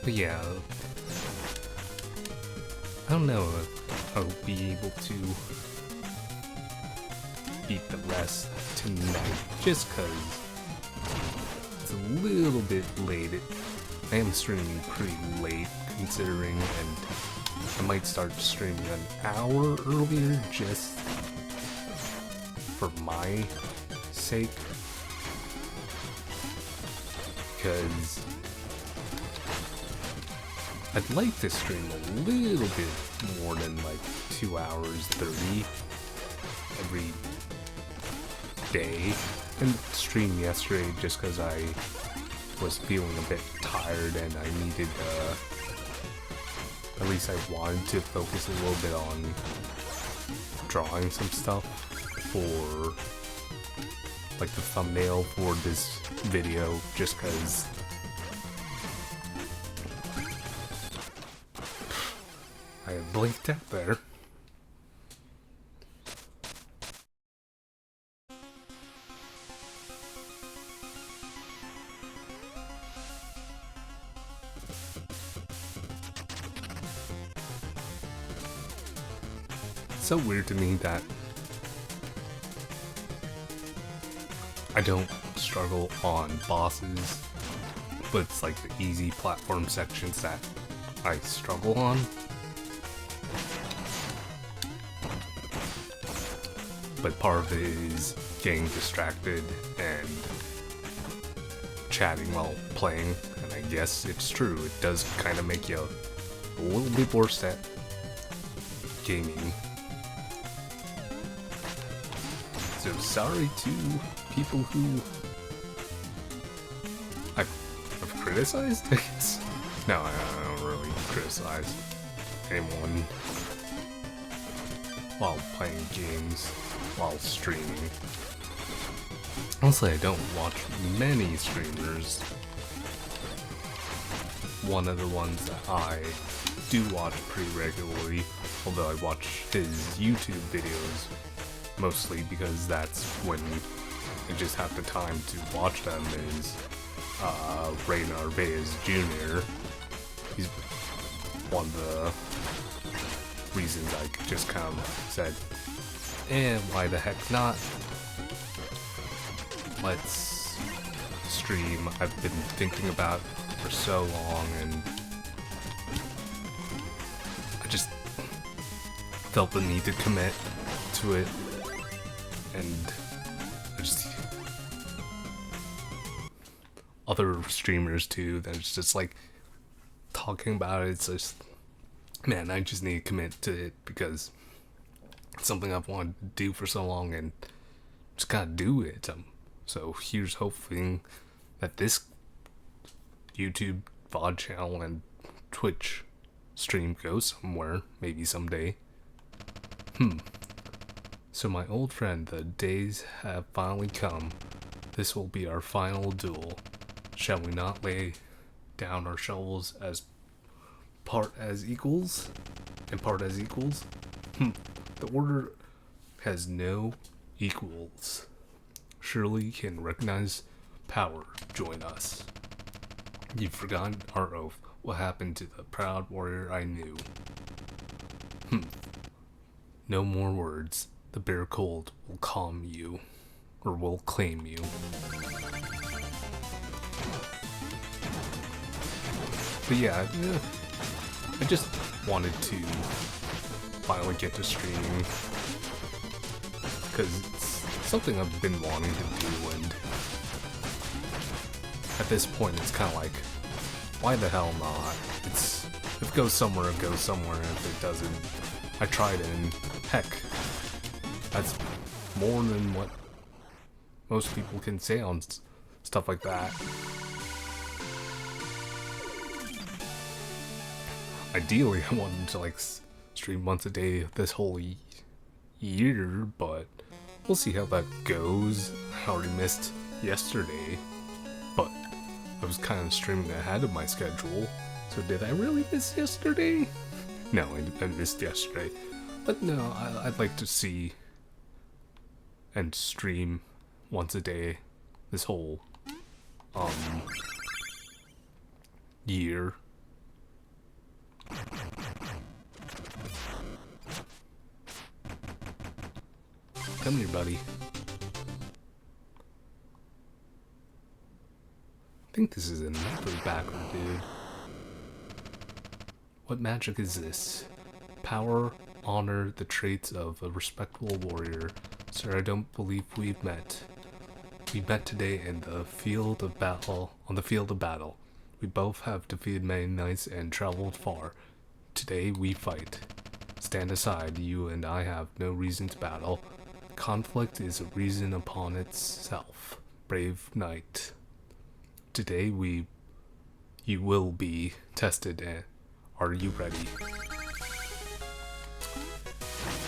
But yeah, I don't know if I'll be able to beat the rest tonight, just cause it's a little bit late. I am streaming pretty late considering, and I might start streaming an hour earlier just for my sake, because I'd like to stream a little bit more than like 2 hours 30 every day. And stream yesterday just because I was feeling a bit tired and I needed, at least I wanted to focus a little bit on drawing some stuff for like the thumbnail for this video, just because I blinked out there. It's so weird to me that I don't struggle on bosses, but it's like the easy platform sections that I struggle on. But part of it is getting distracted and chatting while playing, and I guess it's true, it does kind of make you a little bit worse at gaming. So sorry to people who I've criticized, I guess? No, I don't really criticize anyone while playing games, while streaming. Honestly, I don't watch many streamers. One of the ones that I do watch pretty regularly, although I watch his YouTube videos mostly because that's when I just have the time to watch them, is Ray Narvaez Jr. He's one of the reasons I just kind of said, why the heck not? Let's stream I've been thinking about for so long, and I just felt the need to commit to it, and I just other streamers too that's just like talking about it. It's just, man, I just need to commit to it because it's something I've wanted to do for so long, and just gotta do it. So here's hoping that this YouTube VOD channel and Twitch stream goes somewhere, maybe someday. So my old friend, the days have finally come. This will be our final duel. Shall we not lay down our shovels as part as equals? And part as equals? The order has no equals. Surely can recognize power. Join us. You've forgotten our oath. What happened to the proud warrior I knew? No more words. The bare cold will calm you. Or will claim you. But yeah, I just wanted to finally get to streaming because it's something I've been wanting to do, and at this point it's kind of like, why the hell not? If it goes somewhere, it goes somewhere, and if it doesn't, I tried it, and heck, that's more than what most people can say on stuff like that. Ideally, I wanted to like stream once a day this whole year, but we'll see how that goes. I already missed yesterday, but I was kind of streaming ahead of my schedule. So did I really miss yesterday? No, I missed yesterday. But no, I'd like to see and stream once a day this whole year. Come here, buddy. I think this is another backward dude. What magic is this? Power, honor, the traits of a respectable warrior. Sir, I don't believe we've met. We met today in the field of battle, on the field of battle. We both have defeated many knights and traveled far. Today we fight. Stand aside, you and I have no reason to battle. Conflict is a reason upon itself. Brave knight. Today you will be tested. Are you ready?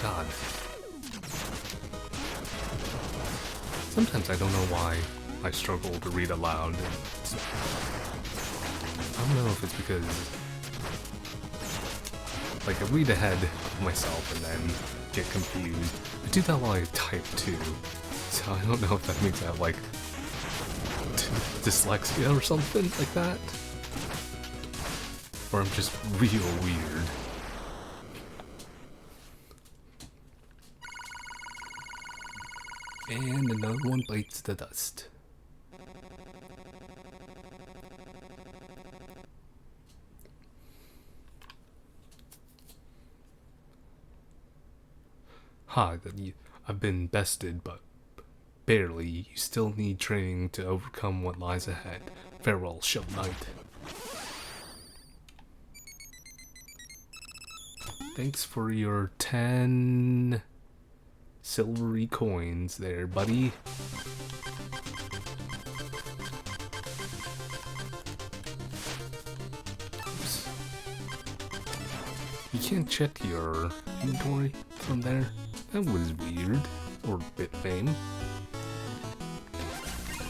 God. Sometimes I don't know why I struggle to read aloud. I don't know if it's because, like, I read ahead of myself and then get confused. I do that while I type too, so I don't know if that means I have like dyslexia or something like that, or I'm just real weird. And another one bites the dust. Ha, I've been bested, but barely. You still need training to overcome what lies ahead. Farewell, Show Knight. Thanks for your 10 silvery coins there, buddy. Oops. You can't check your inventory from there? That was weird. Or BitFame.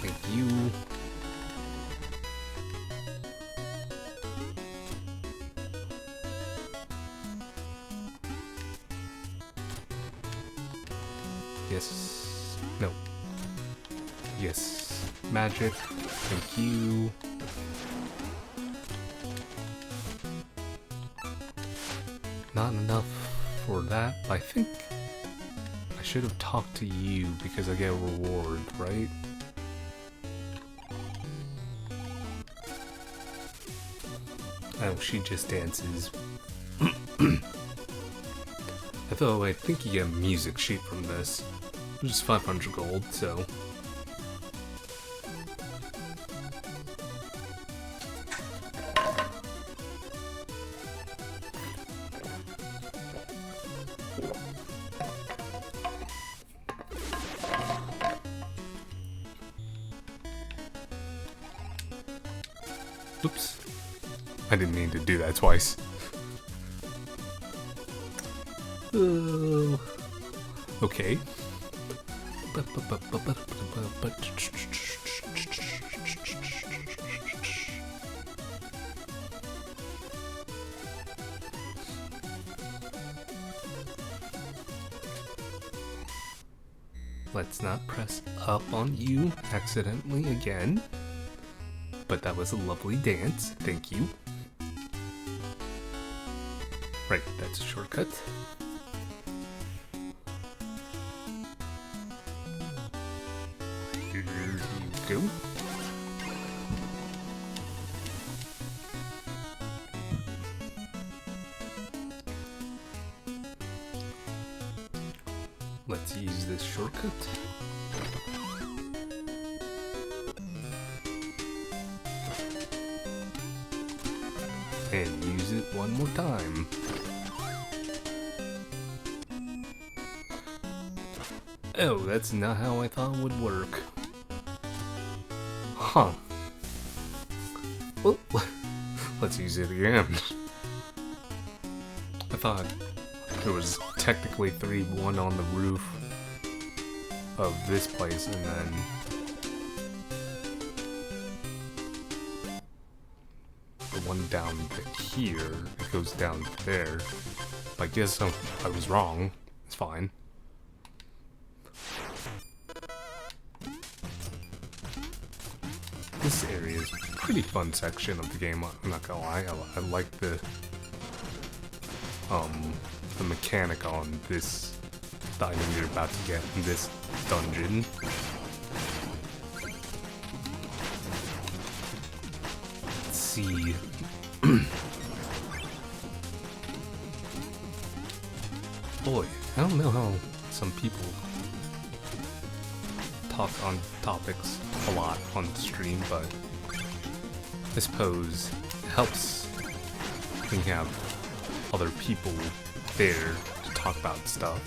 Thank you. Yes. No. Yes. Magic. Thank you. Not enough for that. I think I should have talked to you because I get a reward, right? Oh, she just dances. Although I think you get a music sheet from this, which is 500 gold, so... Oops. I didn't mean to do that twice. Okay. Let's not press up on you accidentally again. But that was a lovely dance, thank you. Right, that's a shortcut. Here you go. Let's use this shortcut. And use it one more time. Oh, that's not how I thought it would work. Huh. Well, let's use it again. I thought there was technically 3-1 on the roof of this place, and then the one down here, it goes down there. I guess I was wrong. It's fine. This area is a pretty fun section of the game, I'm not gonna lie. I like the mechanic on this, the item you're about to get in this dungeon. Let's see. Boy, I don't know how some people talk on topics a lot on the stream, but I suppose it helps when you have other people there to talk about stuff.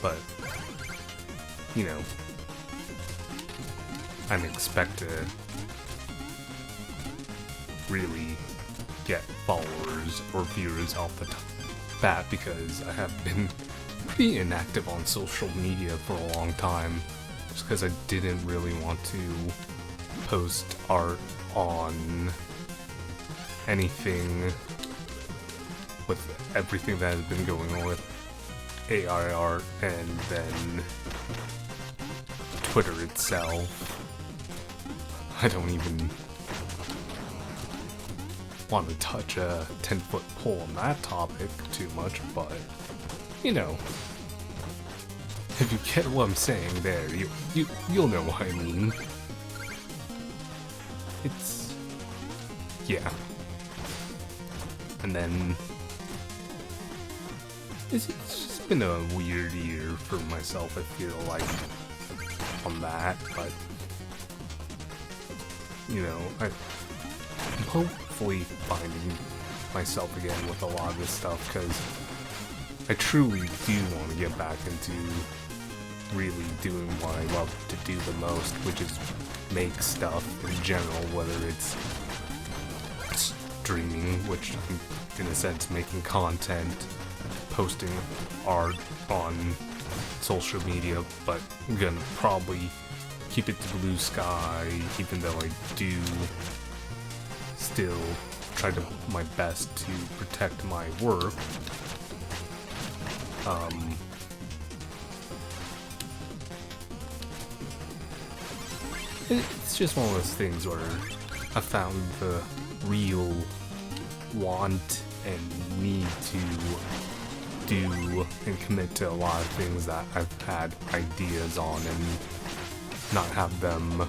But, you know, I didn't expect to really get followers or viewers off the bat because I have been pretty inactive on social media for a long time, just because I didn't really want to post art on anything with everything that has been going on with AI art and then Twitter itself. I don't even want to touch a 10-foot pole on that topic too much, but you know, if you get what I'm saying there, you'll know what I mean. It's, yeah. And then it's just been a weird year for myself, I feel like, on that, but you know, I'm hopefully finding myself again with a lot of this stuff, because I truly do want to get back into really doing what I love to do the most, which is make stuff in general, whether it's streaming, which I'm in a sense making content, posting art on social media, but I'm gonna probably keep it to blue sky, even though I do still try to my best to protect my work. It's just one of those things where I found the real want and need to do and commit to a lot of things that I've had ideas on and not have them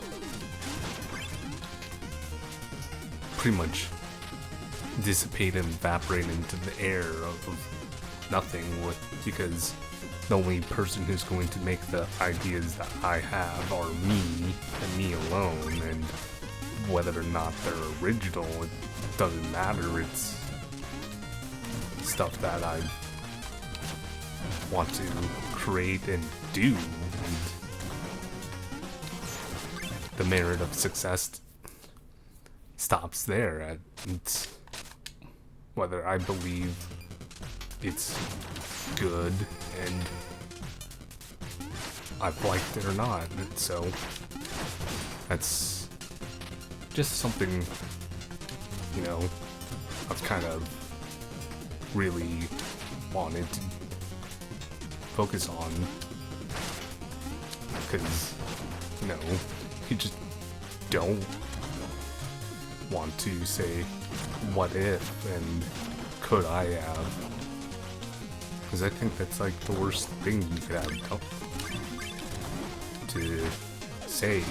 pretty much dissipate and evaporate into the air of nothing, because the only person who's going to make the ideas that I have are me and me alone, and whether or not they're original, it doesn't matter. It's stuff that I want to create and do, and the merit of success stops there. It's whether I believe it's good and I've liked it or not. So that's just something, you know, I've kind of really wanted to focus on, because, you know, you just don't want to say what if and could I have, because I think that's like the worst thing you could have to say.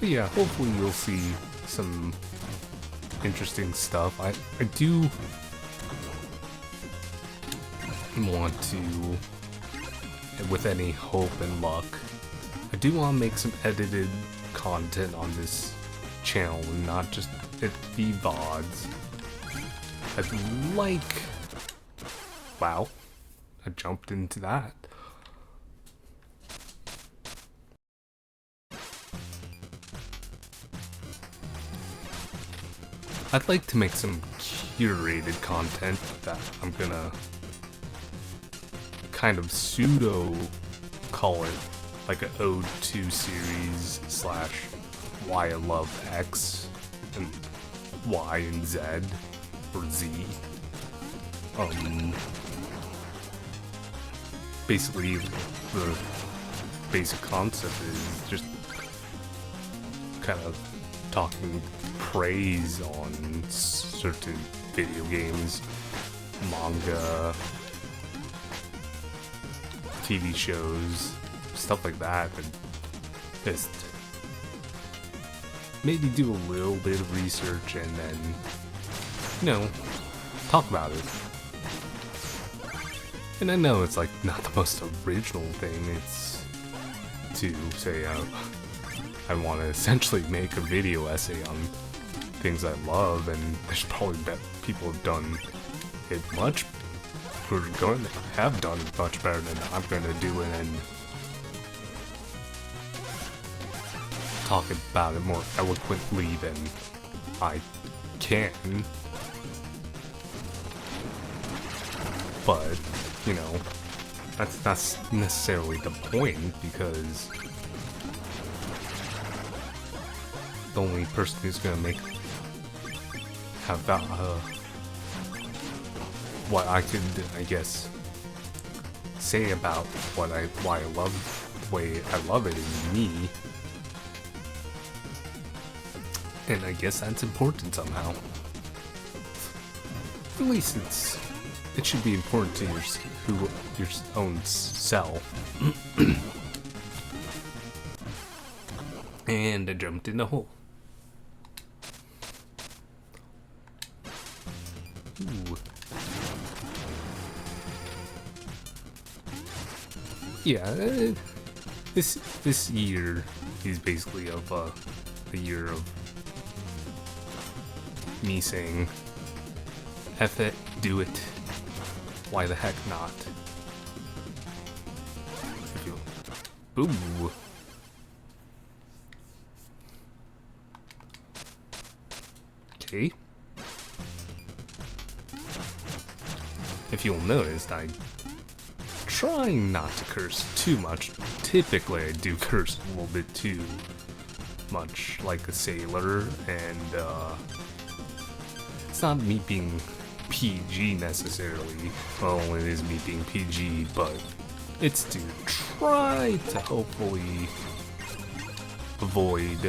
But yeah, hopefully you'll see some interesting stuff. I do want to, with any hope and luck, I do want to make some edited content on this channel and not just it be VODs. I'd like... Wow, I jumped into that. I'd like to make some curated content that I'm gonna kind of pseudo call it like an Ode to series / Why I Love X and Y and Z or Z. Basically the basic concept is just kind of talking praise on certain video games, manga, TV shows, stuff like that, and just maybe do a little bit of research and then, you know, talk about it. And I know it's like not the most original thing, it's to say I want to essentially make a video essay on things I love, and there's probably people have done it much, who are going to have done it much better than I'm going to do it, and talk about it more eloquently than I can. But, you know, that's not necessarily the point, because the only person who's gonna have that, what I could, I guess, say about why I love the way I love it is me. And I guess that's important somehow. At least it should be important to your own self. And I jumped in the hole. Ooh. Yeah, this year is basically of a year of me saying, F it, do it. Why the heck not? Ooh. Okay. If you'll notice, I'm trying not to curse too much. Typically, I do curse a little bit too much, like a sailor, and it's not me being PG necessarily. Well, it is me being PG, but it's to try to hopefully avoid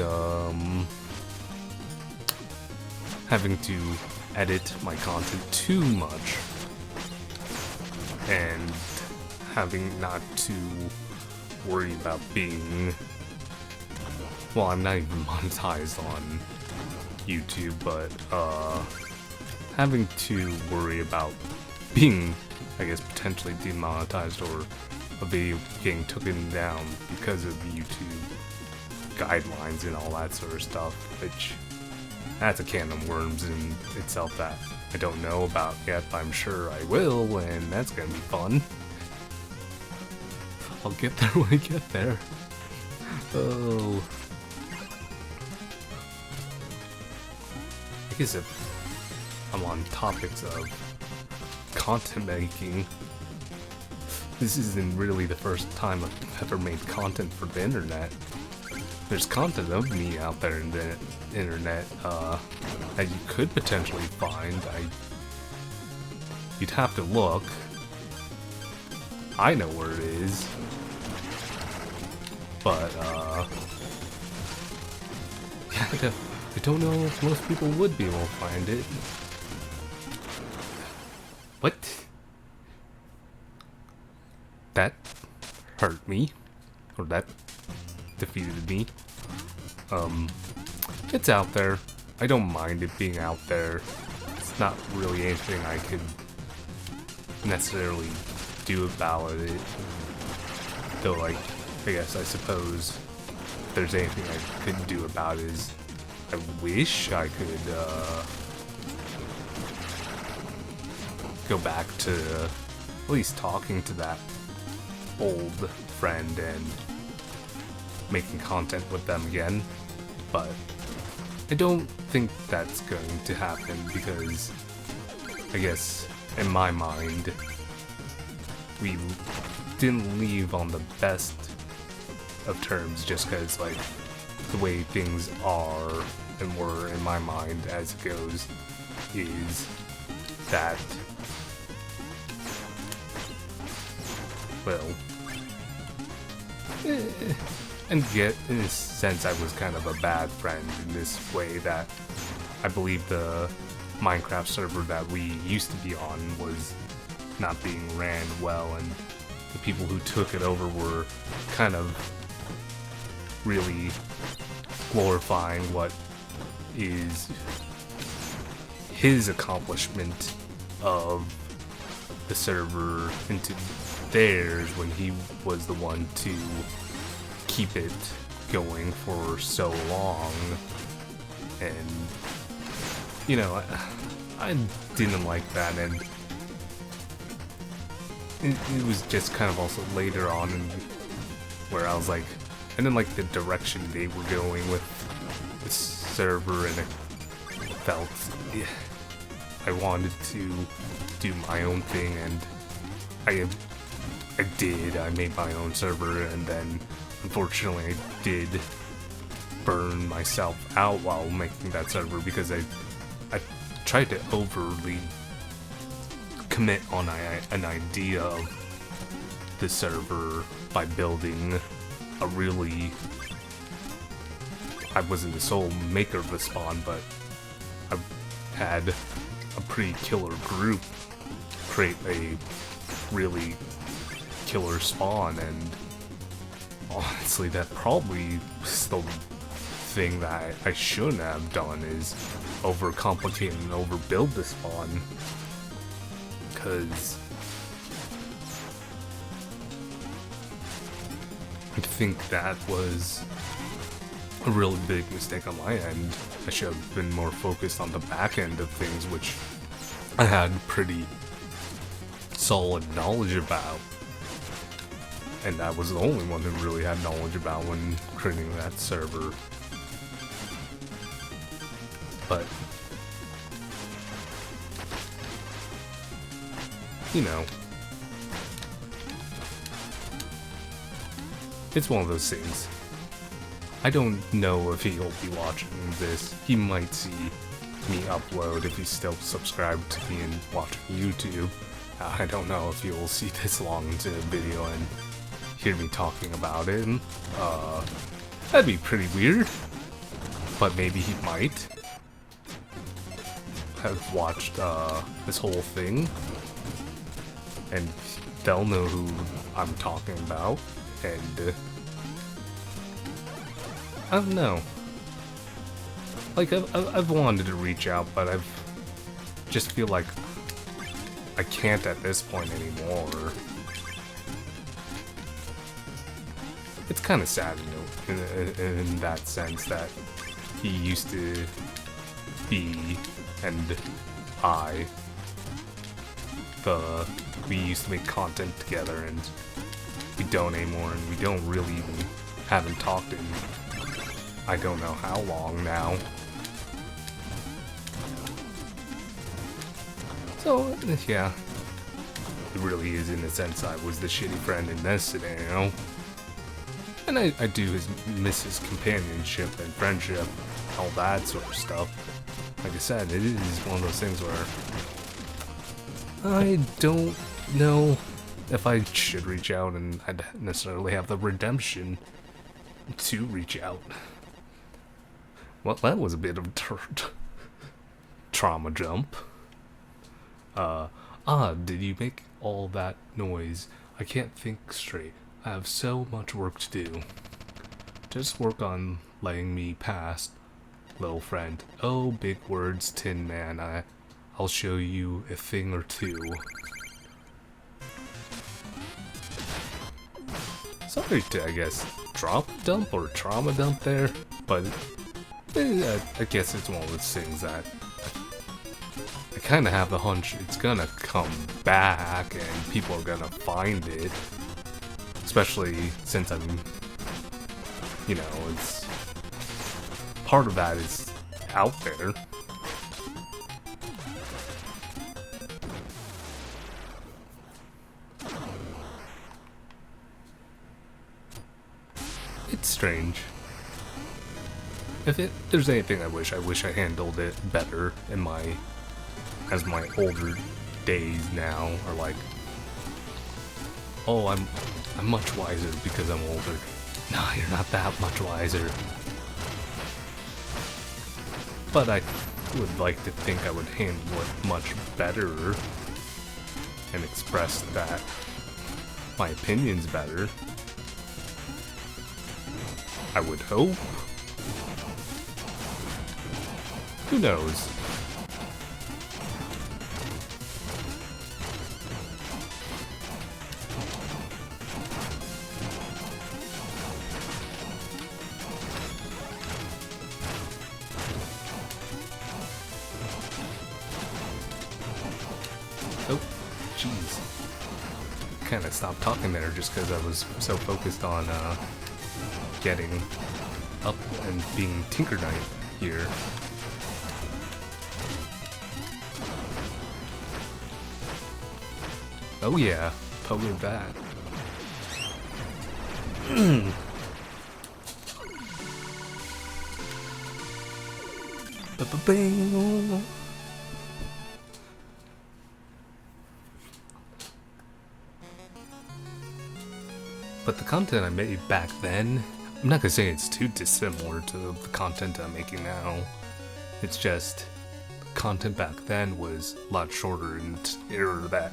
having to edit my content too much and having not to worry about being well, I'm not even monetized on YouTube, but having to worry about being, I guess, potentially demonetized or a video getting taken down because of YouTube guidelines and all that sort of stuff, which that's a can of worms in itself that I don't know about yet, but I'm sure I will, and that's gonna be fun. I'll get there when I get there. Oh. I guess if I'm on topics of content making, this isn't really the first time I've ever made content for the internet. There's content of me out there in the internet that you could potentially find. You'd have to look. I know where it is. But, yeah, I don't know if most people would be able to find it. What? That hurt me. Or that defeated me. It's out there. I don't mind it being out there. It's not really anything I could necessarily do about it. Though, like, I guess I suppose if there's anything I could do about it is I wish I could go back to at least talking to that old friend and making content with them again, but I don't think that's going to happen because I guess in my mind we didn't leave on the best of terms just because, like, the way things are and were in my mind as it goes is that, well, and yet in a sense I was kind of a bad friend in this way that I believe the Minecraft server that we used to be on was not being ran well, and the people who took it over were kind of really glorifying what is his accomplishment of the server into theirs when he was the one to keep it going for so long. And you know, I didn't like that, and it was just kind of also later on where I was like, I didn't like the direction they were going with the server, and it felt I wanted to do my own thing, and I did. I made my own server, and then unfortunately I did burn myself out while making that server because I tried to overly commit on an idea of the server by building a really, I wasn't the sole maker of the spawn, but I had a pretty killer group create a really killer spawn, and honestly that probably was the thing that I shouldn't have done, is overcomplicate and overbuild the spawn, because I think that was a really big mistake on my end. I should have been more focused on the back end of things, which I had pretty solid knowledge about. And I was the only one who really had knowledge about when creating that server. But, you know, it's one of those things. I don't know if he'll be watching this. He might see me upload if he's still subscribed to me and watching YouTube. I don't know if you'll see this long into the video and hear me talking about it. That'd be pretty weird. But maybe he might have watched this whole thing, and they'll know who I'm talking about, and I don't know. Like, I've wanted to reach out, but I've just feel like I can't at this point anymore. It's kind of sad, you know, in that sense that he used to be, and we used to make content together, and we don't anymore, and we don't really even haven't talked in I don't know how long now. So, yeah, it really is, in a sense, I was the shitty friend in this scenario. And I do miss his companionship and friendship, all that sort of stuff. Like I said, it is one of those things where I don't know if I should reach out, and I'd necessarily have the redemption to reach out. Well, that was a bit of a trauma jump. Did you make all that noise? I can't think straight. I have so much work to do. Just work on letting me pass, little friend. Oh, big words, Tin Man. I'll show you a thing or two. Sorry to, I guess, drop dump or trauma dump there, but I guess it's one of those things that I kind of have a hunch it's gonna come back and people are gonna find it. Especially since I'm, you know, it's part of that is out there. It's strange. If there's anything I wish I handled it better in as my older days now are like, oh, I'm much wiser because I'm older. Nah, you're not that much wiser. But I would like to think I would handle it much better and express that my opinion's better. I would hope. Who knows? Oh, jeez. Kind of stopped talking there just because I was so focused on getting up and being Tinker Knight here. Oh yeah, polar bat. Ba-ba-bing. But the content I made back then, I'm not gonna say it's too dissimilar to the content I'm making now. It's just, the content back then was a lot shorter, and that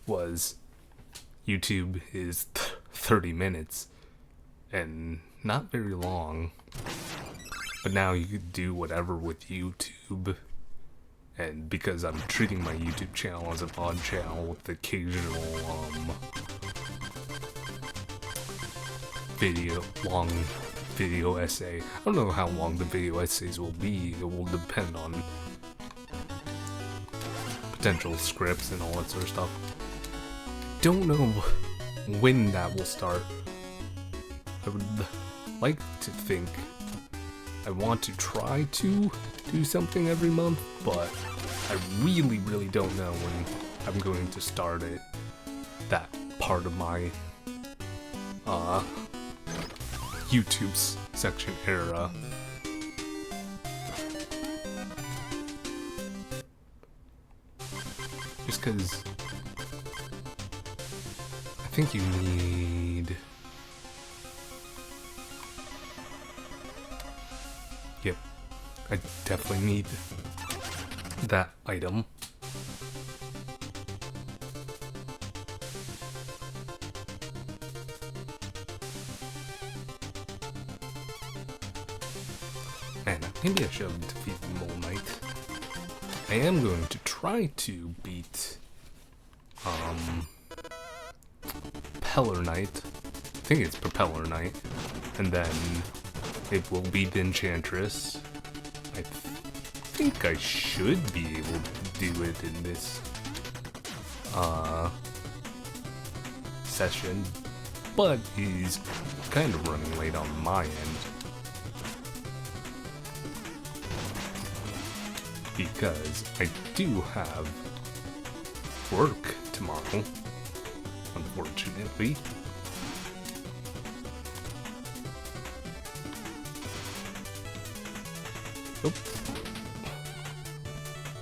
was YouTube is 30 minutes and not very long. But now you could do whatever with YouTube. And because I'm treating my YouTube channel as a pod channel with occasional long video essay. I don't know how long the video essays will be. It will depend on potential scripts and all that sort of stuff. Don't know when that will start. I would like to think I want to try to do something every month, but I really don't know when I'm going to start it. That part of my YouTube's section era. Just because I think you need... Yep, I definitely need that item. maybe I should have defeated Mole Knight. I am going to try to beat Propeller Knight. I think it's Propeller Knight. And then it will be the Enchantress. I think I should be able to do it in this session, but he's kind of running late on my end because I do have work tomorrow, unfortunately.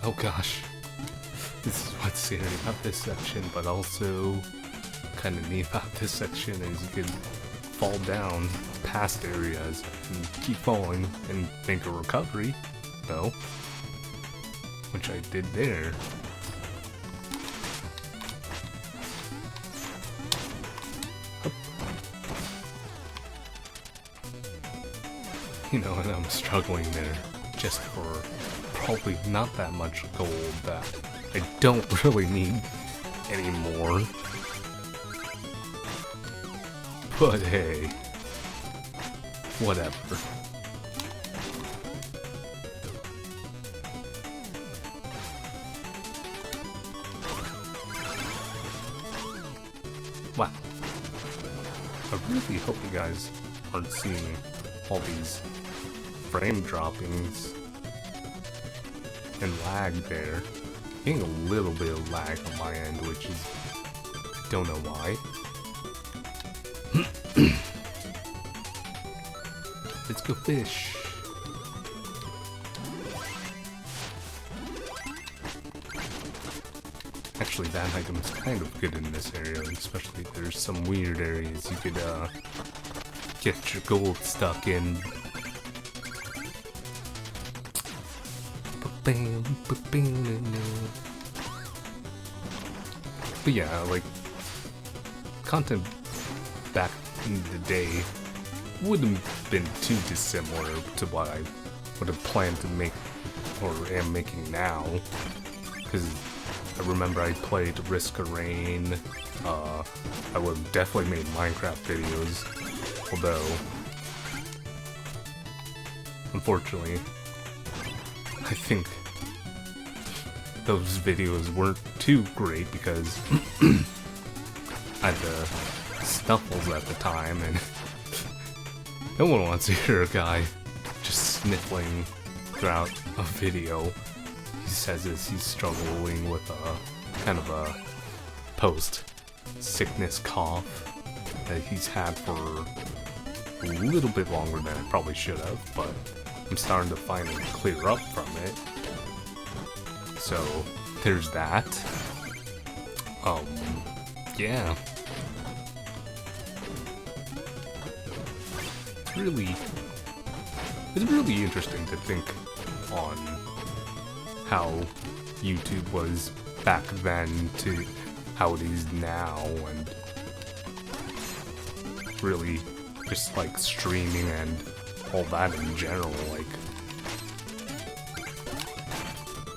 Oh gosh, this is what's scary about this section, but also kind of neat about this section is you can fall down past areas and keep falling and make a recovery, though, which I did there. You know, and I'm struggling there just for probably not that much gold that I don't really need anymore. But hey, whatever. Wow. I really hope you guys aren't seeing all these frame droppings and lag there. Getting a little bit of lag on my end, which is, don't know why. Let's go fish. Actually, that item is kind of good in this area, especially if there's some weird areas you could get your gold stuck in. But yeah, like, content back in the day wouldn't have been too dissimilar to what I would have planned to make, or am making now, because I remember I played Risk of Rain. I would have definitely made Minecraft videos, although, unfortunately, I think those videos weren't too great because I had the snuffles at the time, and no one wants to hear a guy just sniffling throughout a video. He says this, he's struggling with a kind of a post-sickness cough that he's had for a little bit longer than I probably should have, but I'm starting to finally clear up from it. So, there's that. Yeah. It's really interesting to think on how YouTube was back then to how it is now, and really just like streaming and all that in general, like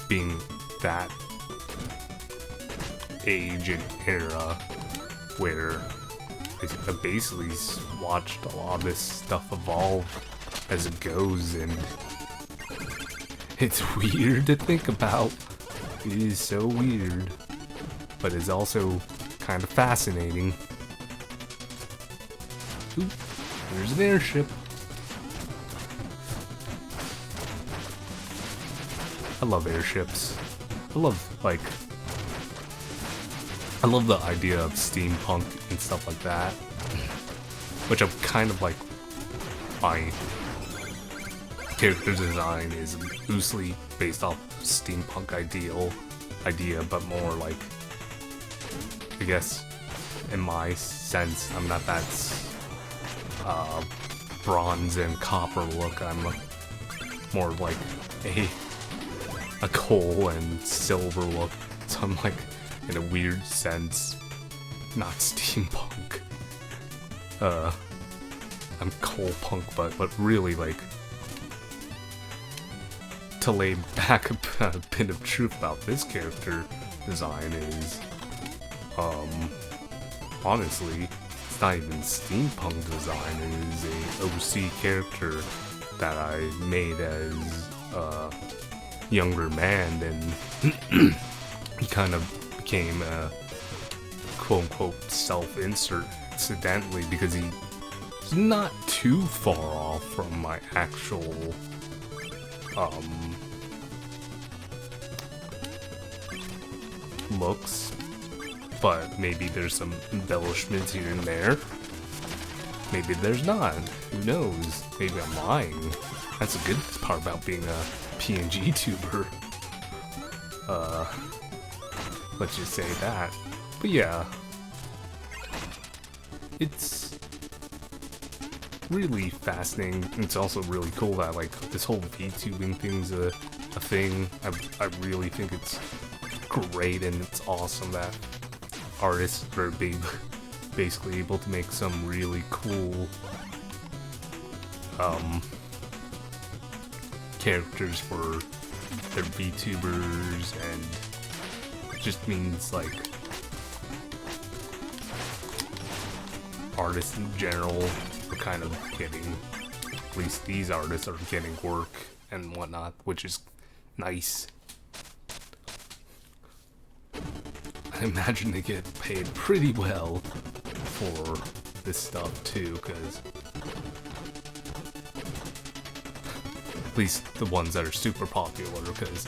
being that age and era where I basically watched a lot of this stuff evolve as it goes, and it's weird to think about. It is so weird, but it's also kind of fascinating. Ooh, there's an airship. I love airships. I love the idea of steampunk and stuff like that, which I'm kind of like, my character design is loosely based off steampunk idea, but more like, I guess, in my sense, I'm not that bronze and copper look. I'm more like a coal and silver look, so I'm like, in a weird sense, not steampunk. I'm coal punk, but really like to lay back a bit of truth about this character design is, honestly, it's not even steampunk design. It is a OC character that I made as a younger man, and he kind of became a quote-unquote self-insert accidentally because he's not too far off from my actual looks, but maybe there's some embellishments here and there. Maybe there's not. Who knows? Maybe I'm lying. That's a good part about being a PNG tuber. Let's just say that. But yeah, it's really fascinating. It's also really cool that like this whole VTubing thing's a thing. I really think it's great, and it's awesome that artists are basically able to make some really cool characters for their VTubers, and it just means like artists in general are kind of getting, at least these artists are getting work and whatnot, which is nice. I imagine they get paid pretty well for this stuff too, because at least the ones that are super popular, because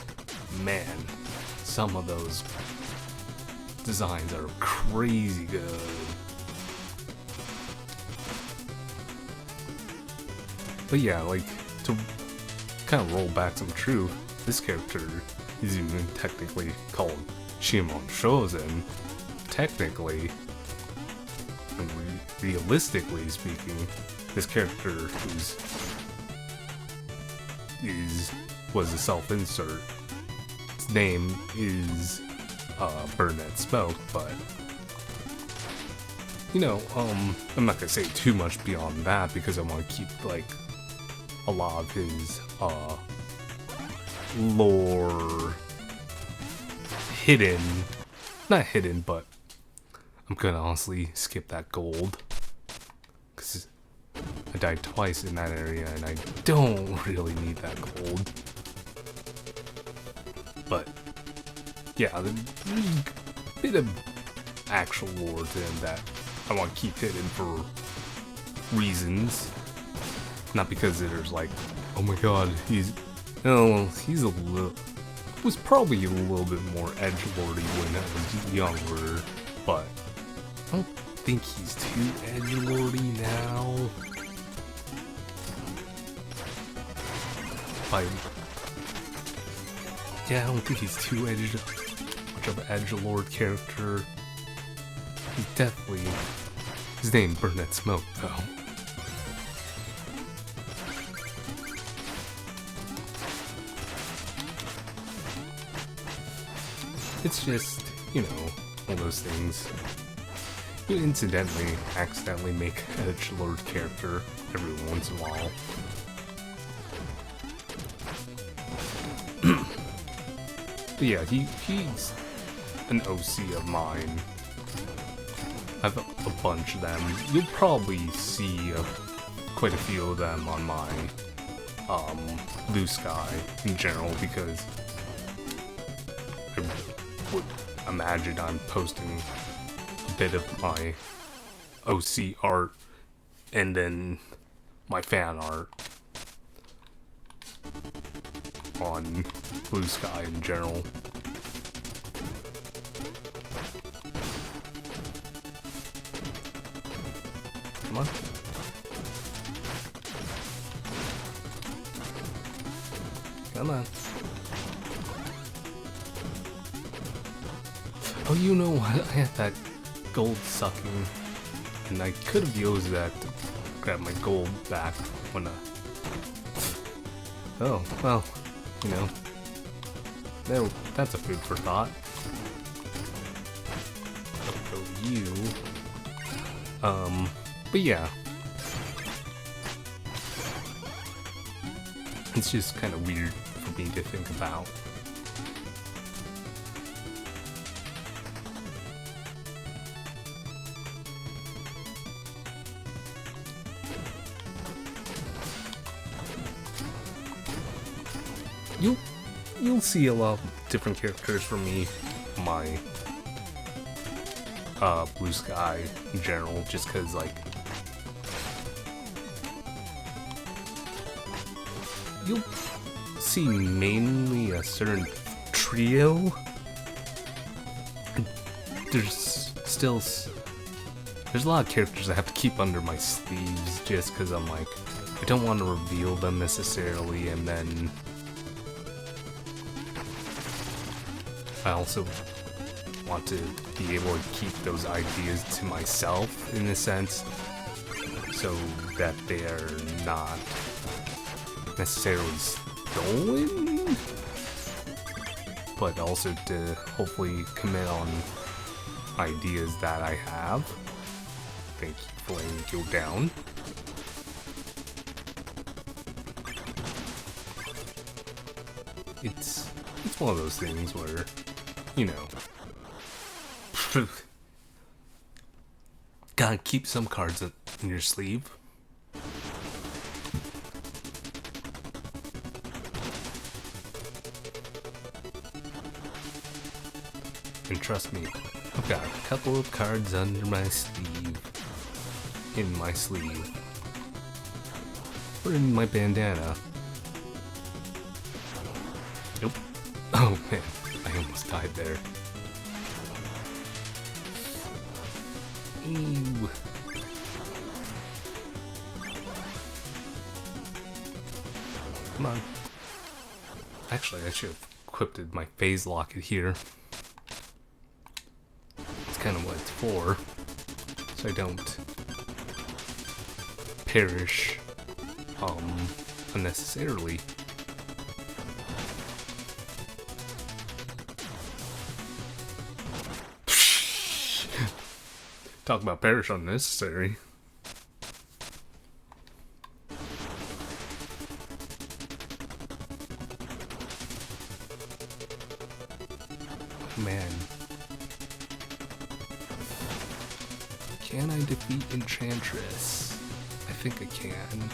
man, some of those designs are crazy good. But yeah, like, to kind of roll back some truth, this character is even technically called Shimon Shozen. Technically, and realistically speaking, this character was a self-insert. Its name is Burnett Smoke, but you know, I'm not gonna say too much beyond that because I want to keep like a lot of his lore hidden. Not hidden, but I'm gonna honestly skip that gold because I died twice in that area and I don't really need that gold. But yeah, there's a bit of actual lore to him that I want to keep hidden for reasons. Not because there's like, oh my god, he's a little, was probably a little bit more edgelordy when I was younger, but I don't think he's too edgelordy now. Yeah, I don't think he's too much of an edgelord character. He's definitely, his name Burnett Smoke though. It's just, you know, one of those things. You incidentally, accidentally make an edgelord character every once in a while. But yeah, he's an OC of mine. I have a bunch of them. You'll probably see quite a few of them on my Blue Sky in general, because I would imagine I'm posting a bit of my OC art and then my fan art on Blue Sky in general. Come on. Come on. Oh, you know what? I had that gold sucking, and I could have used that to grab my gold back when oh, well, you know, that's a food for thought. So you, but yeah, it's just kind of weird for me to think about. You'll see a lot of different characters from me, my Blue Sky in general, just because like you'll see mainly a certain trio. There's a lot of characters I have to keep under my sleeves just because I'm like, I don't want to reveal them necessarily, and then I also want to be able to keep those ideas to myself in a sense, so that they are not necessarily stolen, but also to hopefully commit on ideas that I have. Thank you for letting me go down. It's one of those things where, you know, gotta keep some cards in your sleeve. And trust me, I've got a couple of cards under my sleeve, in my sleeve, or in my bandana. Nope. Oh man, I almost died there. Ew. Come on. Actually, I should have equipped my phase locket here. It's kind of what it's for, so I don't perish unnecessarily. Talk about perish unnecessary. Man. Can I defeat Enchantress? I think I can.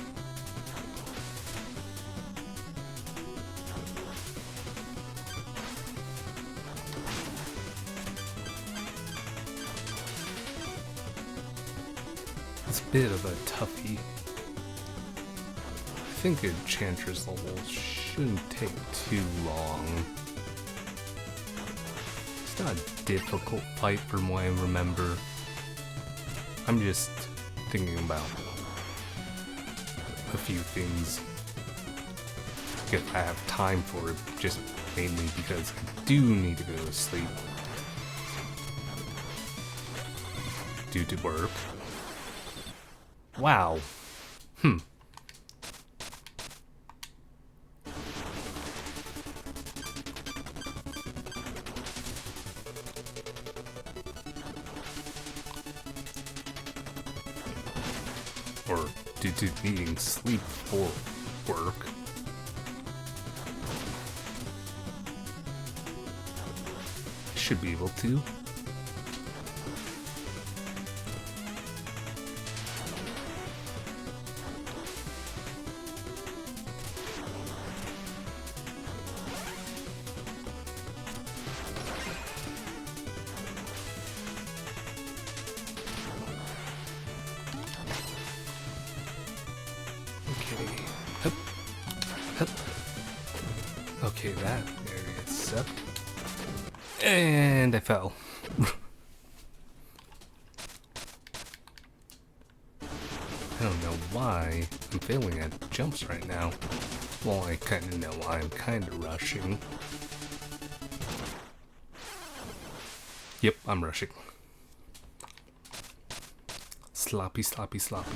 It's a bit of a toughie. I think Enchantress level shouldn't take too long. It's not a difficult fight from what I remember. I'm just thinking about a few things if I have time for it, just mainly because I do need to go to sleep due to work. Wow. Or due to needing sleep for work. I should be able to. Okay, that area sucked. And I fell. I don't know why I'm failing at jumps right now. Well, I kind of know why. I'm kind of rushing. Yep, I'm rushing. Sloppy, sloppy, sloppy.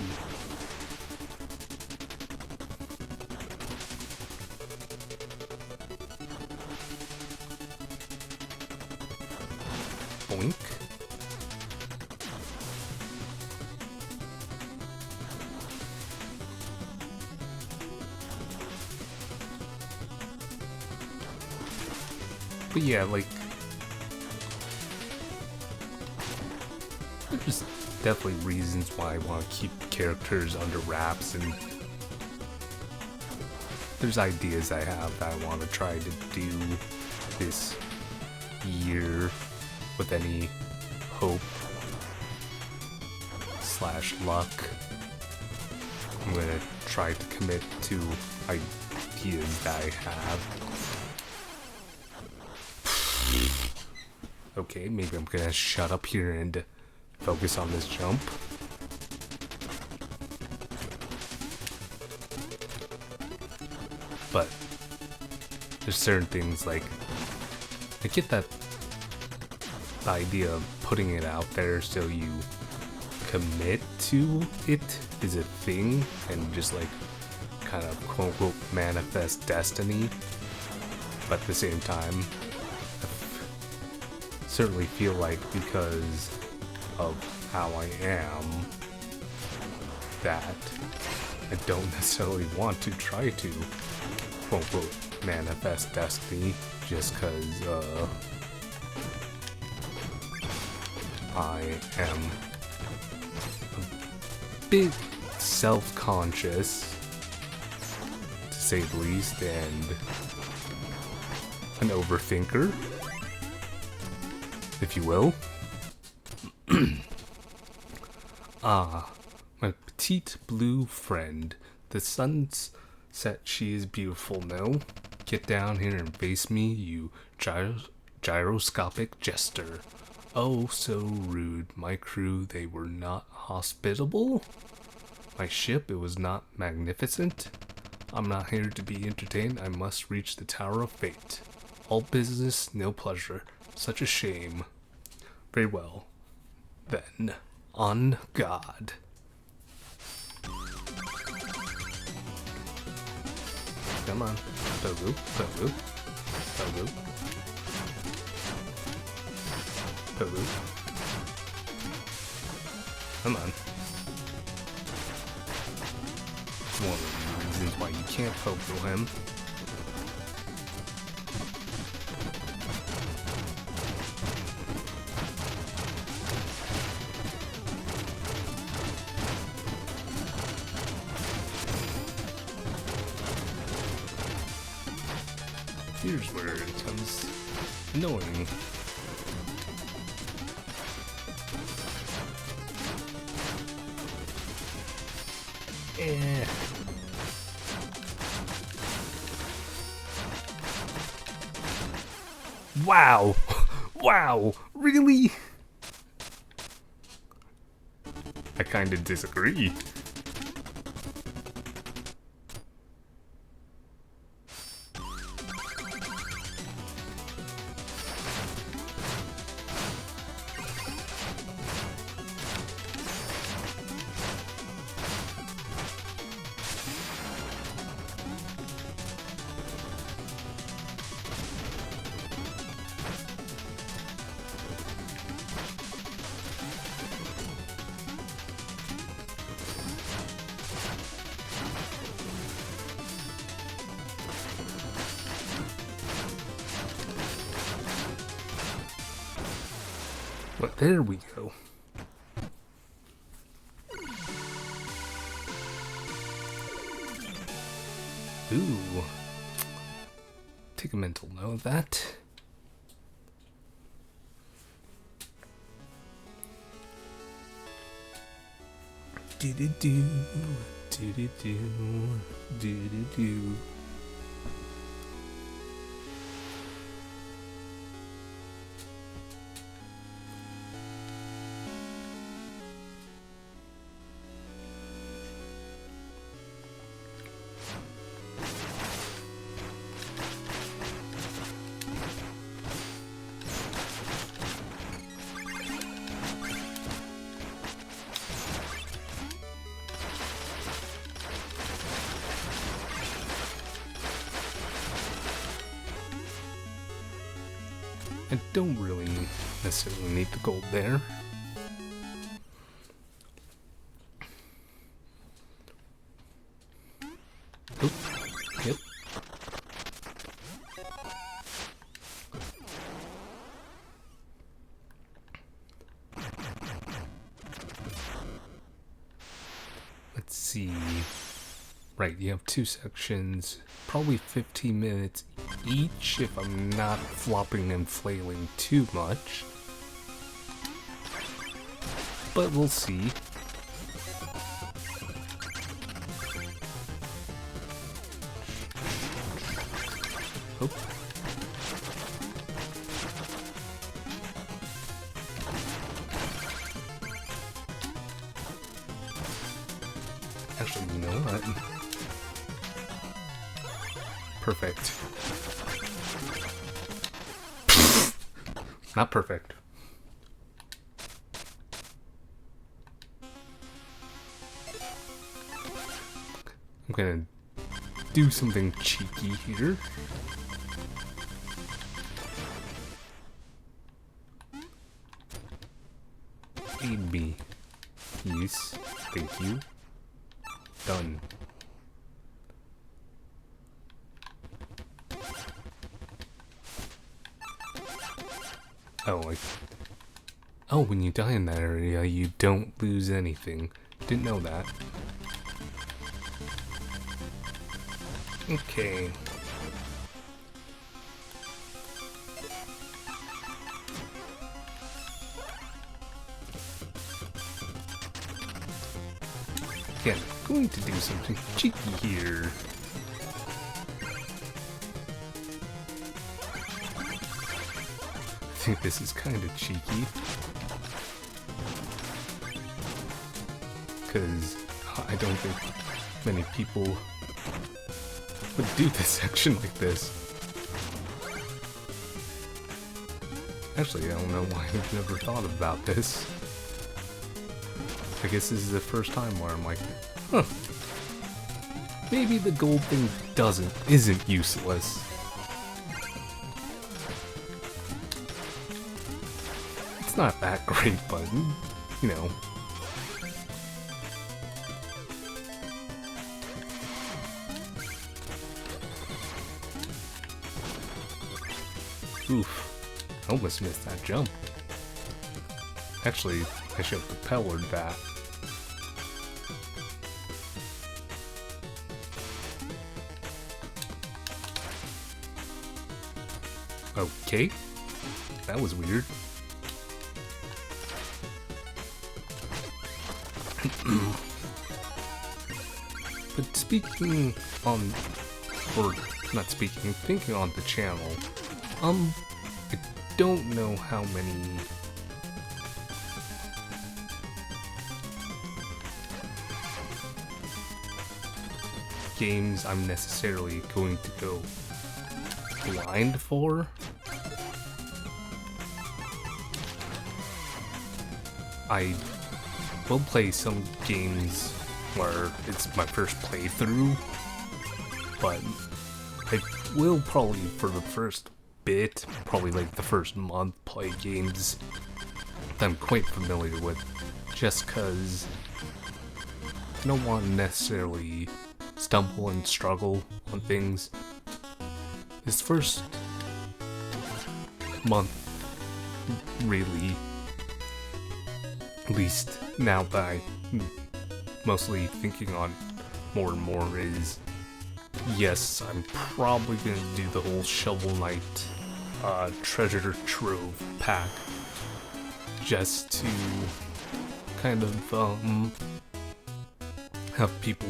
Boink. But yeah, like, there's definitely reasons why I want to keep characters under wraps, and there's ideas I have that I want to try to do this year with any hope / luck. I'm gonna try to commit to ideas that I have. Okay, maybe I'm gonna shut up here and focus on this jump. But there's certain things, like, I get that the idea of putting it out there so you commit to it is a thing, and just like kind of quote unquote manifest destiny. But at the same time, I certainly feel like because of how I am, that I don't necessarily want to try to quote unquote manifest destiny just because I am a bit self-conscious, to say the least, and an overthinker, if you will. My petite blue friend. The sun's set, she is beautiful, no? Get down here and face me, you gyroscopic jester. Oh, so rude. My crew, they were not hospitable? My ship, it was not magnificent? I'm not here to be entertained. I must reach the Tower of Fate. All business, no pleasure. Such a shame. Very well. Then, on God. Come on. Togu, Togu, Togu. Togu. Come on. One of the reasons why you can't Pogo him. Here's where it becomes annoying. Wow! Wow! Really? I kinda disagree. But there we go. Ooh. Take a mental note of that. Do-do-do, do-do-do, do-do-do. I don't really necessarily need the gold there. Oop. Yep. see. Right, you have 2 sections, probably 15 minutes each if I'm not flopping and flailing too much. But we'll see. Oh. Actually, you know what? Perfect. Not perfect. I'm gonna do something cheeky here. Aid me. Yes. Thank you. Done. Oh, when you die in that area, you don't lose anything. Didn't know that. Okay. Again, I'm going to do something cheeky here. I think this is kind of cheeky. Because I don't think many people would do this section like this. Actually, I don't know why I've never thought about this. I guess this is the first time where I'm like, huh, maybe the gold thing isn't useless. It's not that great, but, you know. Oof, I almost missed that jump. Actually, I should have propellered that. Okay, that was weird. But speaking on, or not speaking, thinking on the channel, I don't know how many games I'm necessarily going to go blind for. I will play some games where it's my first playthrough, but I will probably, for the first bit, probably like the first month, play games that I'm quite familiar with, just because I don't want to necessarily stumble and struggle on things. This first month, really, at least now that I'm mostly thinking on more and more, is yes, I'm probably gonna do the whole Shovel Knight treasure trove pack, just to kind of have people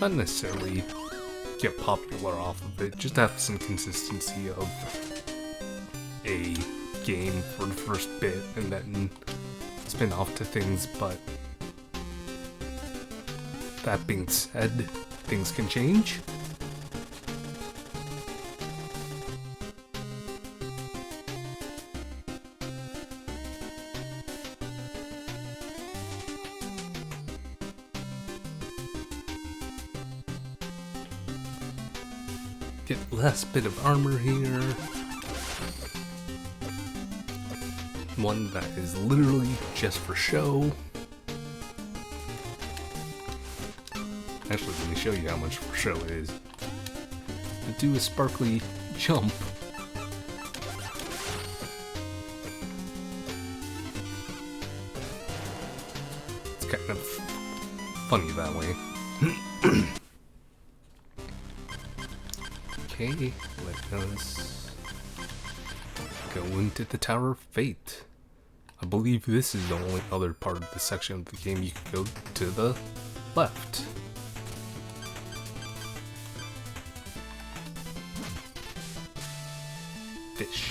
not necessarily get popular off of it, just have some consistency of a game for the first bit and then spin off to things. But that being said, things can change. Get last bit of armor here. One that is literally just for show. Actually, let me show you how much for show it is. To do a sparkly jump. It's kind of funny that way. Okay, let us go into the Tower of Fate. I believe this is the only other part of the section of the game you can go to the left. Fish.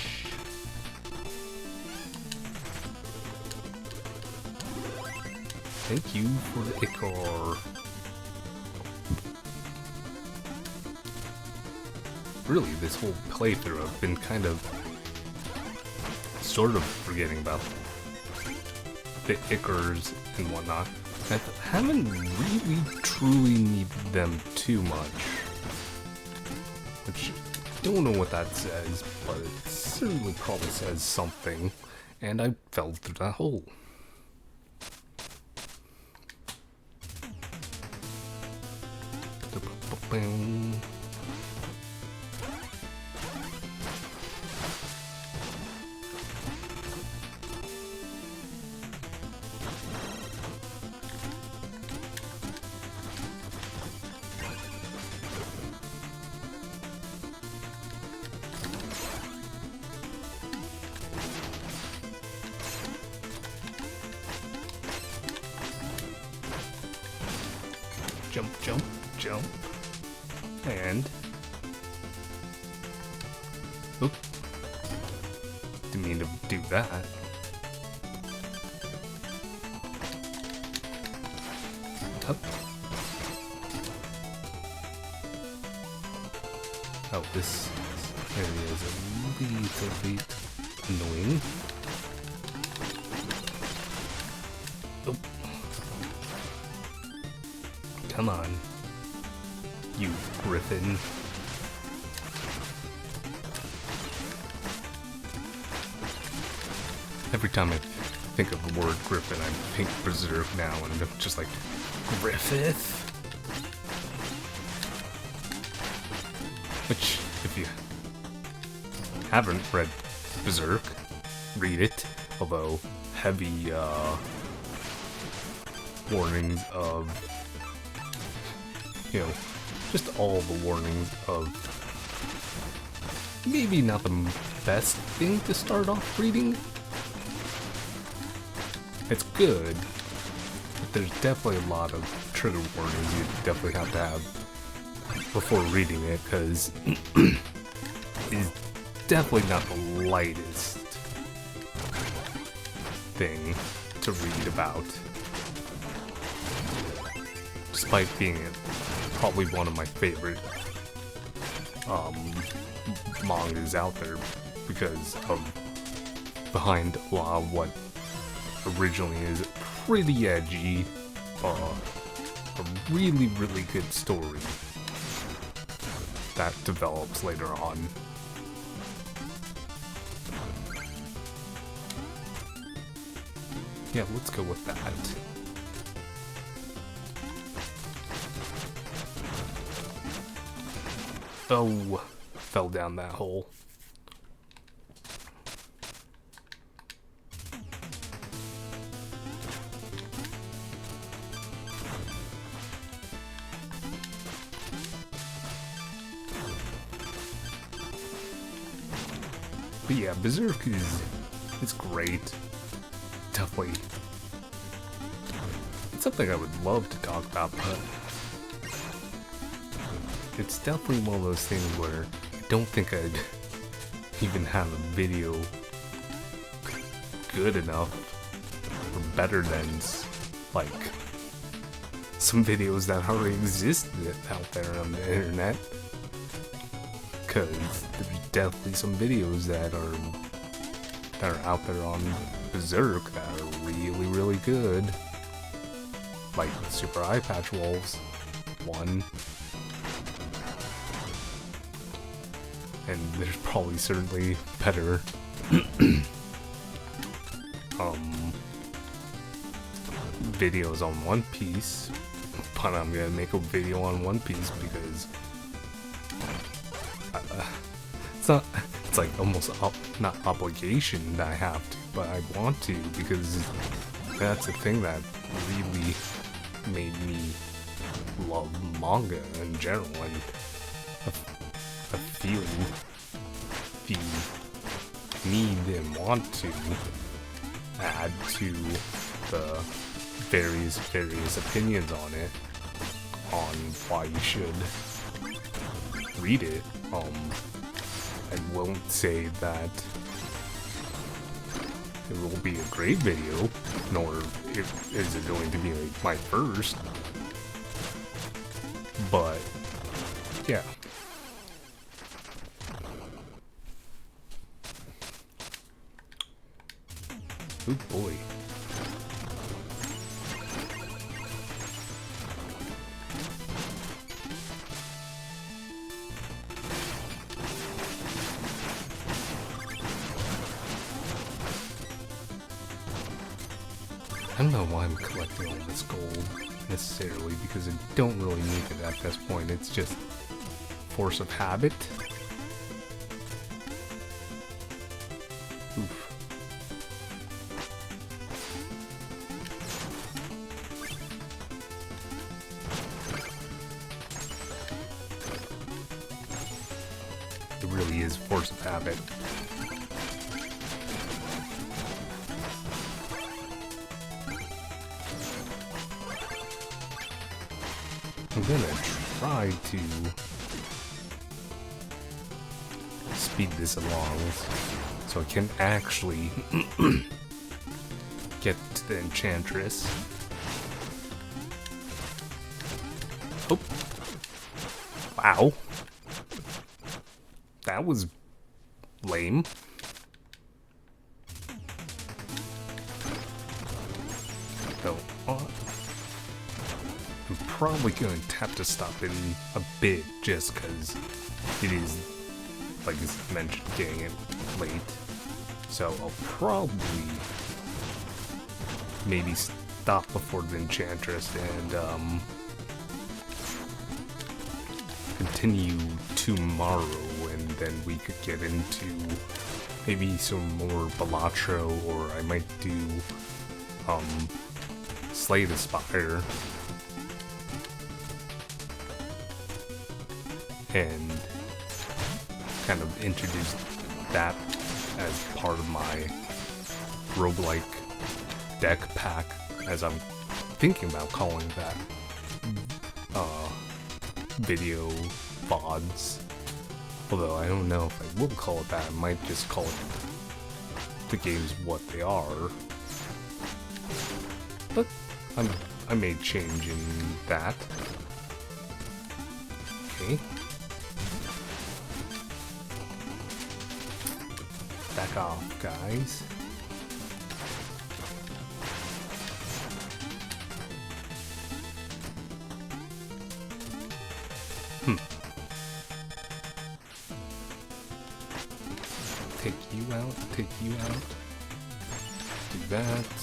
Thank you for the ichor. Really, this whole playthrough I've been kind of sort of forgetting about the ichors and whatnot. I haven't really truly needed them too much. Which, don't know what that says, but it certainly probably says something. And I fell through that hole. Jump, jump, jump. And... oop. Didn't mean to do that. Up. Oh, this area is a little bit annoying. Oop. Come on, you griffin. Every time I think of the word griffin, I think Berserk now, and I'm just like, Griffith? Which, if you haven't read Berserk, read it, although heavy, warnings of, you know, just all the warnings of maybe not the best thing to start off reading. It's good, but there's definitely a lot of trigger warnings you definitely have to have before reading it, because it's definitely not the lightest thing to read about, despite being probably one of my favorite mangas out there, because of behind a lot of what originally is pretty edgy, a really, really good story that develops later on. Yeah, let's go with that. Oh, fell down that hole. But yeah, Berserk it's great. Definitely. It's something I would love to talk about, but it's definitely one of those things where I don't think I'd even have a video good enough or better than, like, some videos that already exist out there on the internet. Because there's definitely some videos that are out there on Berserk that are really, really good. Like Super Eye Patch Wolves 1. And there's probably certainly better videos on One Piece, but I'm gonna make a video on One Piece because it's like almost not obligation that I have to, but I want to, because that's the thing that really made me love manga in general, and I feel the need and want to add to the various opinions on it, on why you should read it. I won't say that it will be a great video, nor is it going to be like my first, but yeah. Oh boy. I don't know why I'm collecting all this gold necessarily, because I don't really need it at this point. It's just force of habit. Oof. It really is force of habit. I'm gonna try to speed this along so I can actually get to the Enchantress. Oh! Wow! That was lame. So, I'm probably going to have to stop in a bit just because it is, like I mentioned, getting it late. So I'll probably maybe stop before the Enchantress and continue tomorrow, and then we could get into maybe some more Balatro, or I might do Slay the Spire. And kind of introduce that as part of my roguelike deck pack, as I'm thinking about calling that video VODs. Although I don't know if I will call it that. I might just call it the games what they are. But I may change in that. Okay. Back off, guys. Take you out, take you out. Do that.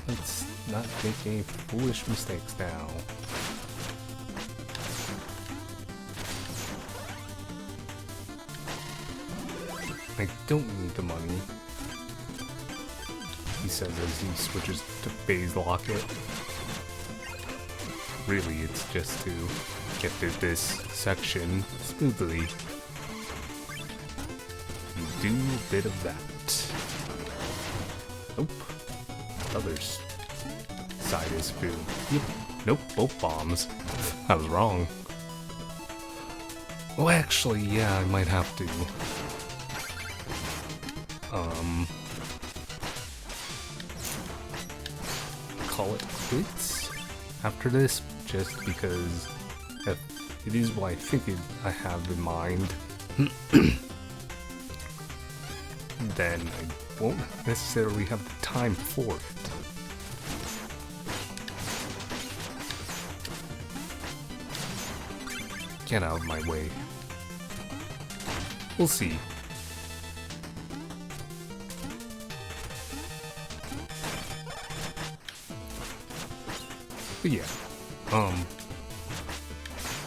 Let's not make any foolish mistakes now. I don't need the money, he says as he switches to Phase Locket. Really, it's just to get through this section smoothly. You do a bit of that. Nope. Other side is food. Yep. Nope, both bombs. I was wrong. Well, actually, yeah, I might have to. Call it quits after this, just because if it is what I think I have in mind, then I won't necessarily have the time for it. Get out of my way. We'll see. But yeah,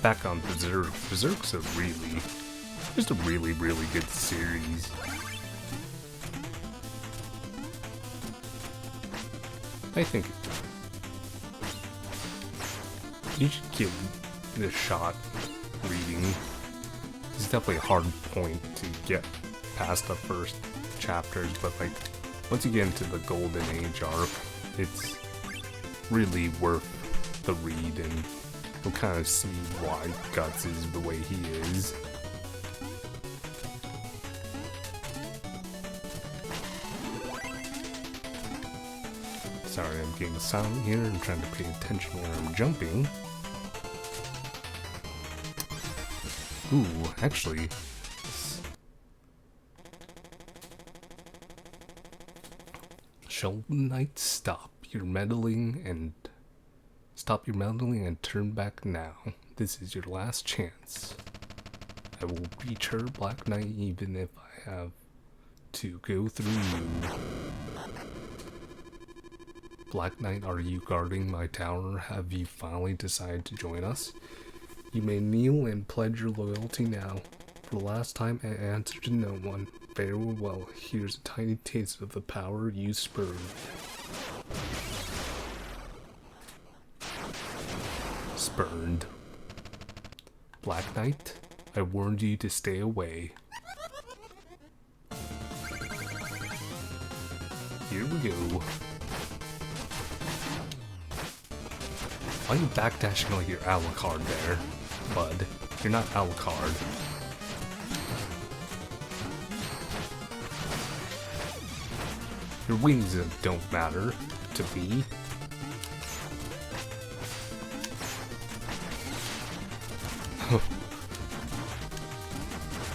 back on Berserk. Berserk's just a really good series. I think you should give it a shot reading. It's definitely a hard point to get past the first chapters, but like once you get into the Golden Age arc, it's really worth the read, and you'll kind of see why Guts is the way he is. Sorry, I'm getting silent here and trying to pay attention when I'm jumping. Ooh, actually, Shovel Knight, stop your meddling and turn back now. This is your last chance. I will reach her, Black Knight, even if I have to go through you. Black Knight, are you guarding my tower? Have you finally decided to join us? You may kneel and pledge your loyalty now. For the last time, I answered to no one. Farewell, here's a tiny taste of the power you spurned. Spurned. Black Knight, I warned you to stay away. Here we go. Why are you backdashing like you're Alucard there, bud? You're not Alucard. Your wings don't matter to me.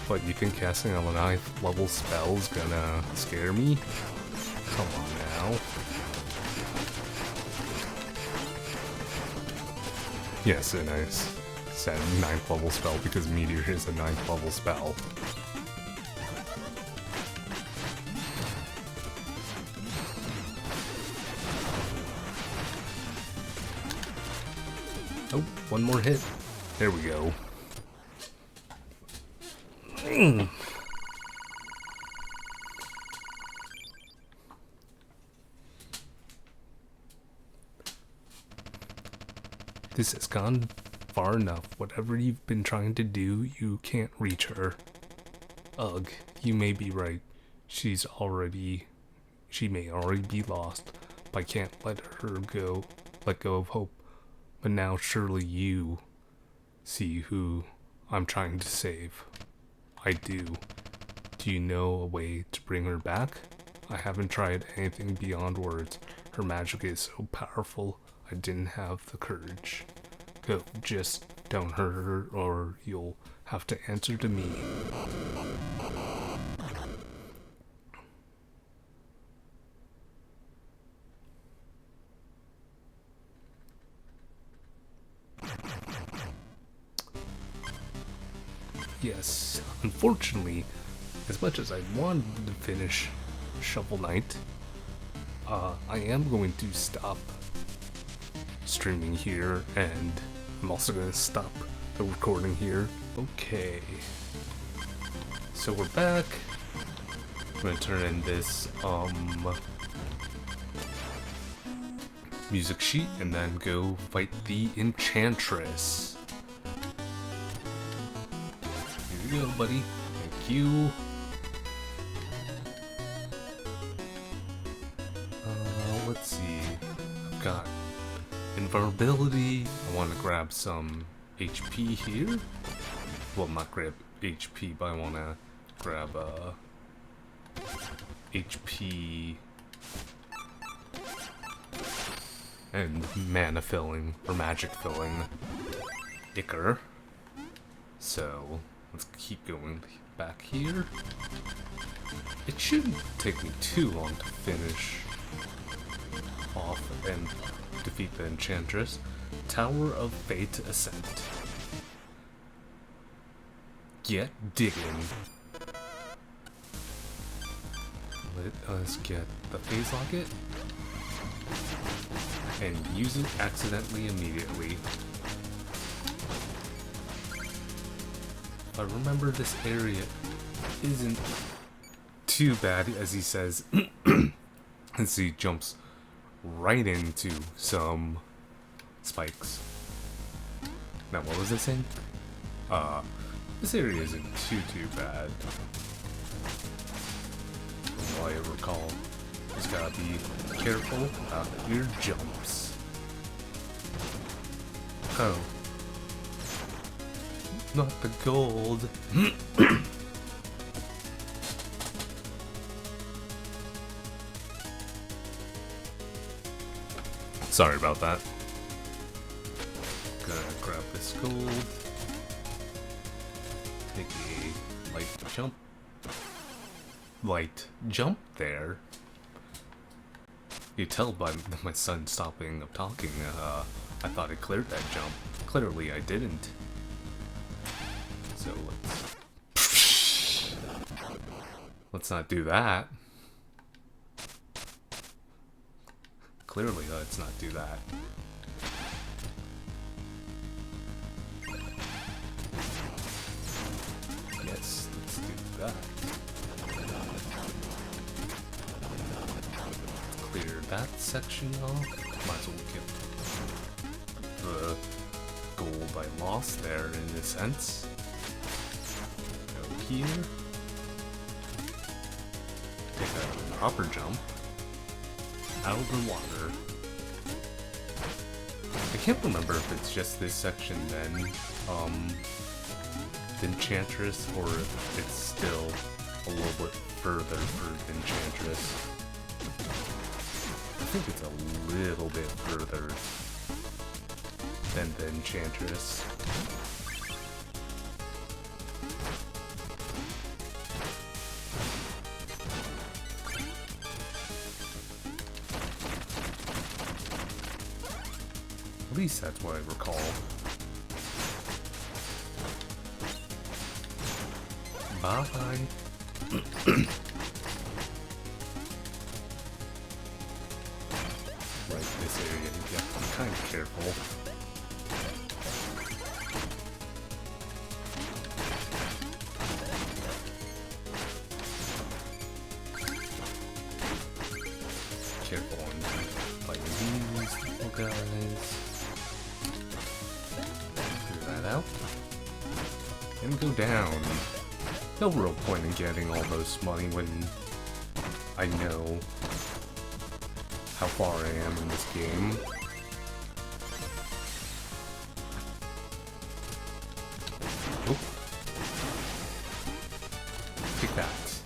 What, you think casting a 9th level spell's gonna scare me? Come on now. Yes, and I said 9th level spell because Meteor is a 9th level spell. Oh, one more hit. There we go. This has gone far enough. Whatever you've been trying to do, you can't reach her. Ugh, you may be right. She may already be lost, but I can't let go of hope. But now surely you see who I'm trying to save. I do. Do you know a way to bring her back? I haven't tried anything beyond words. Her magic is so powerful, I didn't have the courage. Go, just don't hurt her or you'll have to answer to me. Yes, unfortunately, as much as I wanted to finish Shovel Knight, I am going to stop streaming here, and I'm also going to stop the recording here. Okay, so we're back. I'm going to turn in this music sheet and then go fight the Enchantress. Here you go, buddy. Thank you. Let's see. I've got invulnerability. I want to grab some HP here. Well, not grab HP, but I want to grab HP and mana filling or magic filling Icar. So let's keep going back here. It shouldn't take me too long to finish off and defeat the Enchantress. Tower of Fate Ascent. Get digging. Let us get the phase locket and use it accidentally immediately. I remember this area isn't too bad, as he says, as he jumps right into some spikes. Now, what was I saying? This area isn't too bad. From what I recall, just gotta be careful about your jumps. Oh. Not the gold. Sorry about that. Gonna grab this gold. Take a light jump. Light jump there. You tell by my son stopping of talking, I thought I cleared that jump. Clearly I didn't. So let's not do that. Clearly let's not do that. Yes, let's do that. Clear that section off. Might as well get the gold I lost there in a sense. Go here. Take a hopper jump. Out of the water. I can't remember if it's just this section then, Enchantress, or if it's still a little bit further for Enchantress. I think it's a little bit further than the Enchantress. At least that's what I recall. Bye. Right, this area, you have to be kind of careful. Careful on fighting these little guys. Out and go down. No real point in getting all those money when I know how far I am in this game. Oh. Take that.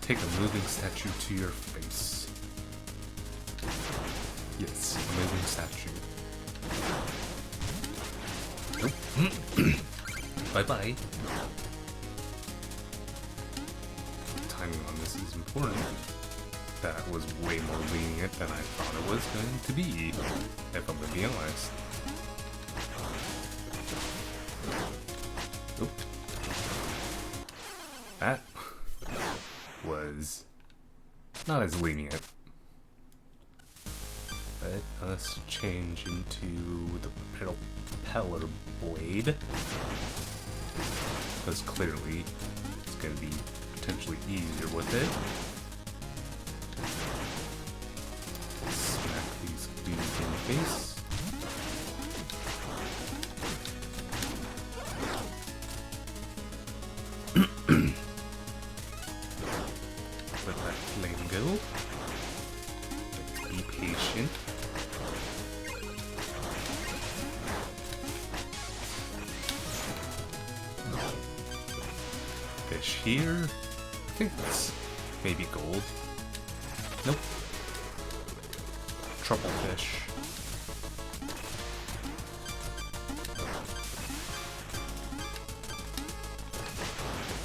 Take a moving statue to your face. Yes, a moving statue. Bye-bye. Timing on this is important. That was way more lenient than I thought it was going to be, if I'm gonna be honest. Oop. That was not as lenient. Let us change into the propeller blade, because clearly it's going to be potentially easier with it. Smack these dudes in the face. Let that flame go. Let's be patient. Fish here. I think that's maybe gold. Nope. Truffle fish.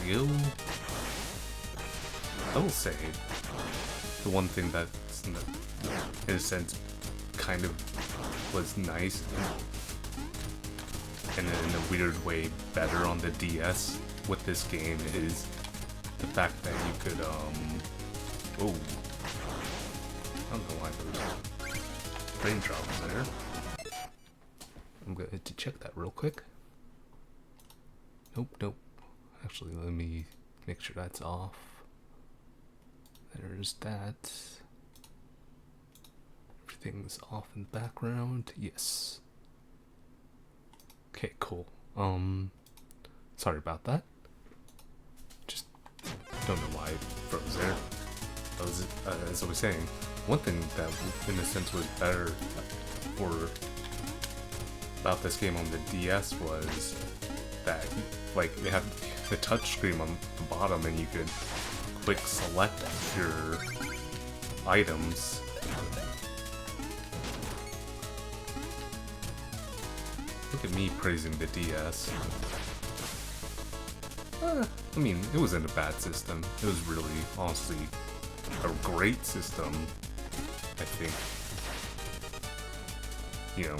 There we go. I will say, the one thing that's, in a sense, kind of was nice, and in a weird way better on the DS with this game is the fact that you could, oh, I don't know why there was raindrops there. I'm going to check that real quick. Nope. Actually, let me make sure that's off. There's that. everything's off in the background. Yes. Okay, cool. Sorry about that. Just don't know why it froze there. As I was saying, one thing that in a sense was better about this game on the DS was that like they had the touch screen on the bottom and you could quick select your items. Look at me praising the DS. I mean, it wasn't a bad system. It was really, honestly, a great system, I think. You know,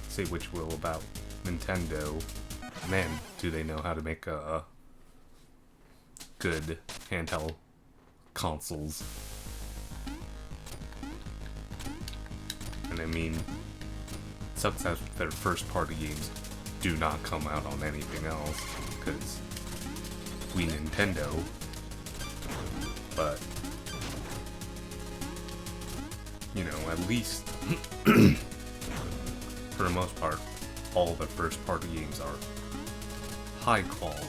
say which will about Nintendo. Man, do they know how to make good handheld consoles. And I mean, it sucks that their first party games do not come out on anything else, because we Nintendo, but, you know, at least, for the most part, all the first party games are high quality.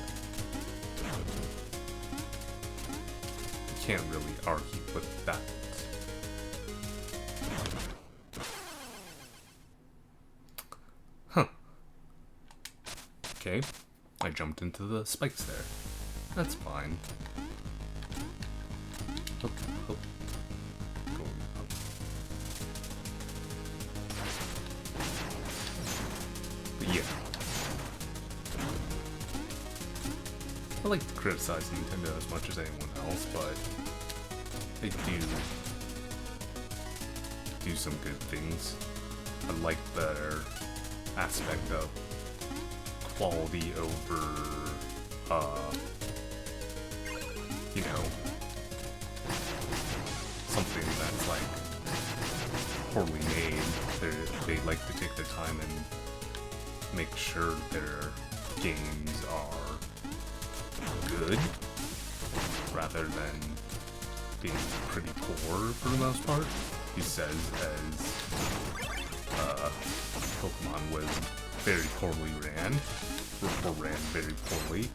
You can't really argue with that. Huh. Okay, I jumped into the spikes there. That's fine. Oh, oh. Going up. But yeah. I like to criticize Nintendo as much as anyone else, but they do some good things. I like their aspect of quality over, you know, something that's like poorly made. They like to take their time and make sure their games are good, rather than being pretty poor for the most part. He says as Pokemon was very poorly ran, or ran very poorly.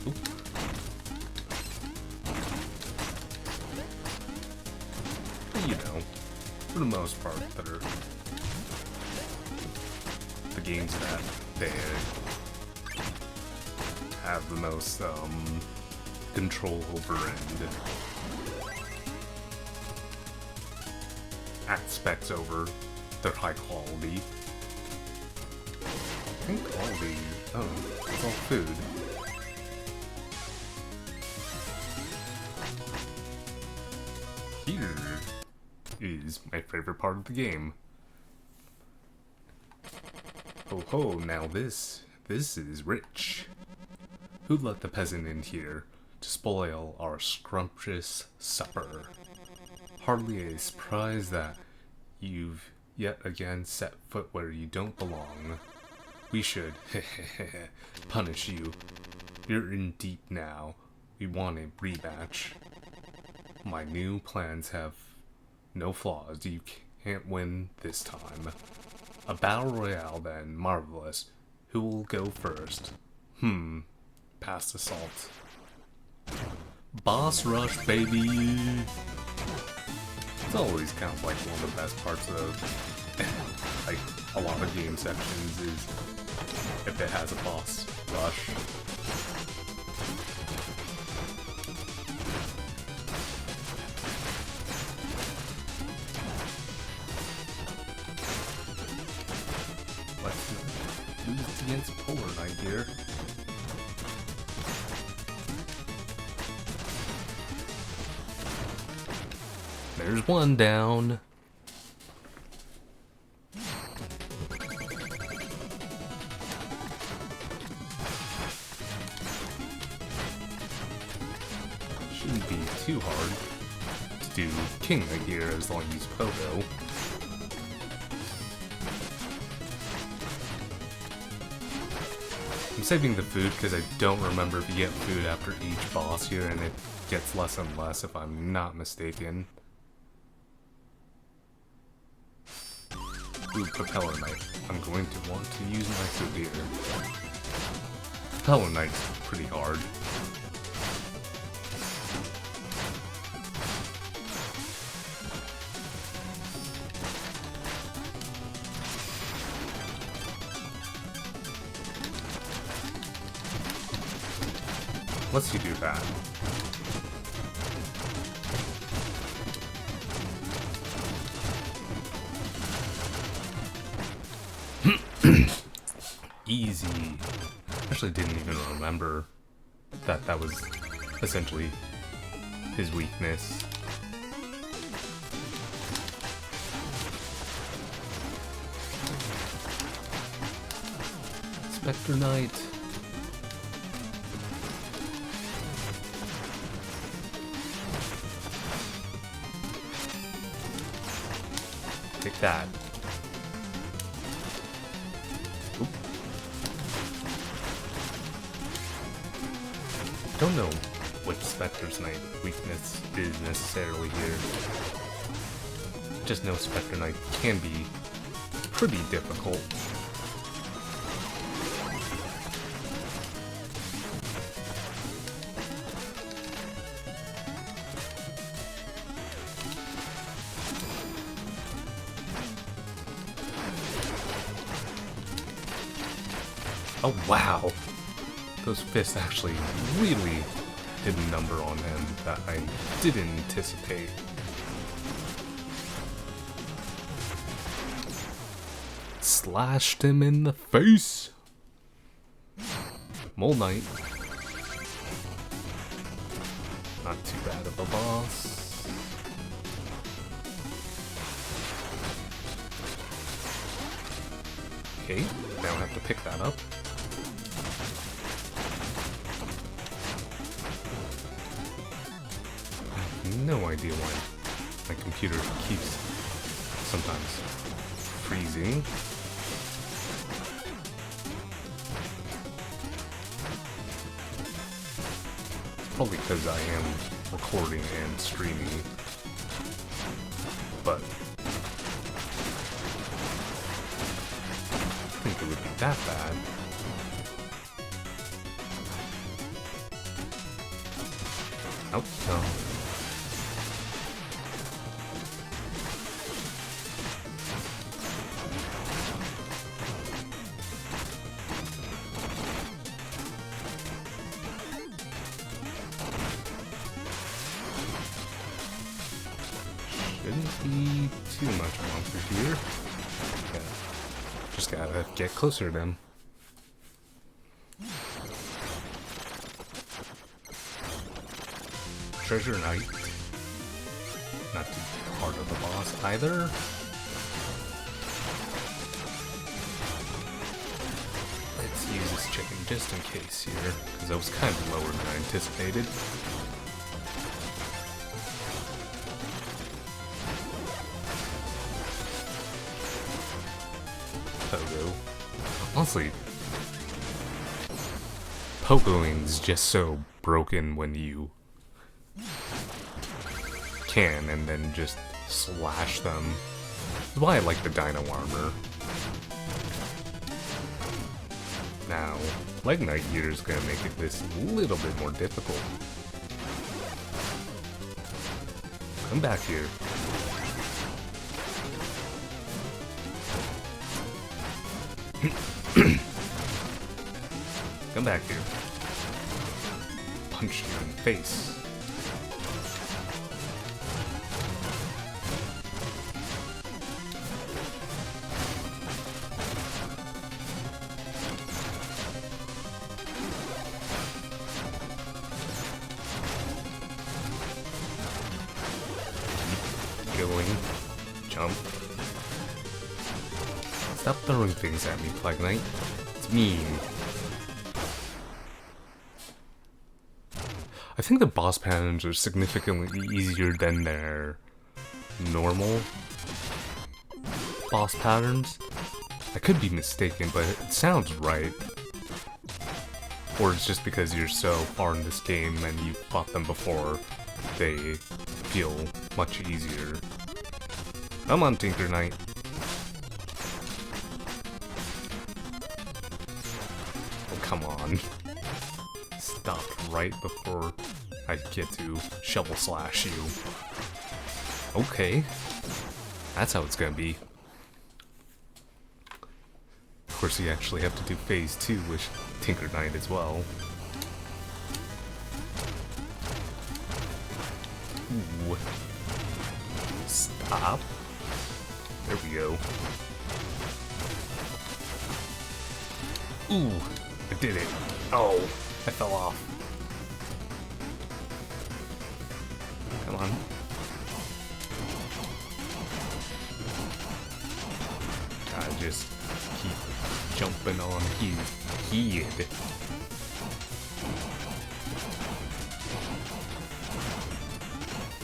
Oop. But, you know, for the most part, they're the games that they have the most control over and aspects over their high quality. I think quality, oh, it's all food. Here is my favorite part of the game. Oh ho, now this is rich. Who let the peasant in here to spoil our scrumptious supper? Hardly a surprise that you've yet again set foot where you don't belong. We should, punish you. You're in deep now. We want a rematch. My new plans have no flaws. You can't win this time. A battle royale then, marvelous. Who will go first? Pass the salt. Boss rush, baby! It's always kind of like one of the best parts of like a lot of game sections is if it has a boss rush. Let's lose against Polar Knight here. There's one down. Shouldn't be too hard to do King right here as long as you use Pogo. I'm saving the food because I don't remember if you get food after each boss here, and it gets less and less if I'm not mistaken. Ooh, Propeller Knight. I'm going to want to use my food here. Propeller Knight's pretty hard. Let's you do that. Easy. Actually didn't even remember that that was essentially his weakness. Spectre Knight. Take that. Oop. Don't know what Spectre's Knight weakness is necessarily here. Just know Spectre Knight can be pretty difficult. Oh wow! Those fists actually really did a number on him that I didn't anticipate. Slashed him in the face! Mole Knight. Not too bad of a boss. Okay, now I have to pick that up. No idea why my computer keeps sometimes freezing. Probably because I am recording and streaming, but I think it would be that bad. Oh, no. Shouldn't be too much monster here. Yeah. Just gotta get closer to them. Treasure Knight. Not too hard of a boss either. Let's use this chicken just in case here, because that was kind of lower than I anticipated. Pogo. Honestly, Pogoing's just so broken when you can and then just slash them. That's why I like the Dino Armor. Now, Leg Knight here is gonna make it this little bit more difficult. Come back here. Come back here. Punch you in the face. Keep going. Jump. Stop throwing things at me, Plague Knight. It's mean. I think the boss patterns are significantly easier than their normal boss patterns. I could be mistaken, but it sounds right. Or it's just because you're so far in this game and you fought them before, they feel much easier. Come on, Tinker Knight. Oh, come on. Stop right before I get to shovel slash you. Okay. That's how it's gonna be. Of course, you actually have to do phase 2 with Tinker Knight as well. Ooh. Stop. There we go. Ooh, I did it. Oh, I fell off. Come on. I just keep jumping on his head.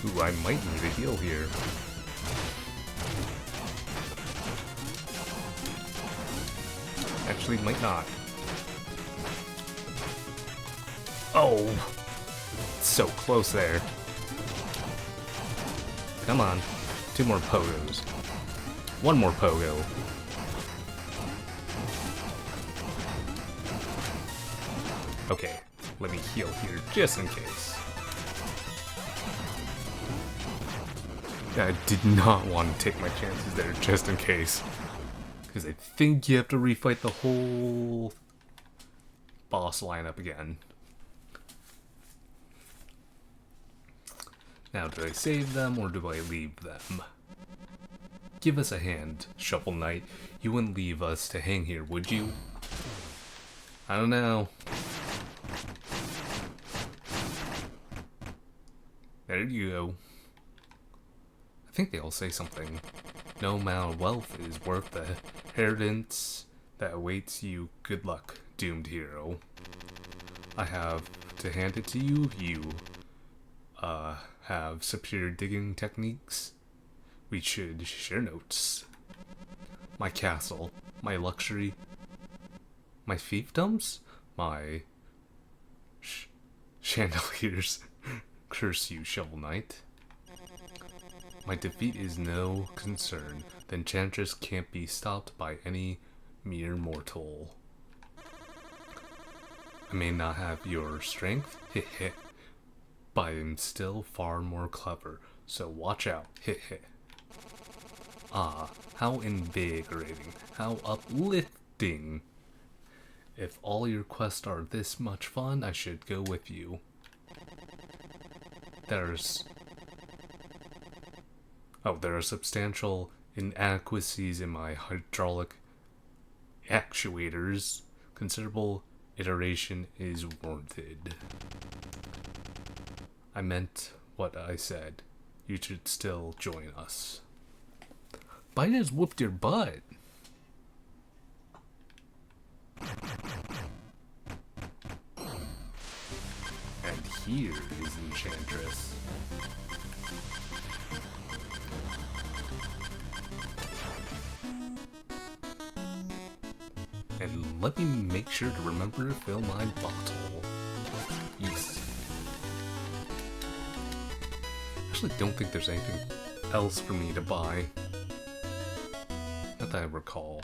Ooh, I might need a heal here. Actually, might not. Oh! So close there. Come on. 2 more pogos. 1 more pogo. Okay, let me heal here just in case. I did not want to take my chances there just in case. Because I think you have to refight the whole boss lineup again. Now, do I save them or do I leave them? Give us a hand, Shovel Knight. You wouldn't leave us to hang here, would you? I don't know. There you go. I think they all say something. No amount of wealth is worth the inheritance that awaits you. Good luck, doomed hero. I have to hand it to you. You, have superior digging techniques. We should share notes. My castle, my luxury, my fiefdoms, my chandeliers. Curse you, Shovel Knight. My defeat is no concern. The enchantress can't be stopped by any mere mortal. I may not have your strength, heh heh, but I'm still far more clever, so watch out, heh heh. Ah, how invigorating, how uplifting. If all your quests are this much fun, I should go with you. There are substantial inadequacies in my hydraulic actuators. Considerable iteration is warranted. I meant what I said. You should still join us. But I just whooped your butt. And here is Enchantress. And let me make sure to remember to fill my bottle. Yes. Actually, don't think there's anything else for me to buy. Not that I recall.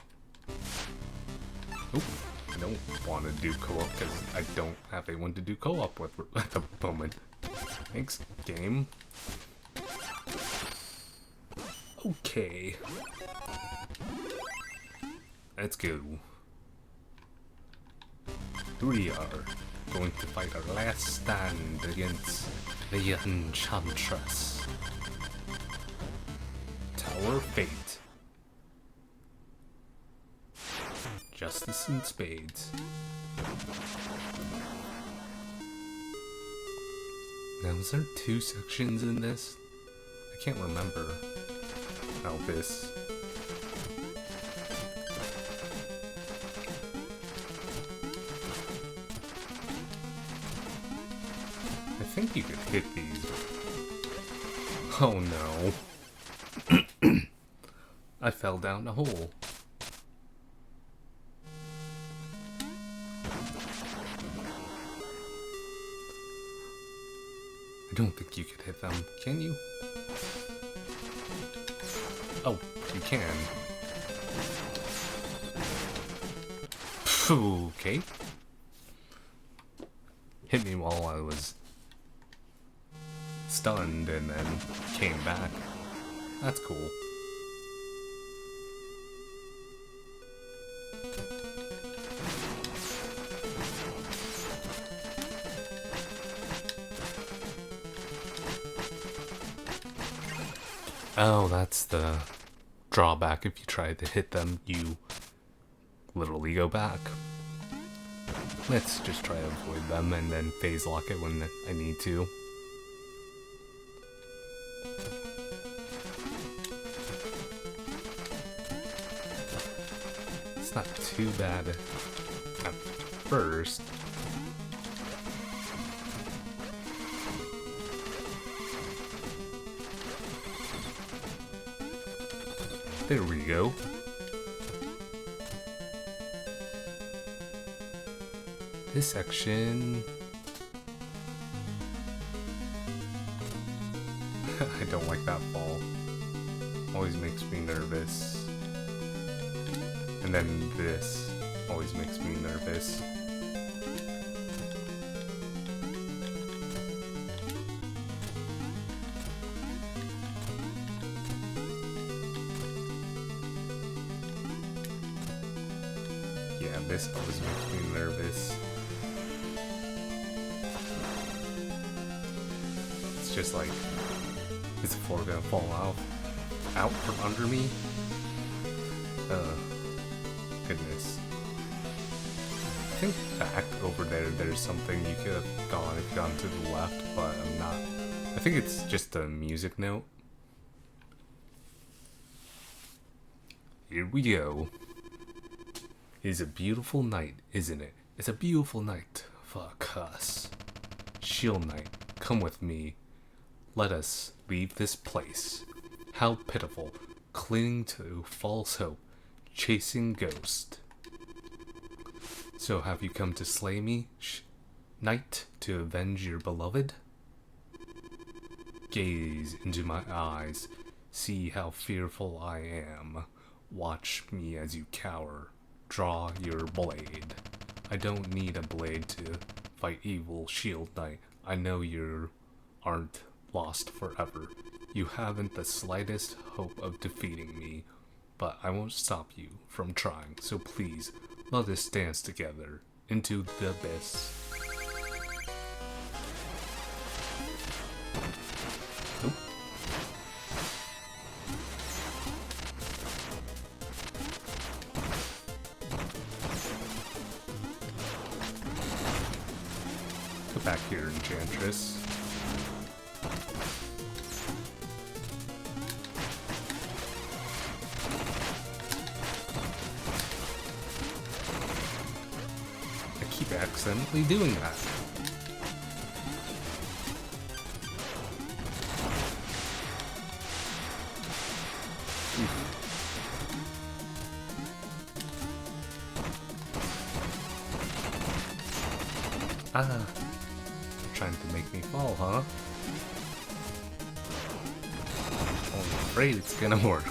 Oop, I don't want to do co-op because I don't have anyone to do co-op with at the moment. Thanks, game. Okay. Let's go. We are going to fight our last stand against the Enchantress. Tower of Fate. Justice in spades. Now, is there 2 sections in this? I can't remember. Oh, this. I think you could hit these. Oh no. I fell down the hole. don't think you could hit them, can you? Oh, you can. Okay. Hit me while I was stunned and then came back. That's cool. Oh, that's the drawback. If you try to hit them, you literally go back. Let's just try to avoid them and then phase lock it when I need to. It's not too bad at first. There we go. This section... I don't like that fall. Always makes me nervous. And then this always makes me nervous. Yeah, this always makes me nervous. It's just like, is the floor gonna fall out from under me? Goodness. I think back over there's something you could have gone if you gone to the left, but I'm not. I think it's just a music note. Here we go. It's a beautiful night, isn't it? It's a beautiful night. Fuck us. Shield Knight, come with me. Let us leave this place. How pitiful. Clinging to false hope. Chasing ghost. So have you come to slay me, Knight, to avenge your beloved? Gaze into my eyes. See how fearful I am. Watch me as you cower. Draw your blade. I don't need a blade to fight evil, Shield Knight. I know you aren't lost forever. You haven't the slightest hope of defeating me, but I won't stop you from trying, so please, let us dance together into the abyss. Nope. Go back here, Enchantress. Accidentally doing that. Trying to make me fall, huh? I'm afraid it's gonna work.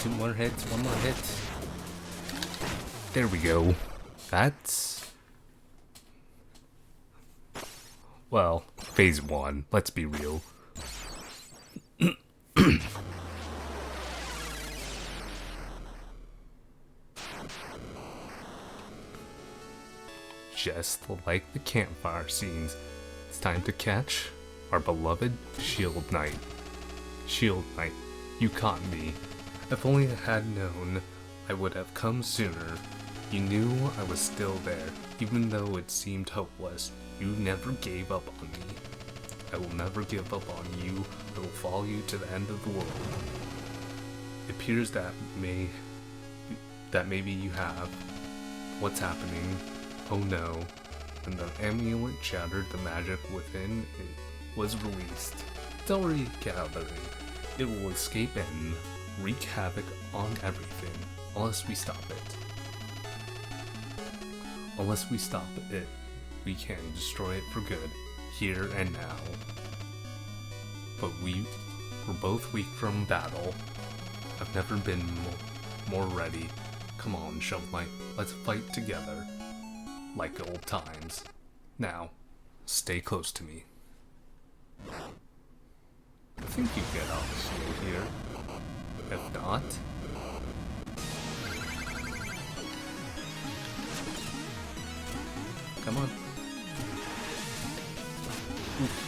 Two more hits, one more hit. There we go. That's... well, phase 1. Let's be real. Just like the campfire scenes, it's time to catch our beloved Shield Knight. Shield Knight, you caught me. If only I had known, I would have come sooner. You knew I was still there, even though it seemed hopeless. You never gave up on me. I will never give up on you. I will follow you to the end of the world. It appears that may that maybe you have. What's happening? Oh no. When the amulet shattered, the magic within it was released. Delray gathering. It will escape and wreak havoc on everything, unless we stop it. Unless we stop it, we can destroy it for good, here and now. But we're both weak from battle. I've never been more ready. Come on, Shovel Knight, let's fight together. Like old times. Now, stay close to me. I think you get off the shield here. If not... Come on. Oof.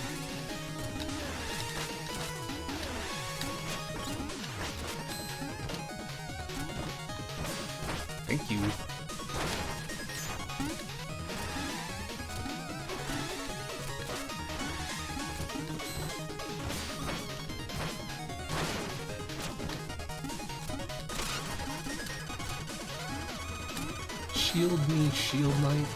Thank you. Shield me, Shield Knight.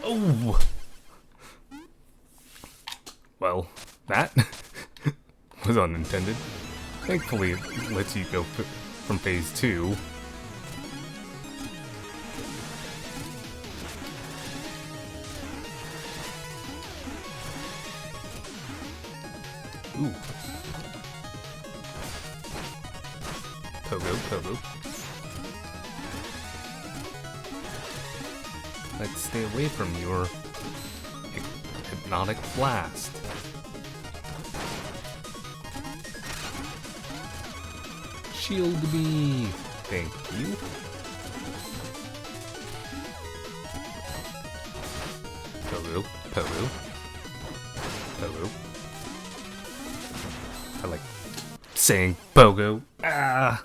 Oh! Well, that was unintended. Thankfully, it lets you go from phase 2. Ooh. Pogo. Let's stay away from your hypnotic blast. Shield me. Thank you. Pogo. I like saying Pogo. Ah.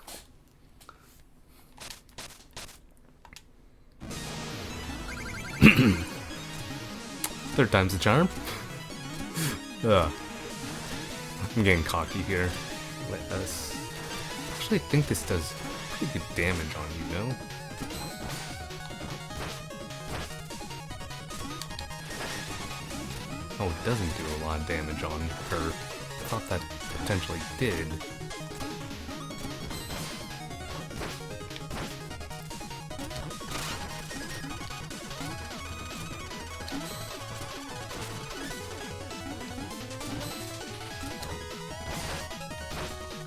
Third time's a charm. I'm getting cocky here. Let us... Actually, I think this does pretty good damage on you, no? Oh, it doesn't do a lot of damage on her. I thought that potentially did.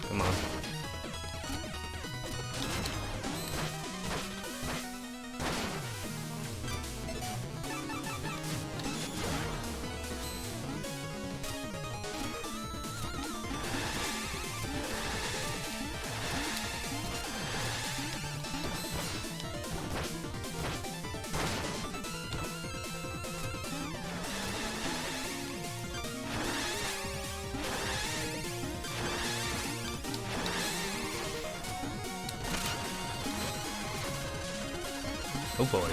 Come on. Oh boy.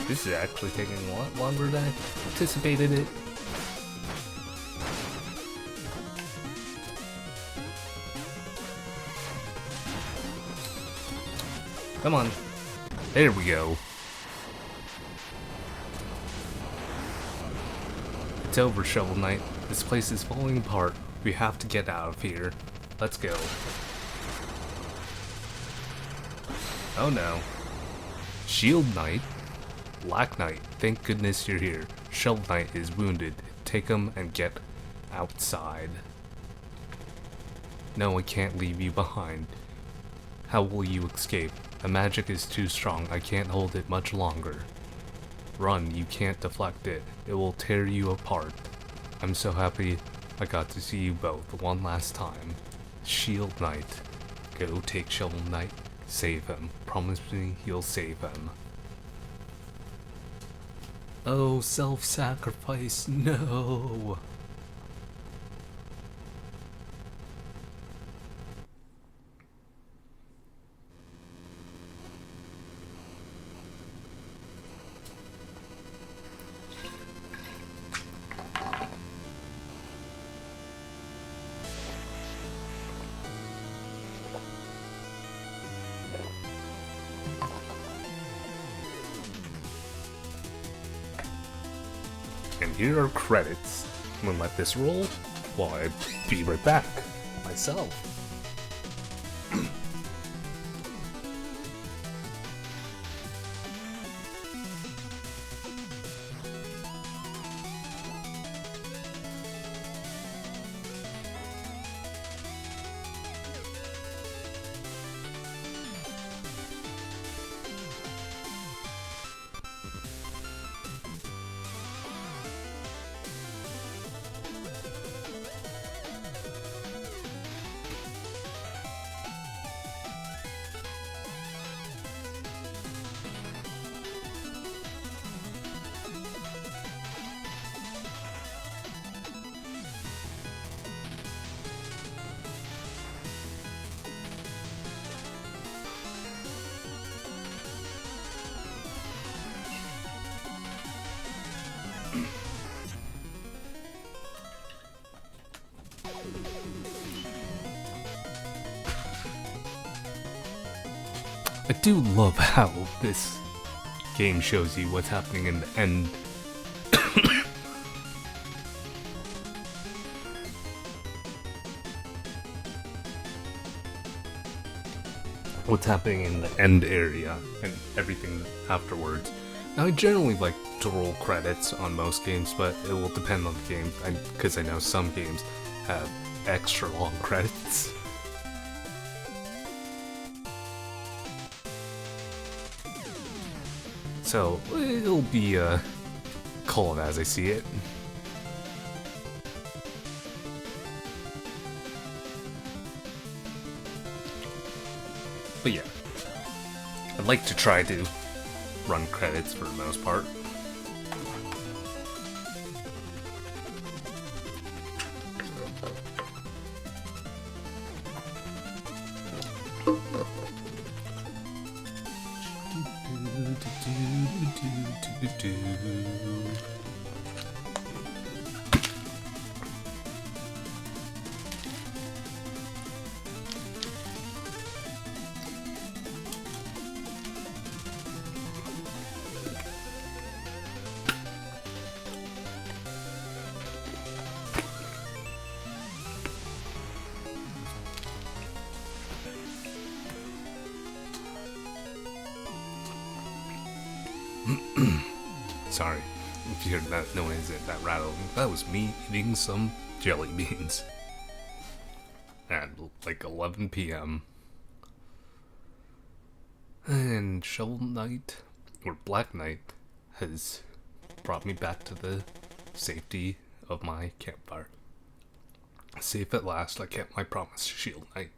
This is actually taking a lot longer than I anticipated it. Come on. There we go. It's over, Shovel Knight. This place is falling apart. We have to get out of here. Let's go. Oh no. Shield Knight? Black Knight, thank goodness you're here. Shovel Knight is wounded. Take him and get outside. No, I can't leave you behind. How will you escape? The magic is too strong. I can't hold it much longer. Run, you can't deflect it. It will tear you apart. I'm so happy I got to see you both one last time. Shield Knight. Go take Shovel Knight. Save him. Promise me you'll save him. Oh, self-sacrifice, no! And here are credits. I'm gonna let this roll while I be right back myself. I do love how this game shows you what's happening in the end. What's happening in the end area and everything afterwards. Now, I generally like to roll credits on most games, but it will depend on the game, because I know some games have extra long credits. So, it'll be, call it as I see it. But yeah, I'd like to try to run credits for the most part. Sorry if you heard that noise, that rattle. That was me eating some jelly beans at like 11 p.m. And Shovel Knight, or Black Knight, has brought me back to the safety of my campfire. Safe at last, I kept my promise, Shield Knight.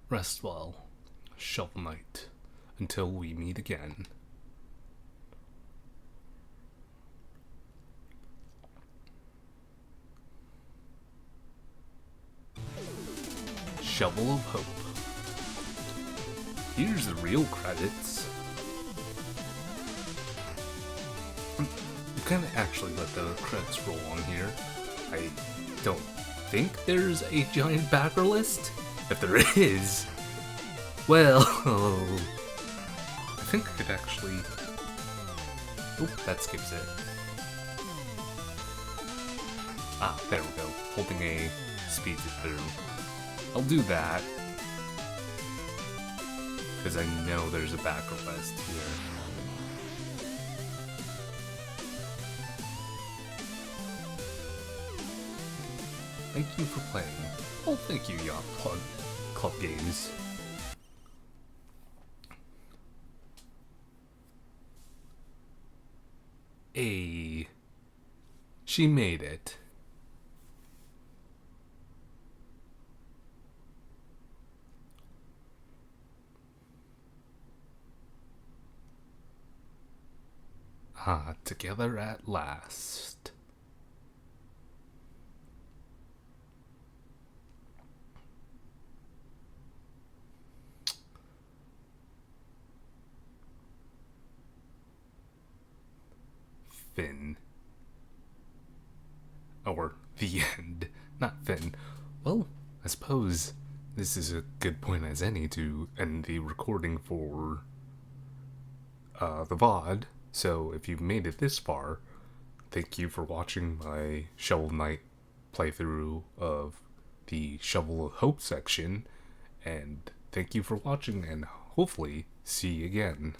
Rest well, Shovel Knight, until we meet again. Shovel of Hope. Here's the real credits. You can actually let the credits roll on here. I don't think there's a giant backer list. If there is, well, I think I could actually... Oop, that skips it. Ah, there we go. Holding A speeds it through. I'll do that, because I know there's a backer list here. Thank you for playing. Oh, thank you, Yacht Club Games. Hey, she made it. Ah, together at last. Finn. Or the end. Not Finn. Well, I suppose this is a good point as any to end the recording for the VOD. So if you've made it this far, thank you for watching my Shovel Knight playthrough of the Shovel of Hope section, and thank you for watching, and hopefully see you again.